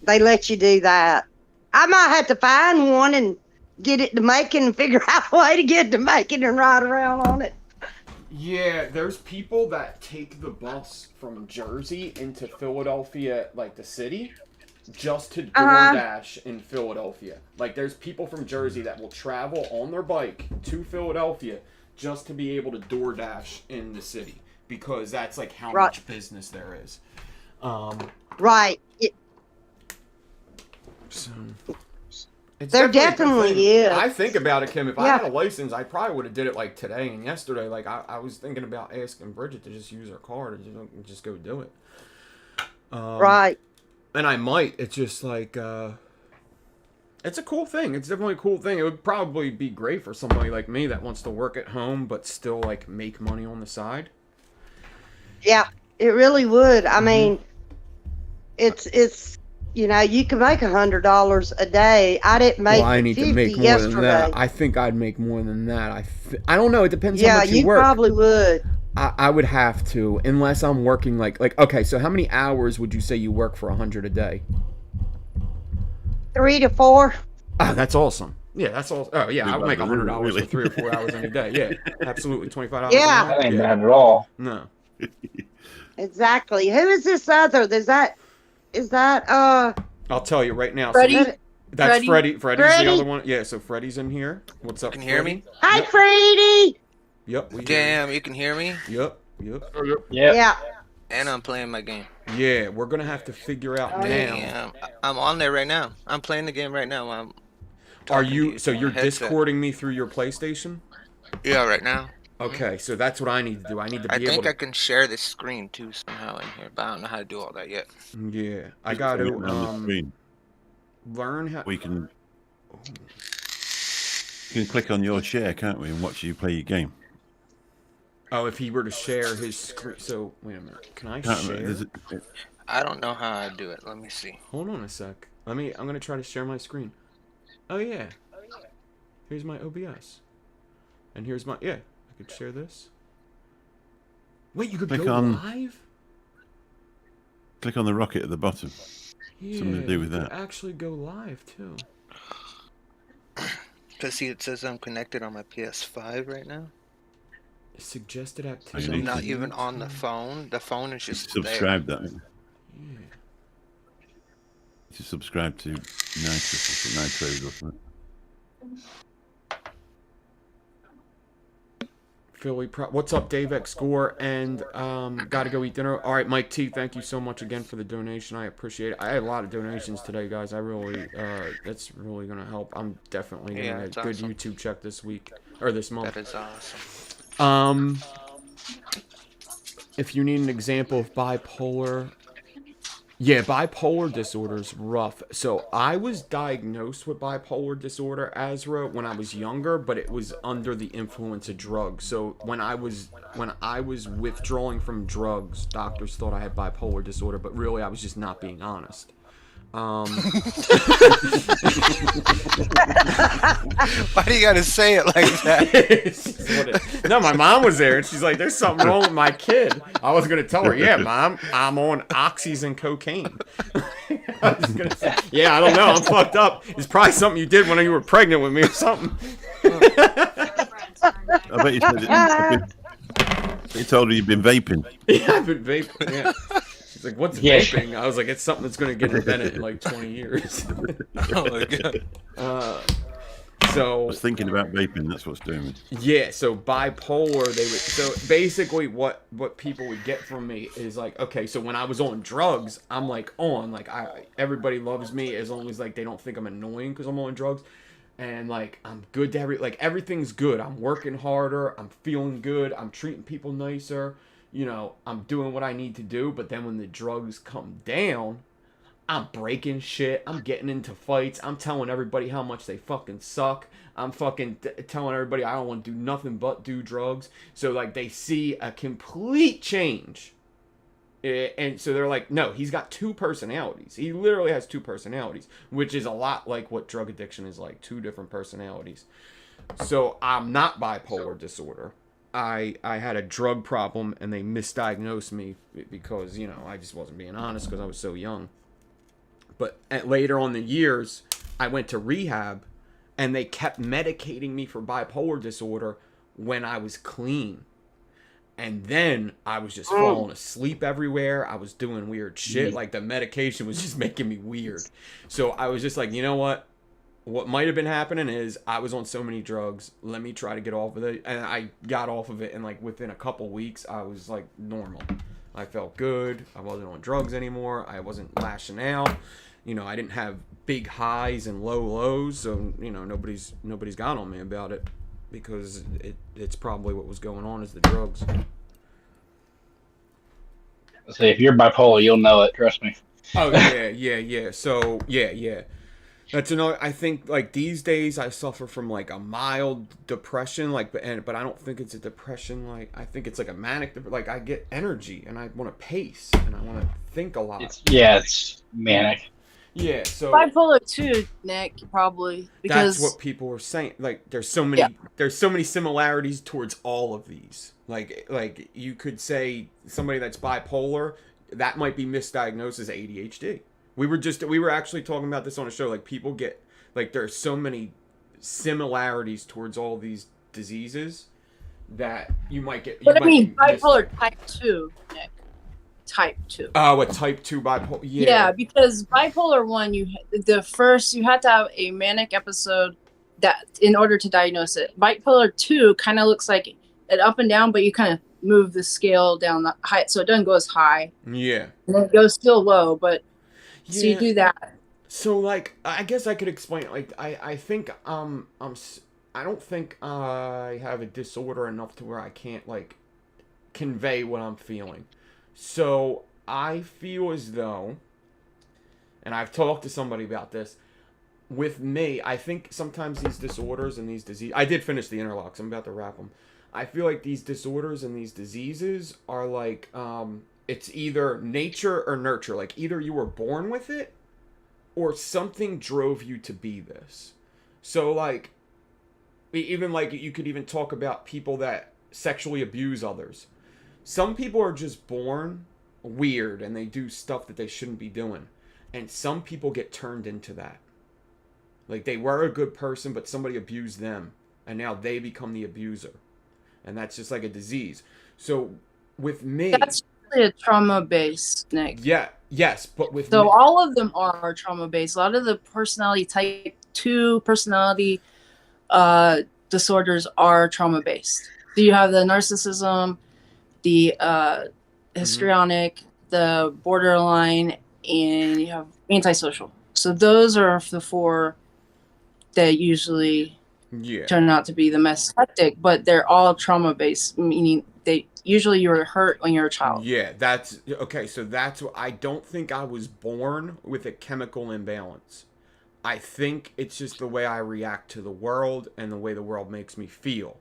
they let you do that. I might have to find one and get it to Macon and figure out a way to get to Macon and ride around on it. Yeah, there's people that take the bus from Jersey into Philadelphia, like the city, just to DoorDash in Philadelphia. Like, there's people from Jersey that will travel on their bike to Philadelphia just to be able to DoorDash in the city because that's like how Right. much business there is. Right. So it's There a good definitely thing. is. I think about it, Kim. If I Yeah. had a license, I probably would have did it like today and yesterday. Like I was thinking about asking Bridget to just use her car to just go do it. Right. And I might. It's just like it's a cool thing. It's definitely a cool thing. It would probably be great for somebody like me that wants to work at home but still like make money on the side. Yeah, it really would. I mean, it's you know, you can make $100 a day. I didn't make Well, I need to 50 make more yesterday. than that. I think I'd make more than that. I don't know. It depends how Yeah, much you you work. probably would. I would have to, unless I'm working like okay. So how many hours would you say you work for 100 a day? 3 to 4. Ah, that's awesome. Yeah, that's all. Oh yeah, I would make $100 Really? for 3 or 4 hours any day. Yeah, absolutely, $25. Yeah. an That hour. ain't Yeah. bad at all. No. Exactly. Who is this other? Is that I'll tell you right now. Freddie? So that's Freddie? Freddie's Freddie? the other one. Yeah, so Freddie's in here. What's up? Can you hear me? Hi, Yep. Freddie. Yep. We hear you. Damn, you can hear me? Yep. Yep. Yeah. And I'm playing my game. Yeah, we're gonna have to figure out now. Yeah, I'm on there right now. I'm playing the game right now. I'm Are talking to you? So through you're my headset. discording me through your PlayStation? Yeah, right now. Okay, so that's what I need to do. I need to be I able think to. I can share this screen too somehow in here, but I don't know how to do all that yet. Yeah, I Just got put it to around the screen. learn how. We can click on your share, can't we, and watch you play your game. Oh, if he were to share his screen. So wait a minute. Can I Can't share? remember, I don't know how I do it. Let me see. Hold on a sec. I'm gonna try to share my screen. Oh yeah. Here's my OBS. And here's my I could share this. Wait, you could Click go on- live? click on the rocket at the bottom. Yeah, Something to do with you could that. actually go live too. Cause see, it says I'm connected on my PS5 right now. Suggested I activity. need I'm not to- even on the phone. The phone is just there. Subscribe that. Yeah. To subscribe to Nitro or something. Philly, what's up, Dave X Score? And gotta go eat dinner. All right, Mike T, thank you so much again for the donation. I appreciate it. I had a lot of donations today, guys. I really, that's really gonna help. I'm definitely gonna Yeah, get it's a good awesome. YouTube check this week or this month. That is awesome. If you need an example of bipolar, yeah, bipolar disorder is rough. So I was diagnosed with bipolar disorder, Azra, when I was younger, but it was under the influence of drugs. So when I was withdrawing from drugs, doctors thought I had bipolar disorder, but really I was just not being honest. Why do you gotta say it like that? No, my mom was there, and she's like, "There's something wrong with my kid." I was gonna tell her, "Yeah, mom, I'm on oxys and cocaine." I was gonna say, "Yeah, I don't know, I'm fucked up. It's probably something you did when you were pregnant with me or something." I bet you said it. He told her you've been vaping. Yeah, I've been vaping. Yeah. She's like, "What's Yeah. vaping?" I was like, "It's something that's gonna get invented in like 20 years." Oh my god. I So was thinking about vaping. That's what's doing it. yeah, so bipolar, so basically what people would get from me is like, okay, so when I was on drugs, I'm like everybody loves me as long as like they don't think I'm annoying because I'm on drugs, and like I'm good to everything's good. I'm working harder, I'm feeling good, I'm treating people nicer, I'm doing what I need to do. But then when the drugs come down, I'm breaking shit. I'm getting into fights. I'm telling everybody how much they fucking suck. I'm fucking telling everybody I don't want to do nothing but do drugs. So, like, they see a complete change. And so they're like, no, he's got two personalities. He literally has two personalities, which is a lot like what drug addiction is like, two different personalities. So, I'm not bipolar disorder. I had a drug problem, and they misdiagnosed me because, I just wasn't being honest because I was so young. But later on in the years, I went to rehab, and they kept medicating me for bipolar disorder when I was clean. And then I was just falling asleep everywhere. I was doing weird shit. Like, the medication was just making me weird. So I was just like, you know what? What might have been happening is I was on so many drugs. Let me try to get off of it. And I got off of it, and, like, within a couple weeks, I was, like, normal. I felt good. I wasn't on drugs anymore. I wasn't lashing out. I didn't have big highs and low lows, so nobody's got on me about it because it's probably what was going on is the drugs. So if you're bipolar, you'll know it. Trust me. Oh yeah. So yeah. That's another. I think like these days I suffer from like a mild depression, but I don't think it's a depression. Like I think it's like a manic. Like I get energy and I want to pace and I want to think a lot. It's manic. Yeah, so Bipolar 2, Nick, probably, because that's what people were saying. Like, there's so many similarities towards all of these. Like you could say somebody that's bipolar, that might be misdiagnosed as ADHD. We were actually talking about this on a show. Like, people get like there's so many similarities towards all these diseases that you might get. But I mean, bipolar type 2, Nick. Type 2. Oh, a type 2 bipolar. Yeah, because bipolar 1, you had to have a manic episode that in order to diagnose it. Bipolar 2 kind of looks like an up and down, but you kind of move the scale down the high, so it doesn't go as high. Yeah. And then it goes still low, but so you Yeah. do that. So like, I guess I could explain. Like, I think I don't think I have a disorder enough to where I can't like convey what I'm feeling. So I feel as though, and I've talked to somebody about this. With me, I think sometimes these disorders and these diseases. I did finish the interlocks. I'm about to wrap them. I feel like these disorders and these diseases are like, it's either nature or nurture. Like either you were born with it, or something drove you to be this. So like, even like you could even talk about people that sexually abuse others. Some people are just born weird and they do stuff that they shouldn't be doing. And some people get turned into that. Like they were a good person, but somebody abused them. And now they become the abuser. And that's just like a disease. So with me... That's really a trauma base, Nick. Yeah, yes, but with So me... all of them are trauma based. A lot of the personality type 2 personality disorders are trauma based. So you have the narcissism, the histrionic, the borderline, and you have antisocial. So those are the 4 that usually turn out to be the most hectic, but they're all trauma based, meaning they usually you were hurt when you were a child. Yeah, that's okay. So that's what I don't think I was born with a chemical imbalance. I think it's just the way I react to the world and the way the world makes me feel.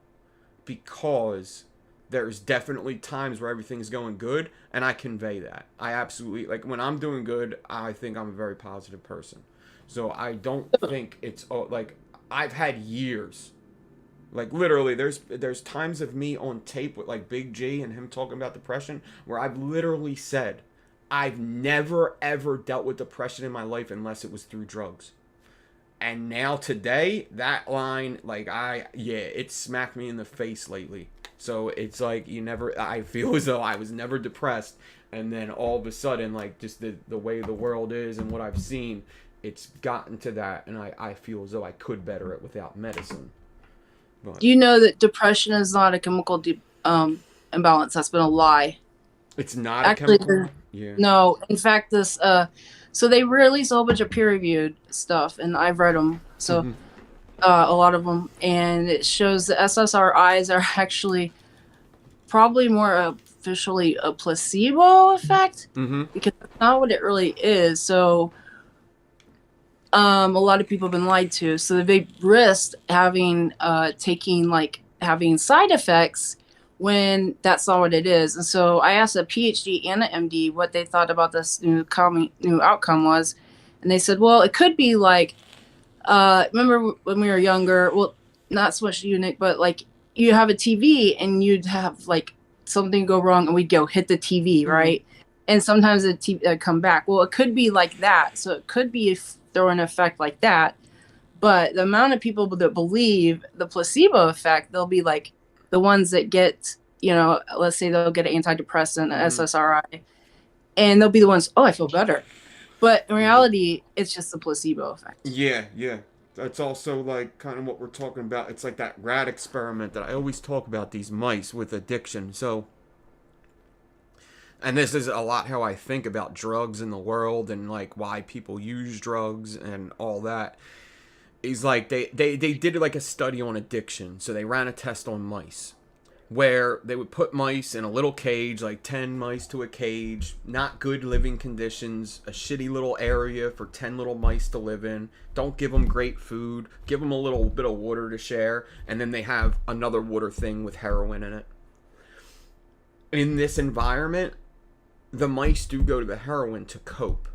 Because there's definitely times where everything's going good, and I convey that. I absolutely, like, when I'm doing good, I think I'm a very positive person. So I don't think it's, like, I've had years, like, literally, there's times of me on tape with, like, Big G and him talking about depression, where I've literally said, I've never, ever dealt with depression in my life unless it was through drugs. And now today, that line, like, it smacked me in the face lately. So it's like I feel as though I was never depressed. And then all of a sudden, like, just the way the world is and what I've seen, it's gotten to that. And I feel as though I could better it without medicine. But You know that depression is not a chemical imbalance. That's been a lie. it's not Actually, a chemical. Yeah. No, in fact, this so they release a whole bunch of peer-reviewed stuff, and I've read them. So a lot of them, and it shows the SSRIs are actually probably more officially a placebo effect because that's not what it really is. So a lot of people have been lied to. So they risked having having side effects when that's not what it is. And so I asked a PhD and an MD what they thought about this new outcome was, and they said, well, it could be like, remember when we were younger, well, not so much you, Nick, but like you have a TV and you'd have like something go wrong and we'd go hit the TV, right? And sometimes the TV would come back. Well, it could be like that. So it could be throwing an effect like that. But the amount of people that believe the placebo effect, they'll be like, the ones that get, let's say they'll get an antidepressant, an SSRI, and they'll be the ones, oh, I feel better. But in reality, it's just the placebo effect. Yeah. That's also like kind of what we're talking about. It's like that rat experiment that I always talk about, these mice with addiction. So, and this is a lot how I think about drugs in the world and like why people use drugs and all that. Is like they did like a study on addiction. So they ran a test on mice where they would put mice in a little cage, like 10 mice to a cage, not good living conditions, a shitty little area for 10 little mice to live in. Don't give them great food, give them a little bit of water to share, and then they have another water thing with heroin in it. In this environment, the mice do go to the heroin to cope.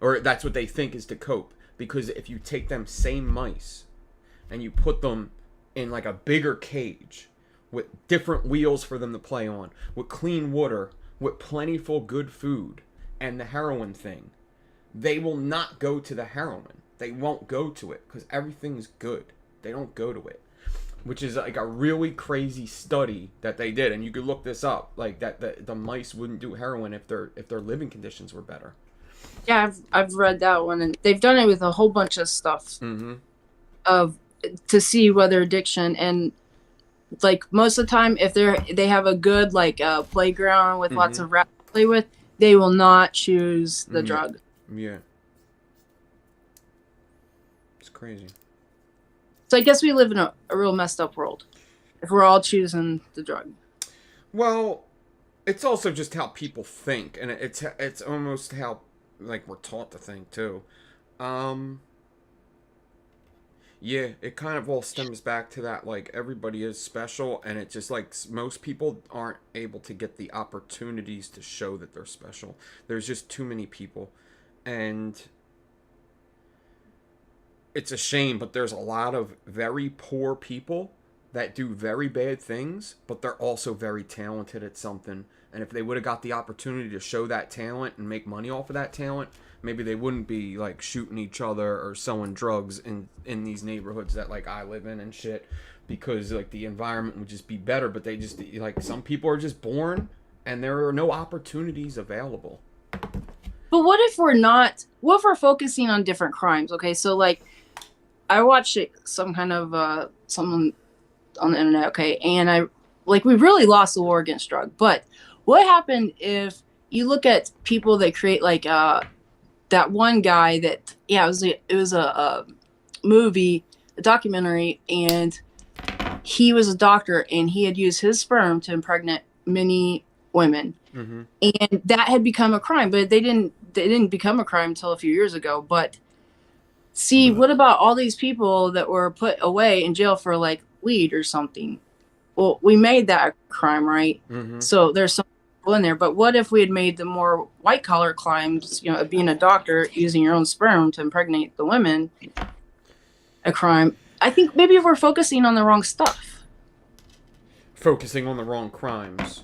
Or that's what they think is to cope. Because if you take them same mice and you put them in like a bigger cage with different wheels for them to play on, with clean water, with plentiful good food, and the heroin thing, they will not go to the heroin. They won't go to it because everything's good. They don't go to it. Which is like a really crazy study that they did. And you could look this up. Like that the mice wouldn't do heroin if their living conditions were better. Yeah, I've read that one, and they've done it with a whole bunch of stuff to see whether addiction, and like most of the time, if they have a good like playground with lots of rats to play with, they will not choose the drug. Yeah. It's crazy. So I guess we live in a real messed up world if we're all choosing the drug. Well, it's also just how people think, and it's almost how like we're taught to think too. Yeah, it kind of all stems back to that, like, everybody is special, and it just, like, most people aren't able to get the opportunities to show that they're special. There's just too many people, and it's a shame, but there's a lot of very poor people that do very bad things, but they're also very talented at something, and if they would have got the opportunity to show that talent and make money off of that talent, maybe they wouldn't be like shooting each other or selling drugs in these neighborhoods that like I live in and shit, because like the environment would just be better. But they just, like, some people are just born and there are no opportunities available. But what if we're focusing on different crimes? Okay, so like I watched some kind of someone on the internet, okay, and we really lost the war against drug. But what happened if you look at people that create like that one guy that, it was a movie, a documentary, and he was a doctor and he had used his sperm to impregnate many women, and that had become a crime. But they didn't become a crime until a few years ago. But see, what about all these people that were put away in jail for like weed or something? Well, we made that a crime, right? So there's some people in there. But what if we had made the more white collar crimes, being a doctor, using your own sperm to impregnate the women, a crime? I think maybe we're focusing on the wrong stuff. Focusing on the wrong crimes.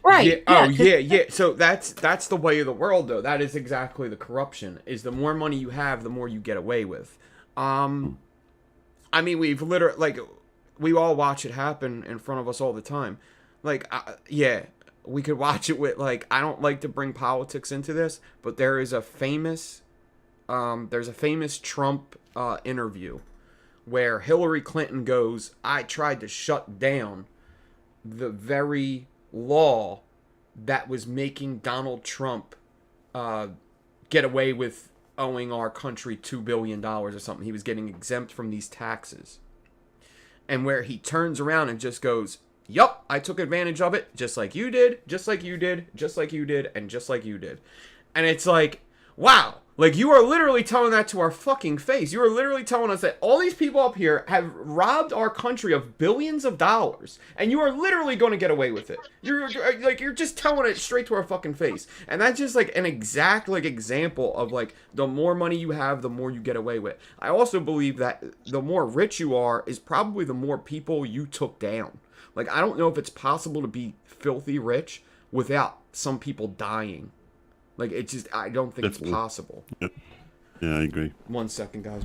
Right. Yeah. So that's the way of the world, though. That is exactly the corruption. Is the more money you have, the more you get away with. I mean, we've literally, like, we all watch it happen in front of us all the time. Like, we could watch it with, like, I don't like to bring politics into this, but there's a famous Trump interview where Hillary Clinton goes, I tried to shut down the very law that was making Donald Trump get away with owing our country $2 billion or something. He was getting exempt from these taxes. And where he turns around and just goes, yup, I took advantage of it, just like you did, just like you did, just like you did, and just like you did. And it's like, wow, like, you are literally telling that to our fucking face. You are literally telling us that all these people up here have robbed our country of billions of dollars, and you are literally going to get away with it. You're just telling it straight to our fucking face. And that's just like an exact like example of like the more money you have, the more you get away with. I also believe that the more rich you are is probably the more people you took down. Like, I don't know if it's possible to be filthy rich without some people dying. Like, it just, I don't think it's possible. Yeah, I agree. 1 second, guys.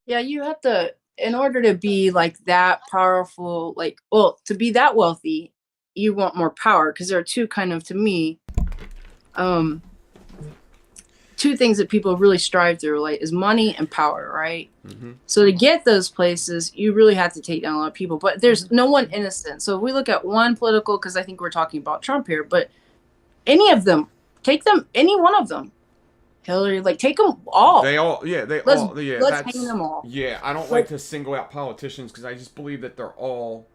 Yeah, you have to, in order to be like that powerful, like, well, to be that wealthy, you want more power, because there are two kind of, to me, two things that people really strive through, like, is money and power, right? So to get those places, you really have to take down a lot of people, but there's no one innocent. So if we look at one political, because I think we're talking about Trump here, but any of them, take them, any one of them. Hillary, like, take them all. Let's hang them all. Yeah, I don't like to single out politicians because I just believe that they're all,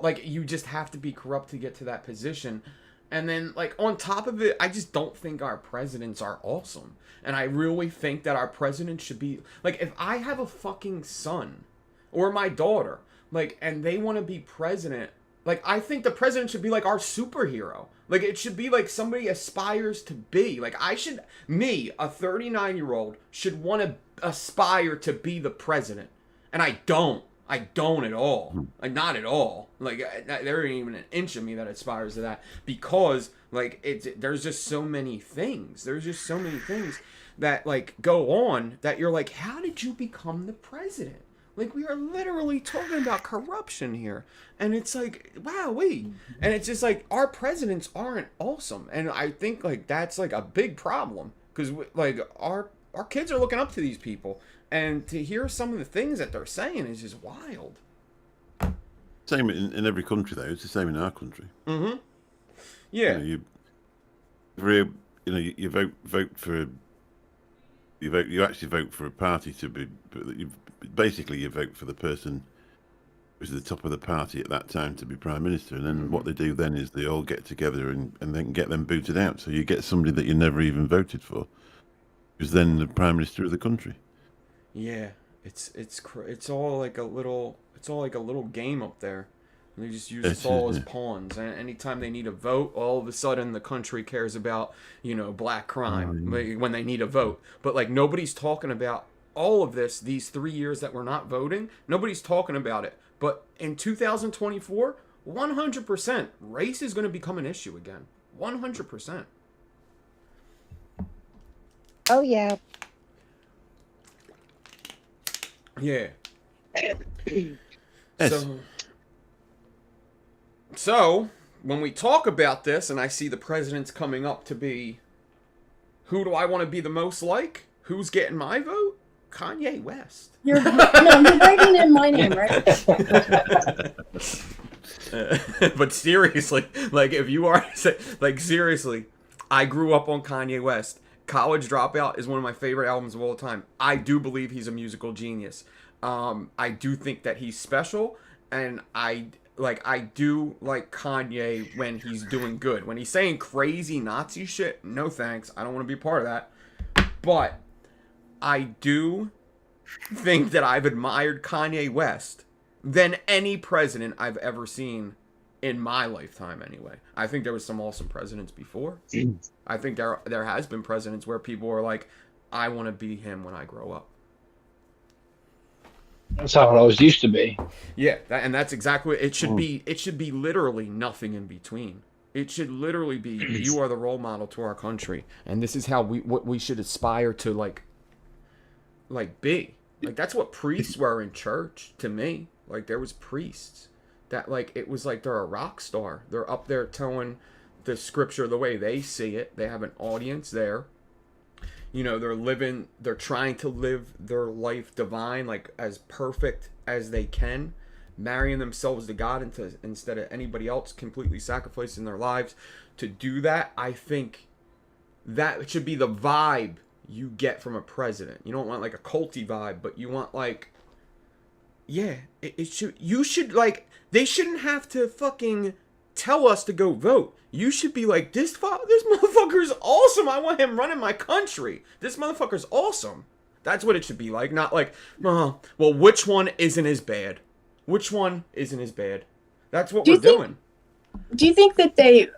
like, you just have to be corrupt to get to that position. And then, like, on top of it, I just don't think our presidents are awesome. And I really think that our president should be, like, if I have a fucking son or my daughter, like, and they want to be president, like, I think the president should be, like, our superhero. Like, it should be, like, somebody aspires to be. Like, a 39-year-old, should want to aspire to be the president. And I don't. I don't at all. Like, not at all. Like, there ain't even an inch of me that aspires to that. Because, like, there's just so many things. There's just so many things that, like, go on that you're like, how did you become the president? Like, we are literally talking about corruption here. And it's like, wowee. And it's just like, our presidents aren't awesome. And I think, like, that's, like, a big problem. Because, like, our kids are looking up to these people. And to hear some of the things that they're saying is just wild. Same in every country, though. It's the same in our country. Mm-hmm. Yeah. You vote for. You actually vote for a party to be. Basically, you vote for the person who's at the top of the party at that time to be prime minister, and then what they do then is they all get together and then get them booted out. So you get somebody that you never even voted for, who's then the prime minister of the country. Yeah. It's all like a little game up there. And they just use us all as pawns. And anytime they need a vote, all of a sudden the country cares about, black crime when they need a vote. But like nobody's talking about all of this, these 3 years that we're not voting, nobody's talking about it. But in 2024, 100%, race is going to become an issue again. 100%. Oh, yeah. Yeah. Yes. So, when we talk about this and I see the presidents coming up to be, who do I want to be the most like? Who's getting my vote? Kanye West. You're writing in my name, right? But seriously, like if you are, like seriously, I grew up on Kanye West. College Dropout is one of my favorite albums of all time. I do believe he's a musical genius. I do think that he's special, and I do like Kanye when he's doing good. When he's saying crazy Nazi shit, no thanks. I don't want to be part of that. But I do think that I've admired Kanye West than any president I've ever seen in my lifetime anyway. I think there was some awesome presidents before. I think there has been presidents where people are like, I want to be him when I grow up. That's how it always used to be. Yeah, and that's exactly it should be. It should be literally nothing in between. It should literally be you are the role model to our country, and this is how what we should aspire to like be. Like that's what priests were in church to me. Like there was priests that like it was like they're a rock star. They're up there telling the scripture the way they see it. They have an audience there. They're trying to live their life divine, like as perfect as they can, marrying themselves to God instead of anybody else, completely sacrificing their lives to do that. I think that should be the vibe you get from a president. You don't want like a culty vibe, but you want like, yeah, they shouldn't have to fucking tell us to go vote. You should be like, this motherfucker's awesome. I want him running my country. This motherfucker's awesome. That's what it should be like. Not like, well, which one isn't as bad? Which one isn't as bad? That's what we're doing. Do you think that they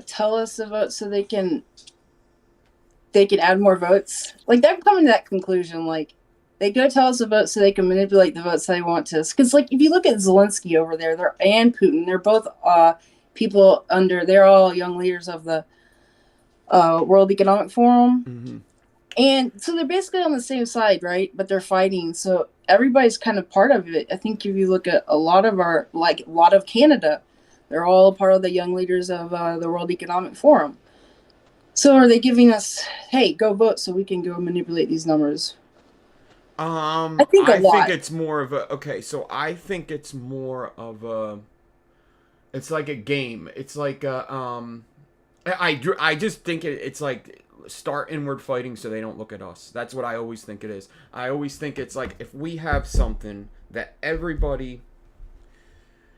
tell us the vote so they can add more votes? Like they're coming to that conclusion. Like they go tell us the vote so they can manipulate the votes they want to. Because like if you look at Zelensky over there, and Putin, they're both people they're all young leaders of the World Economic Forum. Mm-hmm. And so they're basically on the same side, right? But they're fighting. So everybody's kind of part of it. I think if you look at a lot of Canada, they're all part of the young leaders of the World Economic Forum. So are they giving us, hey, go vote so we can go manipulate these numbers? I think it's more of a, okay, so I think it's more of a, it's like a game. It's like I just think it's like start inward fighting so they don't look at us. That's what I always think it is. I always think it's like if we have something that everybody,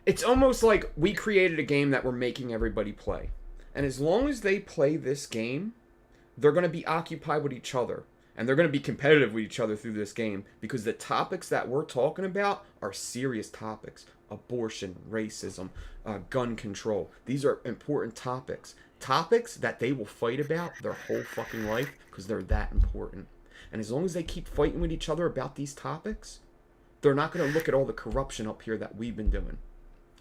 it's almost like we created a game that we're making everybody play. And as long as they play this game, they're going to be occupied with each other. And they're going to be competitive with each other through this game because the topics that we're talking about are serious topics. Abortion, racism, gun control. These are important topics. Topics that they will fight about their whole fucking life because they're that important. And as long as they keep fighting with each other about these topics, they're not going to look at all the corruption up here that we've been doing.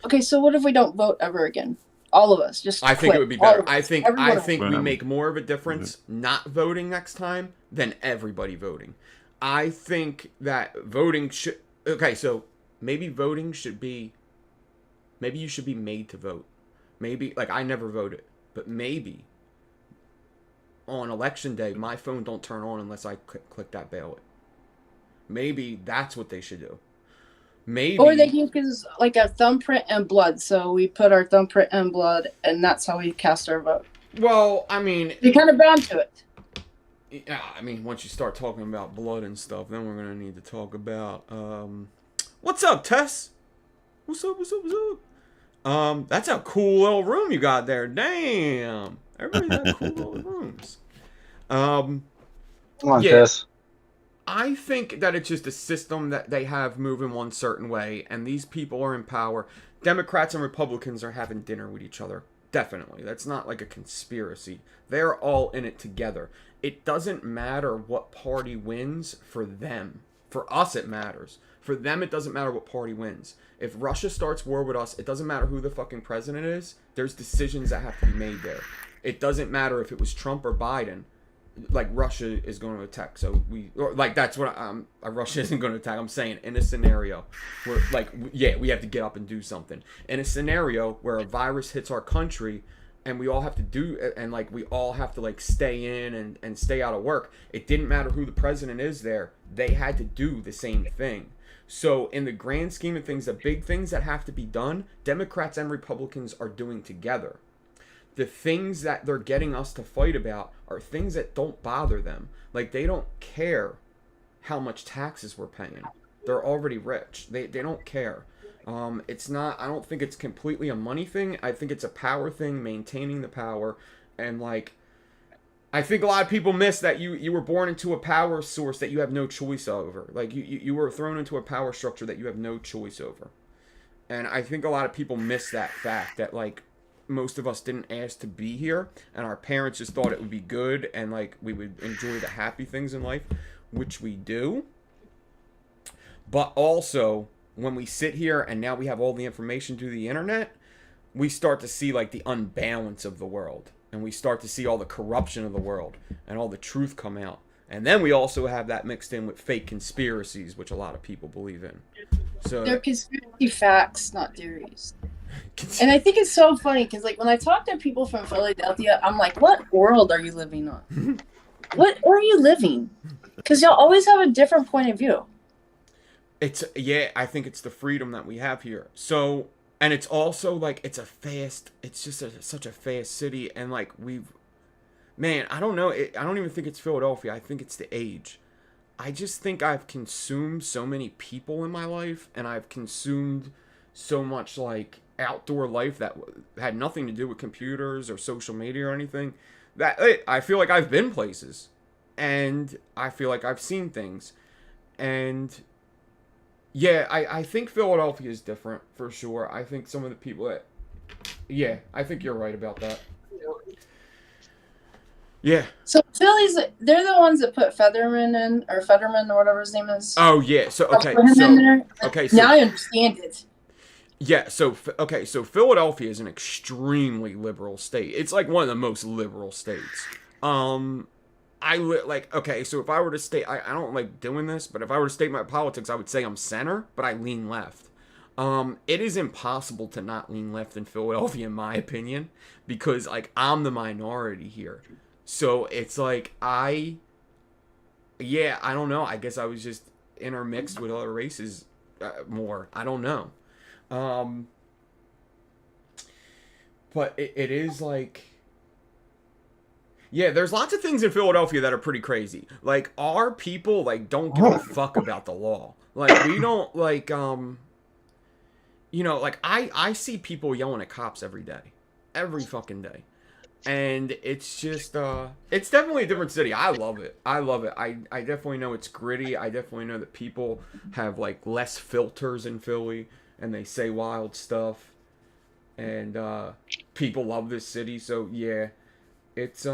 Okay, so what if we don't vote ever again? All of us, just I think it would be better. I think we make more of a difference not voting next time than everybody voting. I think that voting should... Okay, so maybe voting should be... Maybe you should be made to vote. Maybe, like, I never voted. But maybe on election day, my phone don't turn on unless I click that ballot. Maybe that's what they should do. Maybe. Or they can use like a thumbprint and blood. So we put our thumbprint and blood, and that's how we cast our vote. Well, I mean, You're kind of bound to it. yeah, I mean, once you start talking about blood and stuff, then we're gonna need to talk about what's up, Tess? What's up? What's up? What's up? That's a cool little room you got there. Damn, everybody's got cool little rooms. Come on, Yeah. Tess. I think that it's just a system that they have moving one certain way, and these people are in power. Democrats and Republicans are having dinner with each other. Definitely. That's not like a conspiracy. They're all in it together. It doesn't matter what party wins for them. For us, it matters. For them, it doesn't matter what party wins. If Russia starts war with us, it doesn't matter who the fucking president is. There's decisions that have to be made there. It doesn't matter if it was Trump or Biden. Like, Russia is going to attack, so that's what Russia isn't going to attack. I'm saying in a scenario where, like, yeah, we have to get up and do something. In a scenario where a virus hits our country and we all have to do, and like, we all have to like stay in and stay out of work, it didn't matter who the president is there. They had to do the same thing. So in the grand scheme of things, the big things that have to be done, Democrats and Republicans are doing together. The things that they're getting us to fight about are things that don't bother them. Like, they don't care how much taxes we're paying. They're already rich. They don't care. It's not, I don't think it's completely a money thing. I think it's a power thing, maintaining the power. And, like, I think a lot of people miss that you were born into a power source that you have no choice over. Like, you were thrown into a power structure that you have no choice over. And I think a lot of people miss that fact that, like, most of us didn't ask to be here, and our parents just thought it would be good, and like we would enjoy the happy things in life, which we do. But also, when we sit here and now we have all the information through the internet, we start to see like the unbalance of the world, and we start to see all the corruption of the world and all the truth come out. And then we also have that mixed in with fake conspiracies, which a lot of people believe in. So They're conspiracy facts, not theories. And I think it's so funny because, like, when I talk to people from Philadelphia, I'm like, what world are you living on? Where are you living? Because y'all always have a different point of view. I think it's the freedom that we have here. So, and it's also, like, it's just such a fast city, and, like, I don't know, I don't even think it's Philadelphia. I think it's the age. I just think I've consumed so many people in my life, and I've consumed so much, like, outdoor life that had nothing to do with computers or social media or anything, that I feel like I've been places, and I feel like I've seen things. And yeah, I think Philadelphia is different for sure. I think some of the people that, yeah, I think you're right about that. Yeah. So Phillies, they're the ones that put Fetterman or whatever his name is. Oh yeah. So okay. So now I understand it. Yeah, so Philadelphia is an extremely liberal state. It's like one of the most liberal states. So if I were to state, I don't like doing this, but if I were to state my politics, I would say I'm center, but I lean left. It is impossible to not lean left in Philadelphia, in my opinion, because like I'm the minority here. So it's like I don't know. I guess I was just intermixed with other races more. I don't know. But it is like, yeah, there's lots of things in Philadelphia that are pretty crazy. Like, our people, like, don't give a fuck about the law. Like, we don't, like, like, I see people yelling at cops every day. Every fucking day. And it's just, it's definitely a different city. I love it. I definitely know it's gritty. I definitely know that people have, like, less filters in Philly, and they say wild stuff, and people love this city. So yeah, it's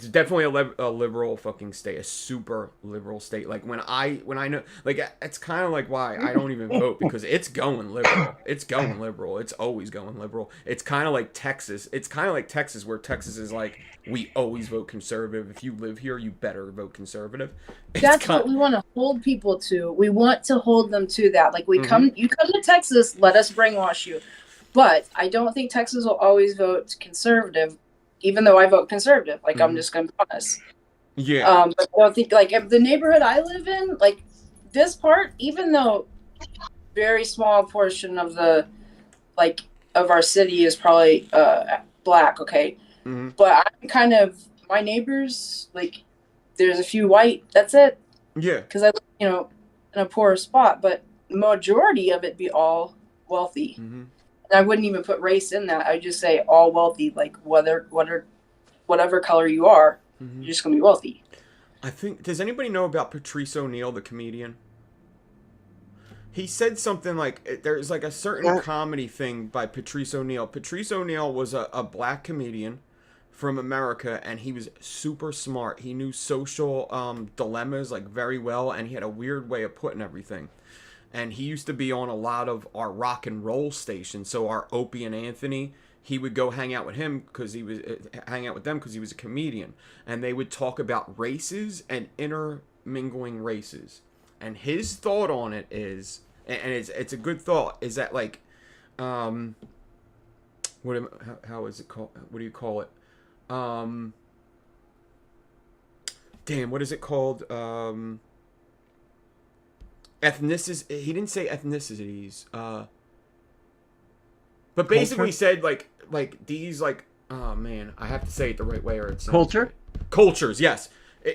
definitely a liberal fucking state, a super liberal state. Like when I know, like, it's kind of like why I don't even vote, because it's going liberal. It's going liberal. It's always going liberal. It's kind of like Texas. It's kind of like Texas, where Texas is like, we always vote conservative. If you live here, you better vote conservative. That's what we want to hold people to. We want to hold them to that. Like, you come to Texas, let us brainwash you. But I don't think Texas will always vote conservative, even though I vote conservative. Like, I'm just going to be honest. Yeah. But I don't think, like, if the neighborhood I live in, like, this part, even though very small portion of the of our city is probably black. Okay, but I'm kind of my neighbors there's a few white. That's it. Yeah. Because I live, in a poorer spot, but the majority of it be all wealthy. And I wouldn't even put race in that. I'd just say all wealthy, like whatever color you are, you're just gonna be wealthy. I think. Does anybody know about Patrice O'Neal, the comedian? He said something like there's like a certain comedy thing by Patrice O'Neal. Patrice O'Neal was a black comedian from America, and he was super smart. He knew social dilemmas like very well, and he had a weird way of putting everything. And he used to be on a lot of our rock and roll stations. So our Opie and Anthony, he would go hang out with him because he was a comedian, and they would talk about races and intermingling races. And his thought on it is, and it's a good thought, is that like, how is it called? What do you call it? What is it called? Ethnicity. He didn't say ethnicities. But basically said like these oh man, I have to say it the right way or it's cultures. Yes,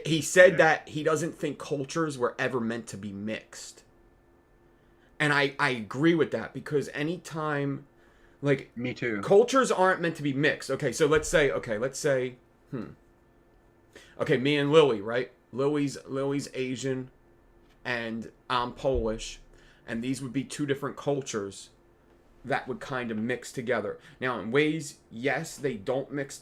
he said that he doesn't think cultures were ever meant to be mixed, and I agree with that because anytime. Like, me too. Cultures aren't meant to be mixed. Okay, so let's say, okay, me and Lily, right? Lily's Asian, and I'm Polish, and these would be two different cultures that would kind of mix together. Now, in ways, yes, they do mix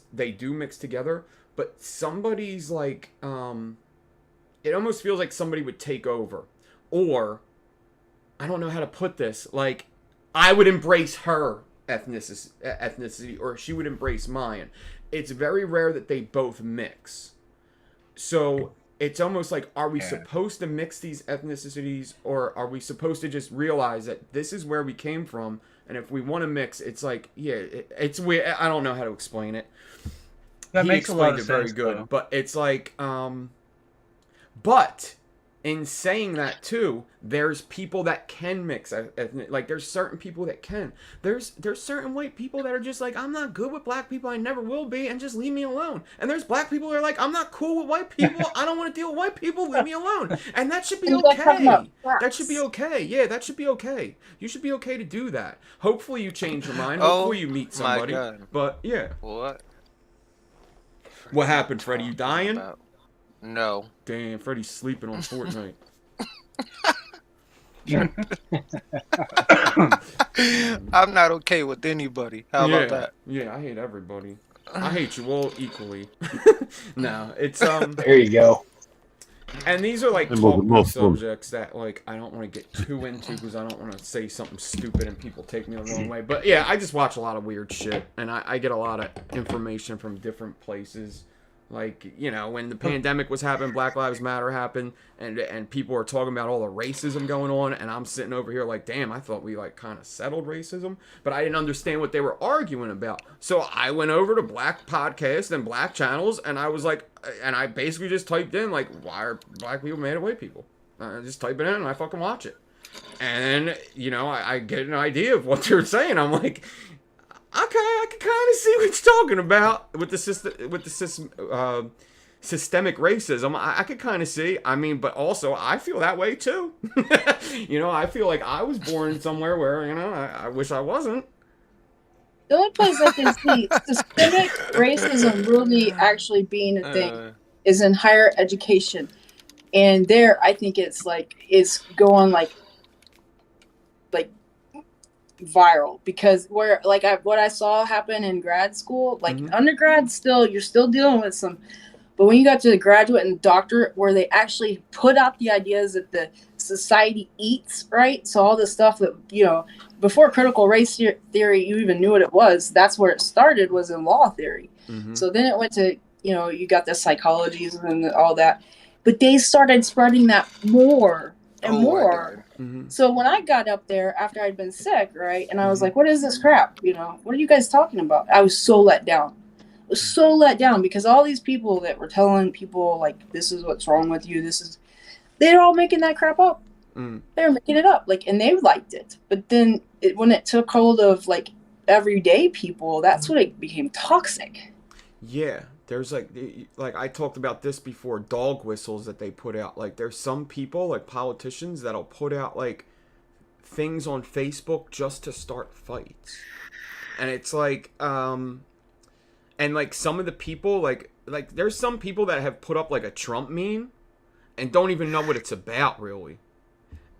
together, but somebody's like, it almost feels like somebody would take over, or, I don't know how to put this, like, I would embrace her ethnicity, or she would embrace mine. It's very rare that they both mix. So it's almost like, are we supposed to mix these ethnicities, or are we supposed to just realize that this is where we came from, and if we want to mix, it's like, it's weird. I don't know how to explain it. That he makes a lot of explained it sense, very good, though. but it's like, but in saying that too, there's people that can mix. Like there's certain people that can. There's certain white people that are just like, I'm not good with black people. I never will be, and just leave me alone. And there's black people that are like, I'm not cool with white people. I don't want to deal with white people. Leave me alone. And that should be okay. That should be okay. Yeah, that should be okay. You should be okay to do that. Hopefully you change your mind. Hopefully you meet somebody. My God. But yeah. What happened, Freddie? You dying? No. Damn, Freddie's sleeping on Fortnite. I'm not okay with anybody. How about that? Yeah, I hate everybody. I hate you all equally. No, it's There you go. And these are like talkable subjects that like I don't want to get too into because I don't want to say something stupid and people take me the wrong way. But yeah, I just watch a lot of weird shit, and I get a lot of information from different places. Like, you know, when the pandemic was happening, Black Lives Matter happened, and people were talking about all the racism going on, and I'm sitting over here like, damn, I thought we like kind of settled racism, but I didn't understand what they were arguing about. So I went over to black podcasts and black channels, and I was like, and I basically just typed in like, why are black people mad at white people? I just type it in and I fucking watch it. And, you know, I get an idea of what they're saying. I'm like, okay, I can kind of see what you're talking about with the systemic racism. I could kind of see. I mean, but also I feel that way too. You know, I feel like I was born somewhere where, you know, I wish I wasn't. The only place I can see systemic racism really actually being a thing is in higher education, and there I think it's going like viral, because where like what I saw happen in grad school, like undergrad, you're still dealing with some, but when you got to the graduate and doctorate where they actually put out the ideas that the society eats, right? So all the stuff that, you know, before critical race theory you even knew what it was, that's where it started, was in law theory. So then it went to, you know, you got the psychologies and all that, but they started spreading that more and more. So when I got up there after I'd been sick, right, and I was like, what is this crap? You know, what are you guys talking about? I was so let down. I was so let down because all these people that were telling people, like, this is what's wrong with you, they're all making that crap up. They were making it up, like, and they liked it. But then when it took hold of like everyday people, that's when it became toxic. Yeah, there's like I talked about this before, dog whistles that they put out. Like there's some people, like politicians, that'll put out like things on Facebook just to start fights. And it's like and like some of the people like there's some people that have put up like a Trump meme and don't even know what it's about really.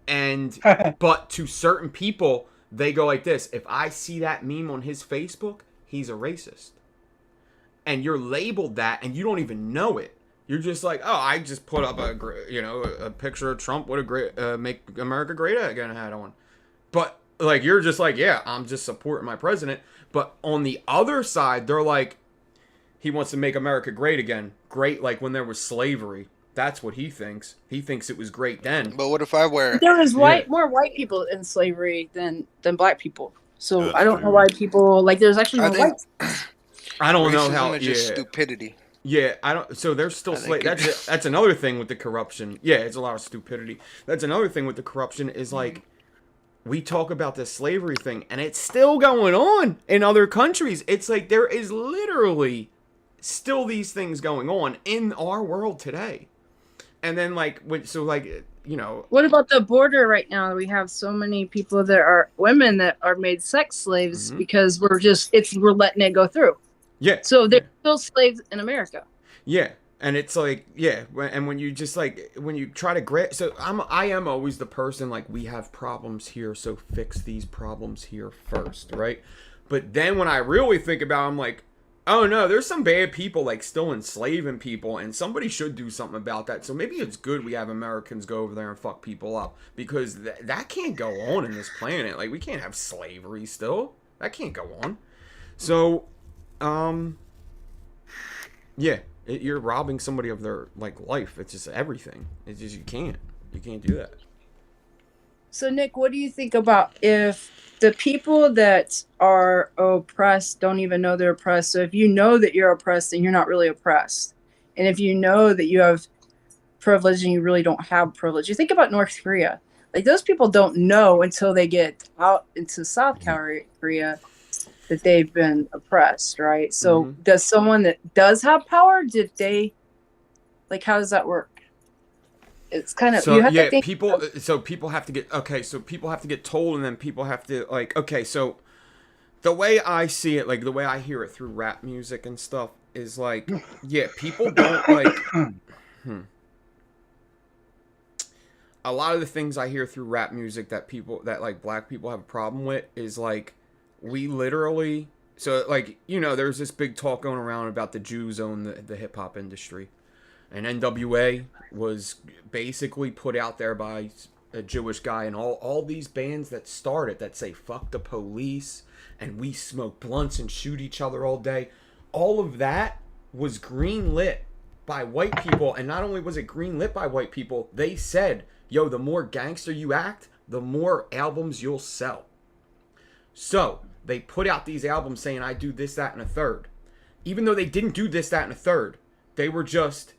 And but to certain people, they go like this: if I see that meme on his Facebook, he's a racist. And you're labeled that, and you don't even know it. You're just like, oh, I just put up a picture of Trump with a great "Make America Great Again" hat on. But like, you're just like, yeah, I'm just supporting my president. But on the other side, they're like, he wants to make America great again. Great, like when there was slavery. That's what he thinks. He thinks it was great then. But what if I wear? There was more white people in slavery than black people. So That's I don't know true. why people like. There's actually I more think whites. I don't know racism how. is just stupidity. Yeah, I don't. So there's still I think that's another thing with the corruption. Yeah, it's a lot of stupidity. That's another thing with the corruption is like, we talk about this slavery thing, and it's still going on in other countries. It's like there is literally still these things going on in our world today. And then like What about the border right now? We have so many people that are women that are made sex slaves because we're letting it go through. Yeah. So they're still slaves in America. Yeah. And it's like, yeah, and when you just like, when you try to I am always the person like, we have problems here, so fix these problems here first, right? But then when I really think about it, I'm like, oh no, there's some bad people like still enslaving people, and somebody should do something about that. So maybe it's good we have Americans go over there and fuck people up, because that can't go on in this planet. Like, we can't have slavery still. That can't go on. So, yeah, you're robbing somebody of their like life. It's just everything. It's just you can't do that. So Nick, what do you think about if the people that are oppressed don't even know they're oppressed? So if you know that you're oppressed, then you're not really oppressed. And if you know that you have privilege and you really don't have privilege, you think about North Korea. Like, those people don't know until they get out into South Korea that they've been oppressed, right? So does someone that does have power, how does that work? It's kind of, you have to think people have to get told, and then people have to like, okay, so the way I see it, like the way I hear it through rap music and stuff is like, yeah, people don't like a lot of the things I hear through rap music that like black people have a problem with is like, we literally, so like, there's this big talk going around about the Jews own the hip hop industry. And NWA was basically put out there by a Jewish guy, and all these bands that started that say fuck the police and we smoke blunts and shoot each other all day, all of that was greenlit by white people. And not only was it greenlit by white people, they said, yo, the more gangster you act, the more albums you'll sell. So they put out these albums saying, I do this, that, and a third. Even though they didn't do this, that, and a third. They were just,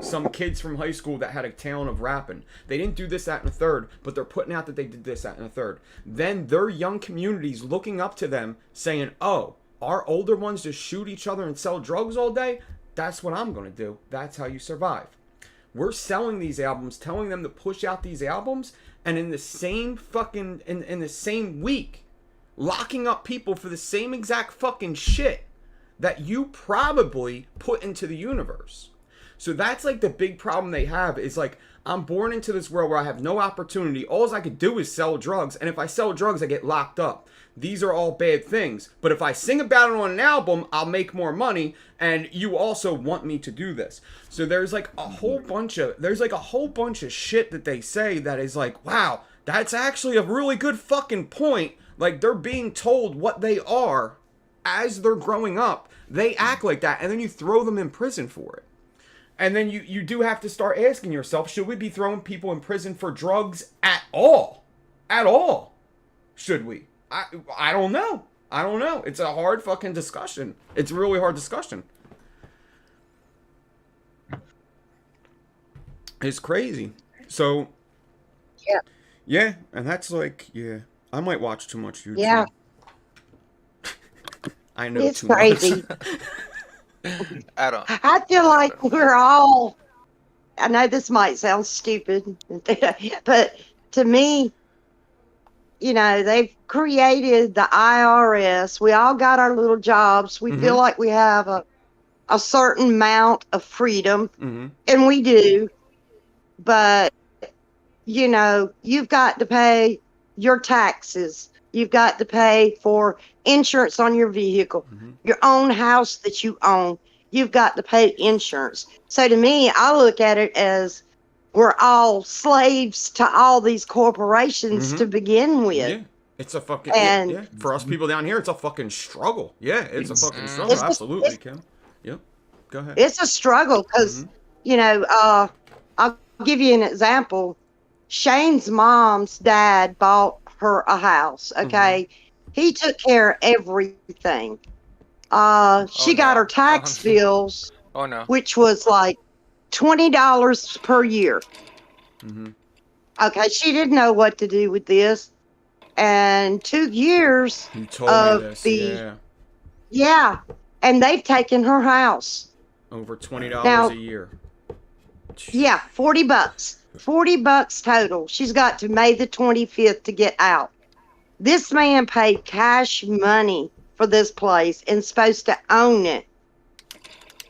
some kids from high school that had a talent of rapping. They didn't do this, that, and a third, but they're putting out that they did this, that, and a third. Then their young communities looking up to them saying, oh, our older ones just shoot each other and sell drugs all day? That's what I'm going to do. That's how you survive. We're selling these albums, telling them to push out these albums, and in the same fucking, in the same week, locking up people for the same exact fucking shit that you probably put into the universe. So that's like the big problem they have, is like, I'm born into this world where I have no opportunity. All I could do is sell drugs. And if I sell drugs, I get locked up. These are all bad things. But if I sing about it on an album, I'll make more money. And you also want me to do this. So there's like a whole bunch of shit that they say that is like, wow, that's actually a really good fucking point. Like, they're being told what they are as they're growing up. They act like that, and then you throw them in prison for it. And then you do have to start asking yourself, should we be throwing people in prison for drugs at all? At all? Should we? I don't know. I don't know. It's a hard fucking discussion. It's a really hard discussion. It's crazy. So, Yeah. Yeah, and that's like, yeah, I might watch too much YouTube. Yeah. I know It's too crazy. much. I don't. I feel like we're all, I know this might sound stupid, but to me, you know, they've created the IRS. We all got our little jobs. We feel like we have a certain amount of freedom, and we do. But, you know, you've got to pay your taxes. You've got to pay for insurance on your vehicle, your own house that you own. You've got to pay insurance. So to me, I look at it as we're all slaves to all these corporations to begin with. Yeah. It's a fucking, And yeah. For us people down here, it's a fucking struggle. Yeah, it's a fucking struggle. It's a- Absolutely, it's- Kim. Yep. Go ahead. it's a struggle because, you know, I'll give you an example. Shane's mom's dad bought her a house, okay? He took care of everything. She got her tax bills, Oh no. which was like $20 per year. Okay, she didn't know what to do with this. And 2 years You told of me this. the Yeah. and they've taken her house. Over $20 Now- a year. Yeah, $40. $40 total. She's got to May the 25th to get out. This man paid cash money for this place and supposed to own it.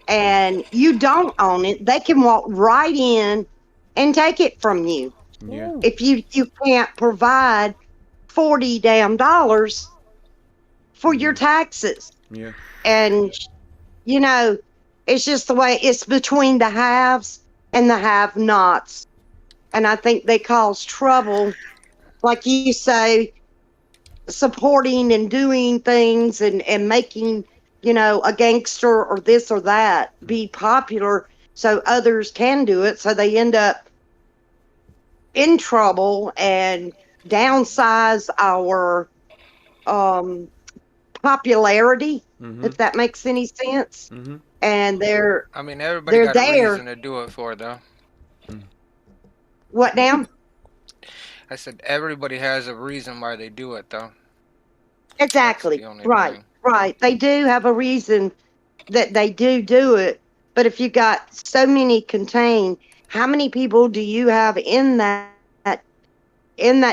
And you don't own it. They can walk right in and take it from you. Yeah. If you can't provide $40 damn dollars for your taxes. Yeah. And, you know, it's just the way it's between the haves and the have-nots. And I think they cause trouble, like you say, supporting and doing things and making, you know, a gangster or this or that be popular so others can do it. So they end up in trouble and downsize our popularity, if that makes any sense. And they're I mean, everybody they're got there. a reason to do it for, though. What now? I said everybody has a reason why they do it, though. Exactly. That's the only Right. thing. Right. They do have a reason that they do it. But if you got so many contained, how many people do you have in that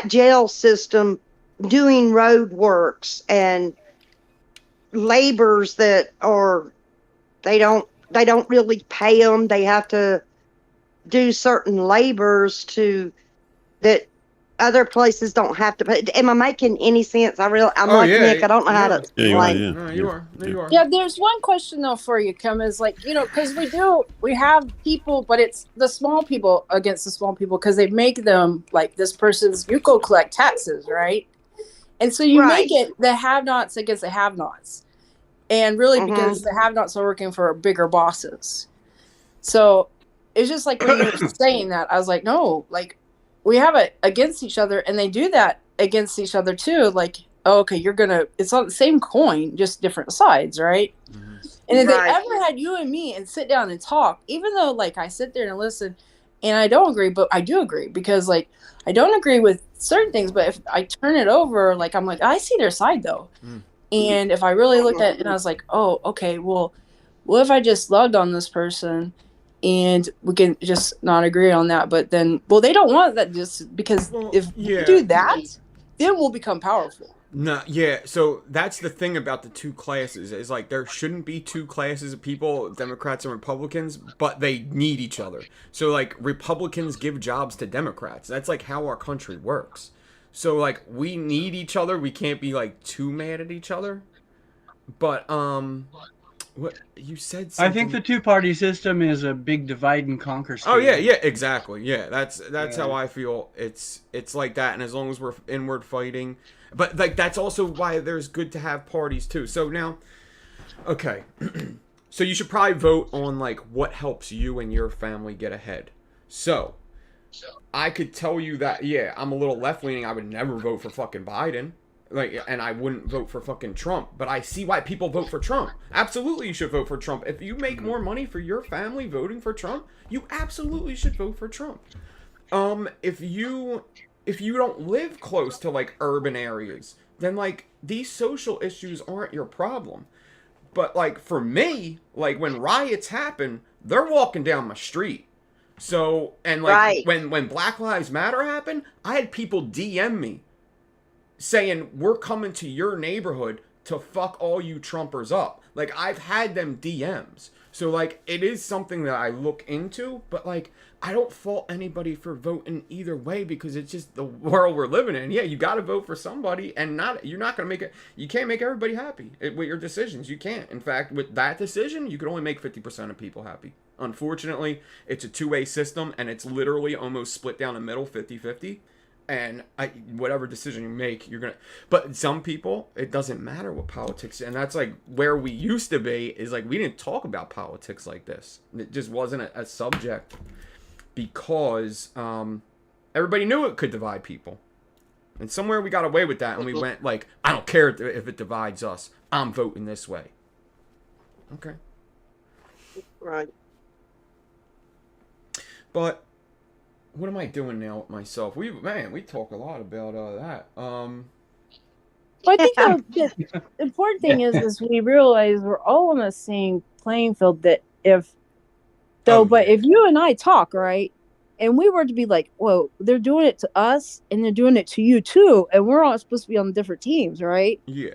jail system doing road works and labors that are they don't really pay them. They have to do certain labors to that other places don't have to pay. Am I making any sense? I'm Oh, like yeah, Nick. I don't know how to Yeah, you are, explain. yeah. No, you are. No, you are. Yeah, there's one question though for you, Kim, is like, you know, because we have people, but it's the small people against the small people because they make them like this person's, you go collect taxes, right? And so you Right. make it the have-nots against the have-nots. And really because the have-nots are working for bigger bosses. So it's just like when you were saying that, I was like, no, like we have it against each other and they do that against each other too. Like, oh, okay, it's on the same coin, just different sides, right? And if Right. they ever had you and me and sit down and talk, even though like I sit there and listen and I don't agree, but I do agree because like I don't agree with certain things, but if I turn it over, like I'm like, I see their side though. And if I really looked at it and I was like, oh, okay, well, what if I just loved on this person and we can just not agree on that? But then, well, they don't want that just because if we do that, then we'll become powerful. No, yeah, so that's the thing about the two classes is like there shouldn't be two classes of people, Democrats and Republicans, but they need each other. So like Republicans give jobs to Democrats. That's like how our country works. So like we need each other. We can't be like too mad at each other. But what you said something. I think the two-party system is a big divide and conquer scheme. Oh yeah, exactly. Yeah, that's how I feel. It's like that, and as long as we're inward fighting, but like that's also why there's good to have parties too. So now, okay, so you should probably vote on like what helps you and your family get ahead. So I could tell you that I'm a little left leaning. I would never vote for fucking Biden. Like, and I wouldn't vote for fucking Trump, but I see why people vote for Trump. Absolutely, you should vote for Trump. If you make more money for your family voting for Trump, you absolutely should vote for Trump. If you if you don't live close to like urban areas, then like these social issues aren't your problem. But like for me, like when riots happen, they're walking down my street. So, and like Right. when Black Lives Matter happened, I had people DM me saying, we're coming to your neighborhood to fuck all you Trumpers up. Like, I've had them DMs. So, like, it is something that I look into, but, like, I don't fault anybody for voting either way because it's just the world we're living in. Yeah, you got to vote for somebody, and you're not going to make it, you can't make everybody happy with your decisions. You can't. In fact, with that decision, you can only make 50% of people happy. Unfortunately, it's a two-way system, and it's literally almost split down the middle, 50-50. And whatever decision you make, you're gonna. But some people, it doesn't matter what politics, and that's like where we used to be. Is like we didn't talk about politics like this. It just wasn't a subject because everybody knew it could divide people, and somewhere we got away with that, and we went like, I don't care if it divides us. I'm voting this way. Okay. Right. But. What am I doing now with myself? We talk a lot about that. Well, I think the important thing is we realize we're all on the same playing field. That if you and I talk, right, and we were to be like, well, they're doing it to us and they're doing it to you too, and we're all supposed to be on different teams, right? Yeah.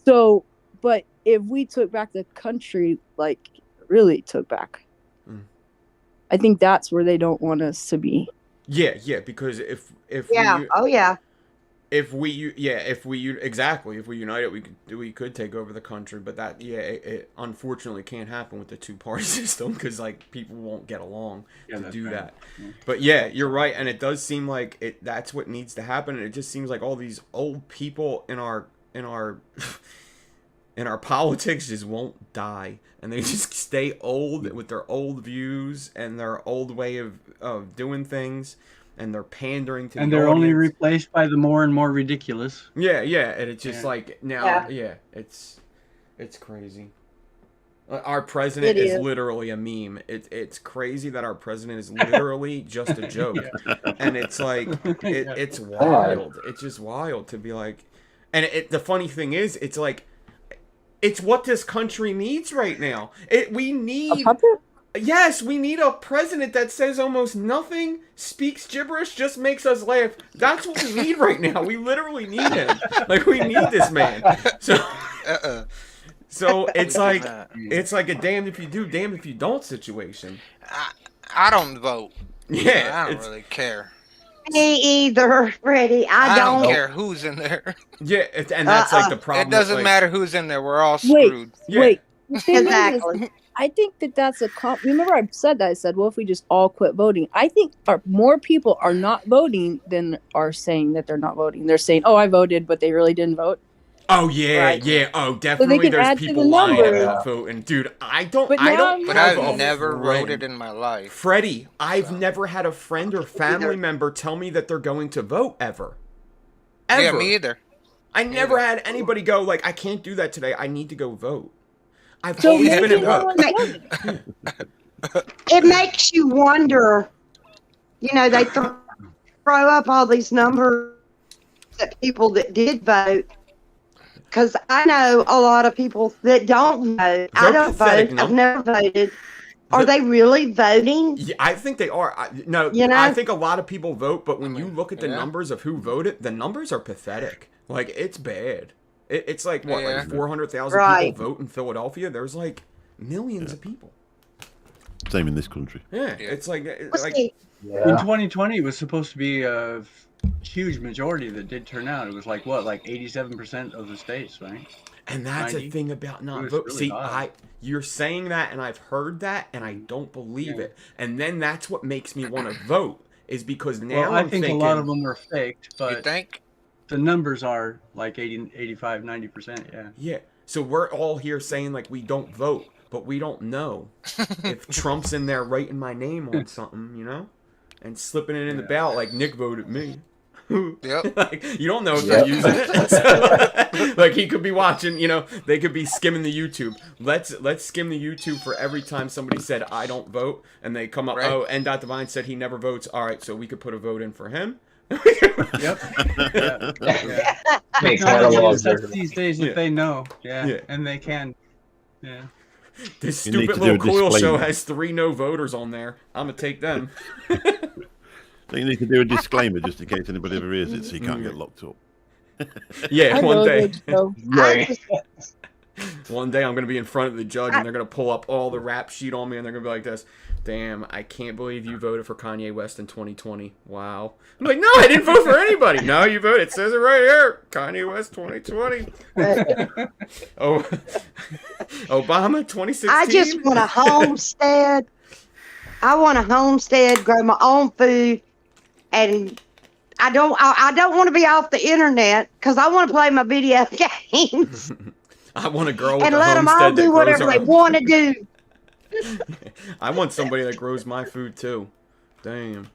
So, but if we took back the country, like really took back, I think that's where they don't want us to be. Yeah, because if Yeah. if we united, we could take over the country. But that it unfortunately can't happen with the two-party system because like people won't get along to do that. Yeah. But yeah, you're right, and it does seem like that's what needs to happen. And it just seems like all these old people in our politics just won't die, and they just stay old with their old views and their old way of doing things, and they're pandering to. And the they're audience. only replaced by the more and more ridiculous. Yeah, and it's just like now, it's crazy. Our president is literally a meme. It's crazy that our president is literally just a joke, and it's like it's wild. It's just wild to be like, and the funny thing is, it's like. It's what this country needs right now. We need a president that says almost nothing, speaks gibberish, just makes us laugh. That's what we need right now. We literally need him. Like we need this man. So it's like a damned if you do, damned if you don't situation. I don't vote. Yeah, I don't really care. Me either, Freddie. I don't care who's in there. Yeah, and that's like the problem. It doesn't matter who's in there. We're all screwed. Wait. Exactly. I think that's remember I said that. I said, well, if we just all quit voting. I think more people are not voting than are saying that they're not voting. They're saying, oh, I voted, but they really didn't vote. Oh yeah. Oh, definitely. So there's people lying about voting, dude. But I've never voted in my life. Freddie, I've never had a friend or family member tell me that they're going to vote ever. Yeah, me either. I never had anybody go like, I can't do that today. I need to go vote. I've always been at work. It makes you wonder. You know, they throw up all these numbers that people that did vote. Because I know a lot of people that don't vote. I don't vote. I've never voted. Are they really voting? Yeah, I think they are. I think a lot of people vote, but when you look at the numbers of who voted, the numbers are pathetic. Like, it's bad. It's like, what, like 400,000 people vote in Philadelphia? There's like millions of people. Same in this country. Yeah, it's like... In 2020, it was supposed to be a huge majority that did turn out. It was like, what, like 87% of the states, right? And that's a thing about not voting. Really See, you're saying that, and I've heard that, and I don't believe it. And then that's what makes me want to vote, is because now I think a lot of them were faked, but you think? The numbers are like 80, 85, 90%, yeah. Yeah, so we're all here saying, like, we don't vote, but we don't know if Trump's in there writing my name on something, you know? And slipping it in the ballot like Nick voted me. Yep. Like, you don't know if they're using it. Like, he could be watching, you know, they could be skimming the YouTube. Let's skim the YouTube for every time somebody said I don't vote, and they come up, oh, n.devine said he never votes. All right, so we could put a vote in for him. Yep. Yeah. Yeah. Make Technology catalog is such there. these days Yeah. that they know. Yeah. Yeah. And they can. Yeah. This You need stupid to little do a coil show disclaimer. has 3 no voters on there. I'm gonna take them. So you need to do a disclaimer just in case anybody ever hears it, so you can't get Mm. locked up. Yeah, I one day. voted, so I Right. just, One day I'm gonna be in front of the judge and they're gonna pull up all the rap sheet on me and they're gonna be like this. Damn, I can't believe you voted for Kanye West in 2020. Wow. I'm like, no, I didn't vote for anybody. No, you voted. It says it right here. Kanye West 2020. Oh, Obama 2016. I just want a homestead. I want a homestead, grow my own food, and I don't want to be off the internet because I want to play my video games I want a girl with and a let them all homestead that do grows whatever they our- want to do. I want somebody that grows my food too. Damn.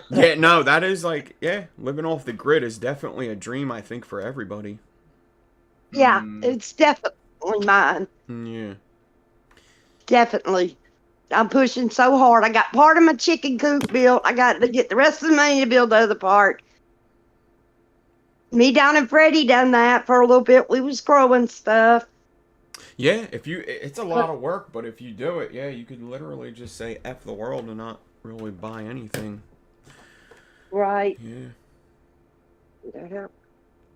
Yeah, no, that is like, yeah, living off the grid is definitely a dream, I think, for everybody. Yeah, Mm. it's definitely mine. Yeah. Definitely. I'm pushing so hard. I got part of my chicken coop built. I got to get the rest of the money to build the other part. Me, Don, and Freddie done that for a little bit. We was growing stuff. Yeah, it's a lot of work, but if you do it, yeah, you could literally just say F the world and not really buy anything. Right. Yeah.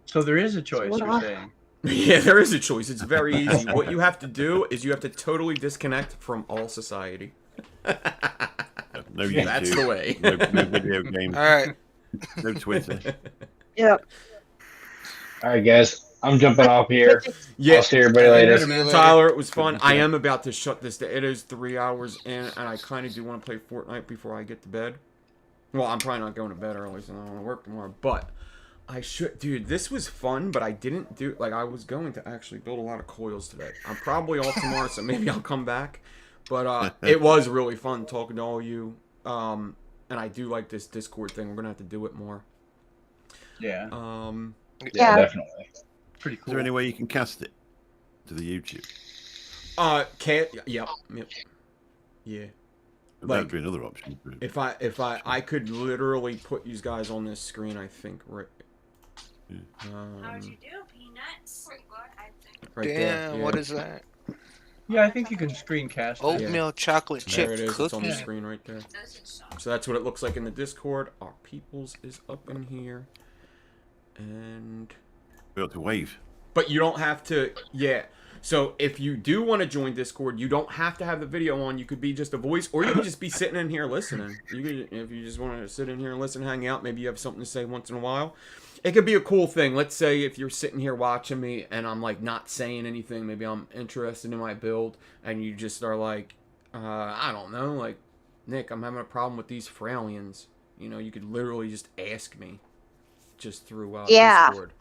So there is a choice, What you're I- saying. Yeah, there is a choice. It's very easy. What you have to do is you have to totally disconnect from all society. No YouTube. That's the way. No video games. All right. No Twitter. Yep. All right, guys. I'm jumping off here. Yeah, I'll see everybody later. See you later. Tyler, it was fun. I am about to shut this down. It is 3 hours in, and I kind of do want to play Fortnite before I get to bed. Well, I'm probably not going to bed early, so I don't want to work tomorrow. But I should, dude. This was fun, but I didn't do like I was going to actually build a lot of coils today. I'm probably off tomorrow, so maybe I'll come back. But it was really fun talking to all you. And I do like this Discord thing. We're gonna have to do it more. Yeah. Yeah. Definitely. Pretty Is cool. there any way you can cast it to the YouTube? Can't. Yep. Yeah. That'd be another option. If I could literally put you guys on this screen, I think right. How'd you do, peanuts? Right Damn, there. Yeah. what is that? Yeah, I think you can screencast it. Oatmeal chocolate chip There it is. It's on the cookie. screen right there. So that's what it looks like in the Discord. Our peoples is up in here, and We ought to wave. but you don't have to. Yeah. So if you do want to join Discord, you don't have to have the video on. You could be just a voice, or you could just be sitting in here listening. You could, if you just want to sit in here and listen, hang out. Maybe you have something to say once in a while. It could be a cool thing. Let's say if you're sitting here watching me and I'm like not saying anything, maybe I'm interested in my build, and you just are like, I don't know, like, Nick, I'm having a problem with these Fralians. You know, you could literally just ask me, just through Yeah. Discord,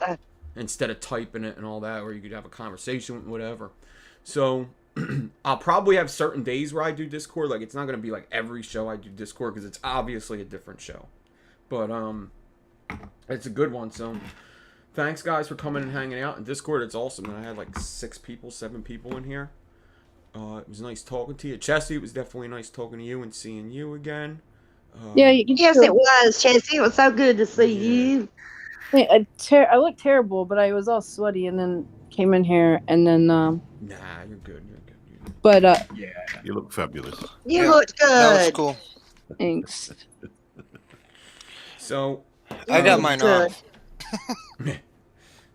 instead of typing it and all that, or you could have a conversation, whatever. So I'll probably have certain days where I do Discord. Like, it's not gonna be like every show I do Discord because it's obviously a different show. But it's a good one. So thanks guys for coming and hanging out in Discord. It's awesome. I had like 7 people in here. It was nice talking to you, Chessie. It was definitely nice talking to you and seeing you again. yeah, you can Yes, it was, Chelsea. It was so good to see you. I looked terrible, but I was all sweaty, and then came in here, and then Nah, you're good. You're good. but Yeah. You look fabulous. You Yeah, looked That was good. cool. thanks. So I got mine Good. off.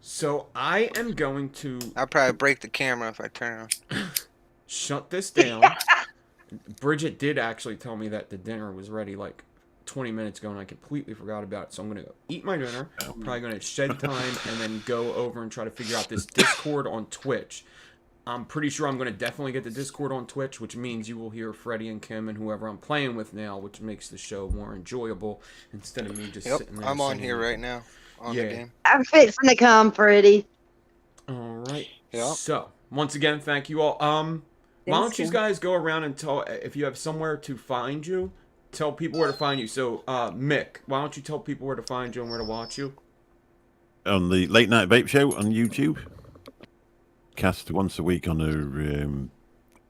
So I am going to I'll probably break the camera if I turn it on. shut this down. Bridget did actually tell me that the dinner was ready like 20 minutes ago, and I completely forgot about it. So I'm going to go eat my dinner. I'm probably going to shed time and then go over and try to figure out this Discord on Twitch. I'm pretty sure I'm going to definitely get the Discord on Twitch, which means you will hear Freddie and Kim and whoever I'm playing with now, which makes the show more enjoyable instead of me just Yep, sitting there. I'm on saying here right anything. now on Yeah. the game. I'm fixing to come, Freddie. All right. Yep. So once again, thank you all. Why don't Thanks, you Kim. guys go around and tell if you have somewhere to find you, tell people where to find you. So Mick, why don't you tell people where to find you and where to watch you? On the Late Night Vape Show on YouTube. Cast once a week on a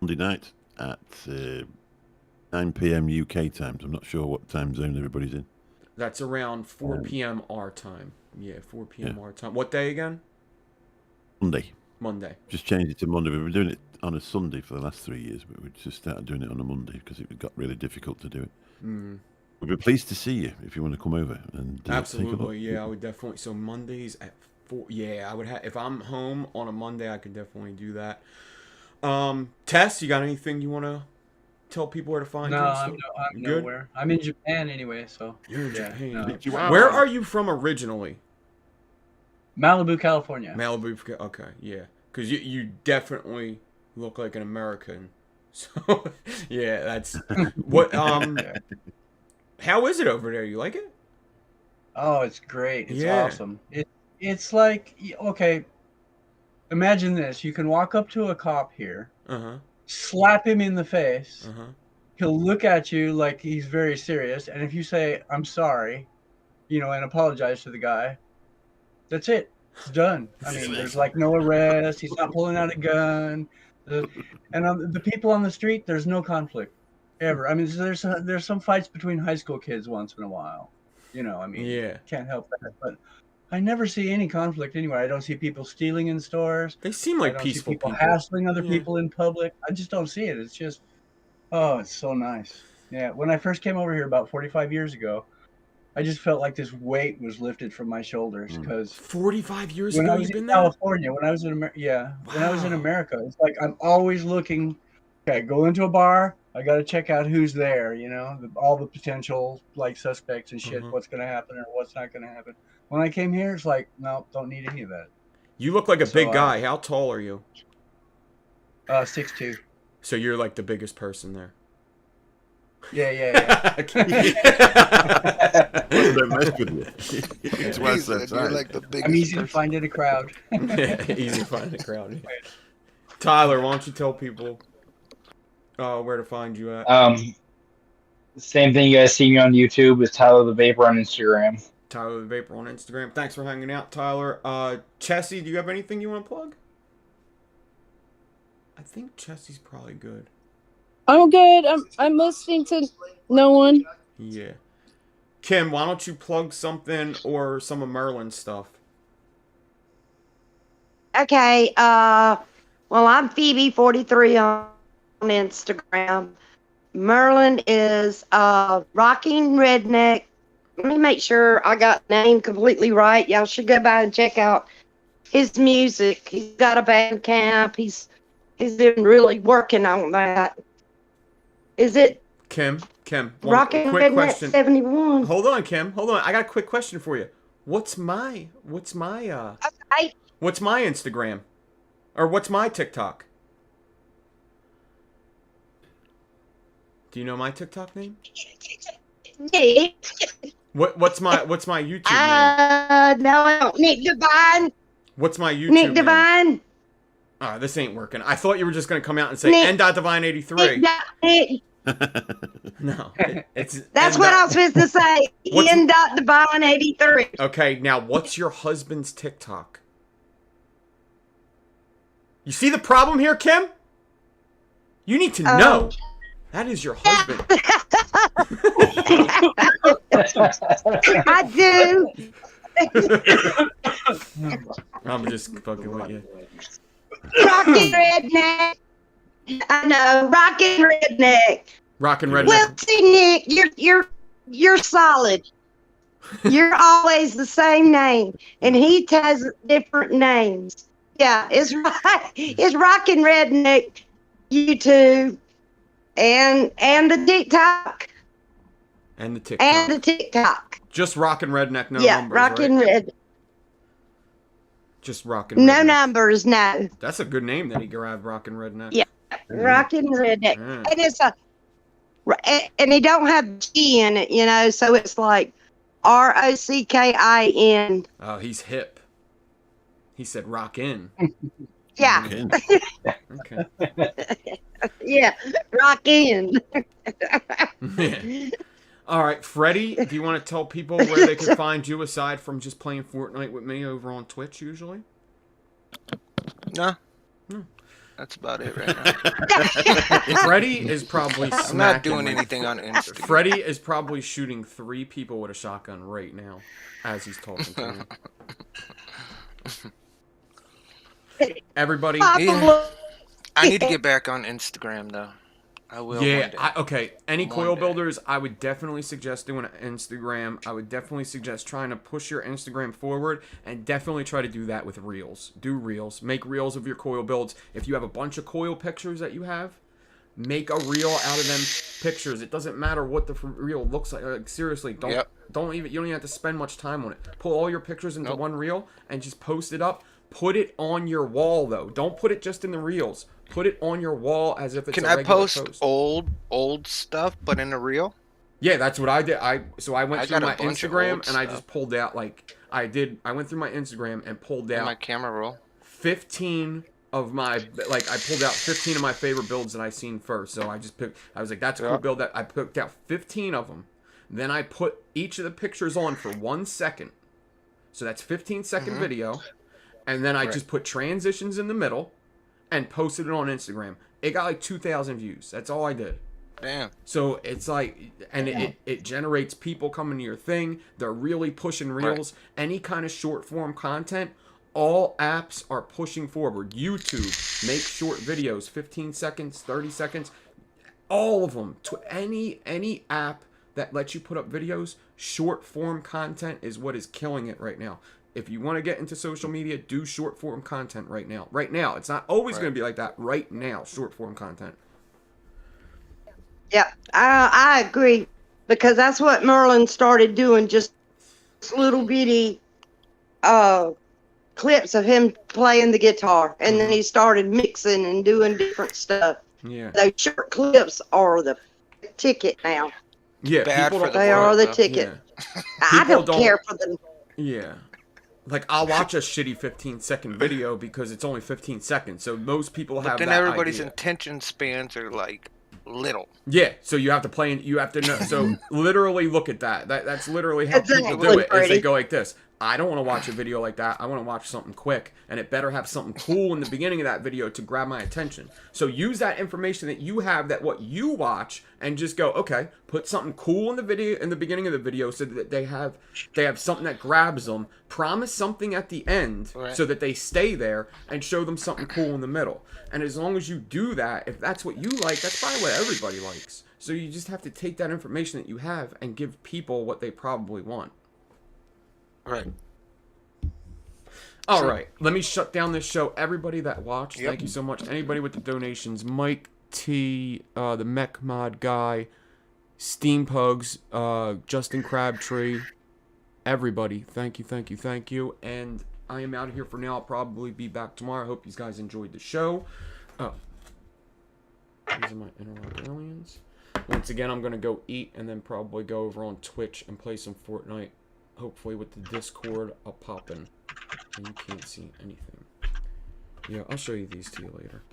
Monday night at 9 p.m. UK time. So I'm not sure what time zone everybody's in. That's around 4 p.m. our time. Yeah, 4 p.m. our time. What day again? Monday. Monday. Just changed it to Monday. We've been doing it on a Sunday for the last 3 years, but we just started doing it on a Monday because it got really difficult to do it. Mm. We'd be pleased to see you if you want to come over and take a look. Absolutely, yeah, I would definitely. So Mondays at 4. Yeah, I would have. If I'm home on a Monday, I could definitely do that. Tess, you got anything you want to tell people where to find you? No, and I'm, stuff? no, I'm Good? nowhere. I'm in Japan anyway, so. You're in yeah, Japan. no. Where are you from originally? Malibu, California. Malibu. Okay, yeah, because you definitely look like an American. So yeah, that's what. How is it over there? You like it? Oh, it's great. It's Yeah. awesome. It's like, okay, imagine this. You can walk up to a cop here, slap him in the face. He'll look at you like he's very serious. And if you say, I'm sorry, and apologize to the guy, that's it. It's done. I mean, there's like no arrest. He's not pulling out a gun. And the people on the street, there's no conflict ever. I mean, there's some fights between high school kids once in a while. I mean, Yeah. can't help that. But I never see any conflict anywhere. I don't see people stealing in stores. They seem like I don't peaceful see people people. hassling other people in public. I just don't see it. It's just, oh, it's so nice. Yeah. When I first came over here about 45 years ago, I just felt like this weight was lifted from my shoulders because 45 years when ago I was you've been in there? California, when I was in America, when I was in America, it's like I'm always looking. Okay, go into a bar. I got to check out who's there. All the potential like suspects and shit. What's going to happen or what's not going to happen. When I came here, it's like, no, don't need any of that. You look like a big guy. How tall are you? 6'2". So you're like the biggest person there. Yeah. Don't mess with you. It's why it's that You're like the biggest I'm easy to person. find in a crowd. Yeah, easy to find a crowd. Yeah. Tyler, why don't you tell people where to find you at? Same thing. You guys see me on YouTube is Tyler the Vapor on Instagram. Tyler the Vapor on Instagram. Thanks for hanging out, Tyler. Chessie, do you have anything you want to plug? I think Chessie's probably good. I'm good. I'm listening to no one. Yeah. Kim, why don't you plug something or some of Merlin's stuff? Okay. Well, I'm Phoebe43 on Instagram. Merlin is Rocking Redneck. Let me make sure I got the name completely right. Y'all should go by and check out his music. He's got a band camp. He's been really working on that. Is it Kim, Rockin' quick Redneck question. 71? Hold on, Kim. Hold on. I got a quick question for you. What's my Instagram? Or what's my TikTok? Do you know my TikTok name? Yeah. What's my YouTube name? No, I don't. n.devine. What's my YouTube name? n.devine. This ain't working. I thought you were just gonna come out and say n.devine83. No, it's That's what I was supposed to say. n.devine83. Okay, now what's your husband's TikTok? You see the problem here, Kim? You need to know. That is your husband. I do. I'm just fucking with you. Rockin' Redneck. I know. Rockin' Redneck. Rockin' Redneck. Well, see, Nick, you're solid. You're always the same name, and he has different names. Yeah, it's right. It's Rockin' Redneck, YouTube, and the TikTok. And the TikTok. And the TikTok. Just Rockin' Redneck, no yeah, numbers, Rockin' right? Red. Just Rockin' Redneck. No numbers, no. That's a good name that he grabbed, Rockin' Redneck. Yeah, Rockin' Redneck. Yeah. And it's and he don't have G in it, so it's like ROCKIN. Oh, he's hip. He said rock in. Yeah. Okay. Yeah, rock in. Yeah. All right, Freddie, do you want to tell people where they can find you aside from just playing Fortnite with me over on Twitch usually? No. That's about it right now. Freddie is probably smacking. I'm not doing anything on Instagram. Freddie is probably shooting 3 people with a shotgun right now as he's talking to me. Everybody. Yeah. I need to get back on Instagram though. I will. Yeah. One day. Okay. Any coil builders, I would definitely suggest doing an Instagram. I would definitely suggest trying to push your Instagram forward, and definitely try to do that with reels. Do reels. Make reels of your coil builds. If you have a bunch of coil pictures that you have, make a reel out of them pictures. It doesn't matter what the reel looks like. Like seriously, don't even. You don't even have to spend much time on it. Pull all your pictures into one reel and just post it up. Put it on your wall though. Don't put it just in the reels. Put it on your wall as if it's a regular post. Can I post old stuff but in a reel? Yeah, that's what I did. I went through my Instagram and I stuff. just pulled out I went through my Instagram and pulled out my camera roll. 15 of my I pulled out 15 of my favorite builds that I seen first. So I just picked. I was like, that's a cool build. That I picked out 15 of them. Then I put each of the pictures on for 1 second. So that's 15-second video. And then I just put transitions in the middle and posted it on Instagram. It got like 2,000 views. That's all I did. Damn. So it's like, and it generates people coming to your thing. They're really pushing reels. Any kind of short form content. All apps are pushing forward. YouTube, make short videos, 15 seconds, 30 seconds. All of them. Any app that lets you put up videos, short form content is what is killing it right now. If you want to get into social media, do short form content right now. Right now. It's not always going to be like that. Right now, short form content. Yeah, I agree. Because that's what Merlin started doing. Just little bitty clips of him playing the guitar. And then he started mixing and doing different stuff. Yeah. Those short clips are the ticket now. Yeah, they are the ticket. Yeah. I don't care for them. Yeah. Like, I'll watch a shitty 15-second video because it's only 15 seconds. So most people have that then everybody's idea. attention spans are like little. Yeah, so you have to play and you have to know. So literally look at that. That's literally how people do it. Is they go like this. I don't want to watch a video like that. I want to watch something quick, and it better have something cool in the beginning of that video to grab my attention. So use that information that you have, that what you watch, and just go, okay, put something cool in the video in the beginning of the video so that they have something that grabs them. Promise something at the end so that they stay there, and show them something cool in the middle. And as long as you do that, if that's what you like, that's probably what everybody likes. So you just have to take that information that you have and give people what they probably want. Right. All right. Let me shut down this show. Everybody that watched, thank you so much. Anybody with the donations, Mike T, the Mech Mod guy, Steam Pugs, Justin Crabtree, everybody, thank you. And I am out of here for now. I'll probably be back tomorrow. I hope you guys enjoyed the show. Oh. These are my interlock aliens. Once again, I'm going to go eat and then probably go over on Twitch and play some Fortnite. Hopefully with the Discord, I'll pop in. And you can't see anything. Yeah, I'll show you these to you later.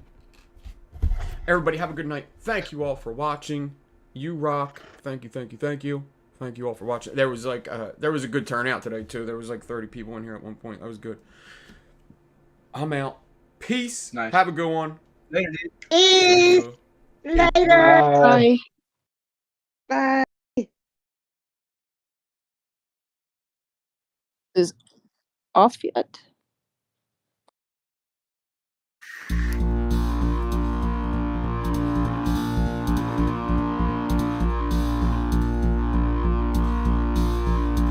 Everybody have a good night. Thank you all for watching. You rock. Thank you. Thank you all for watching. There was like there was a good turnout today too. There was like 30 people in here at one point. That was good. I'm out. Peace. Nice. Have a good one. Later, dude. Later. Bye. Bye. Is off yet?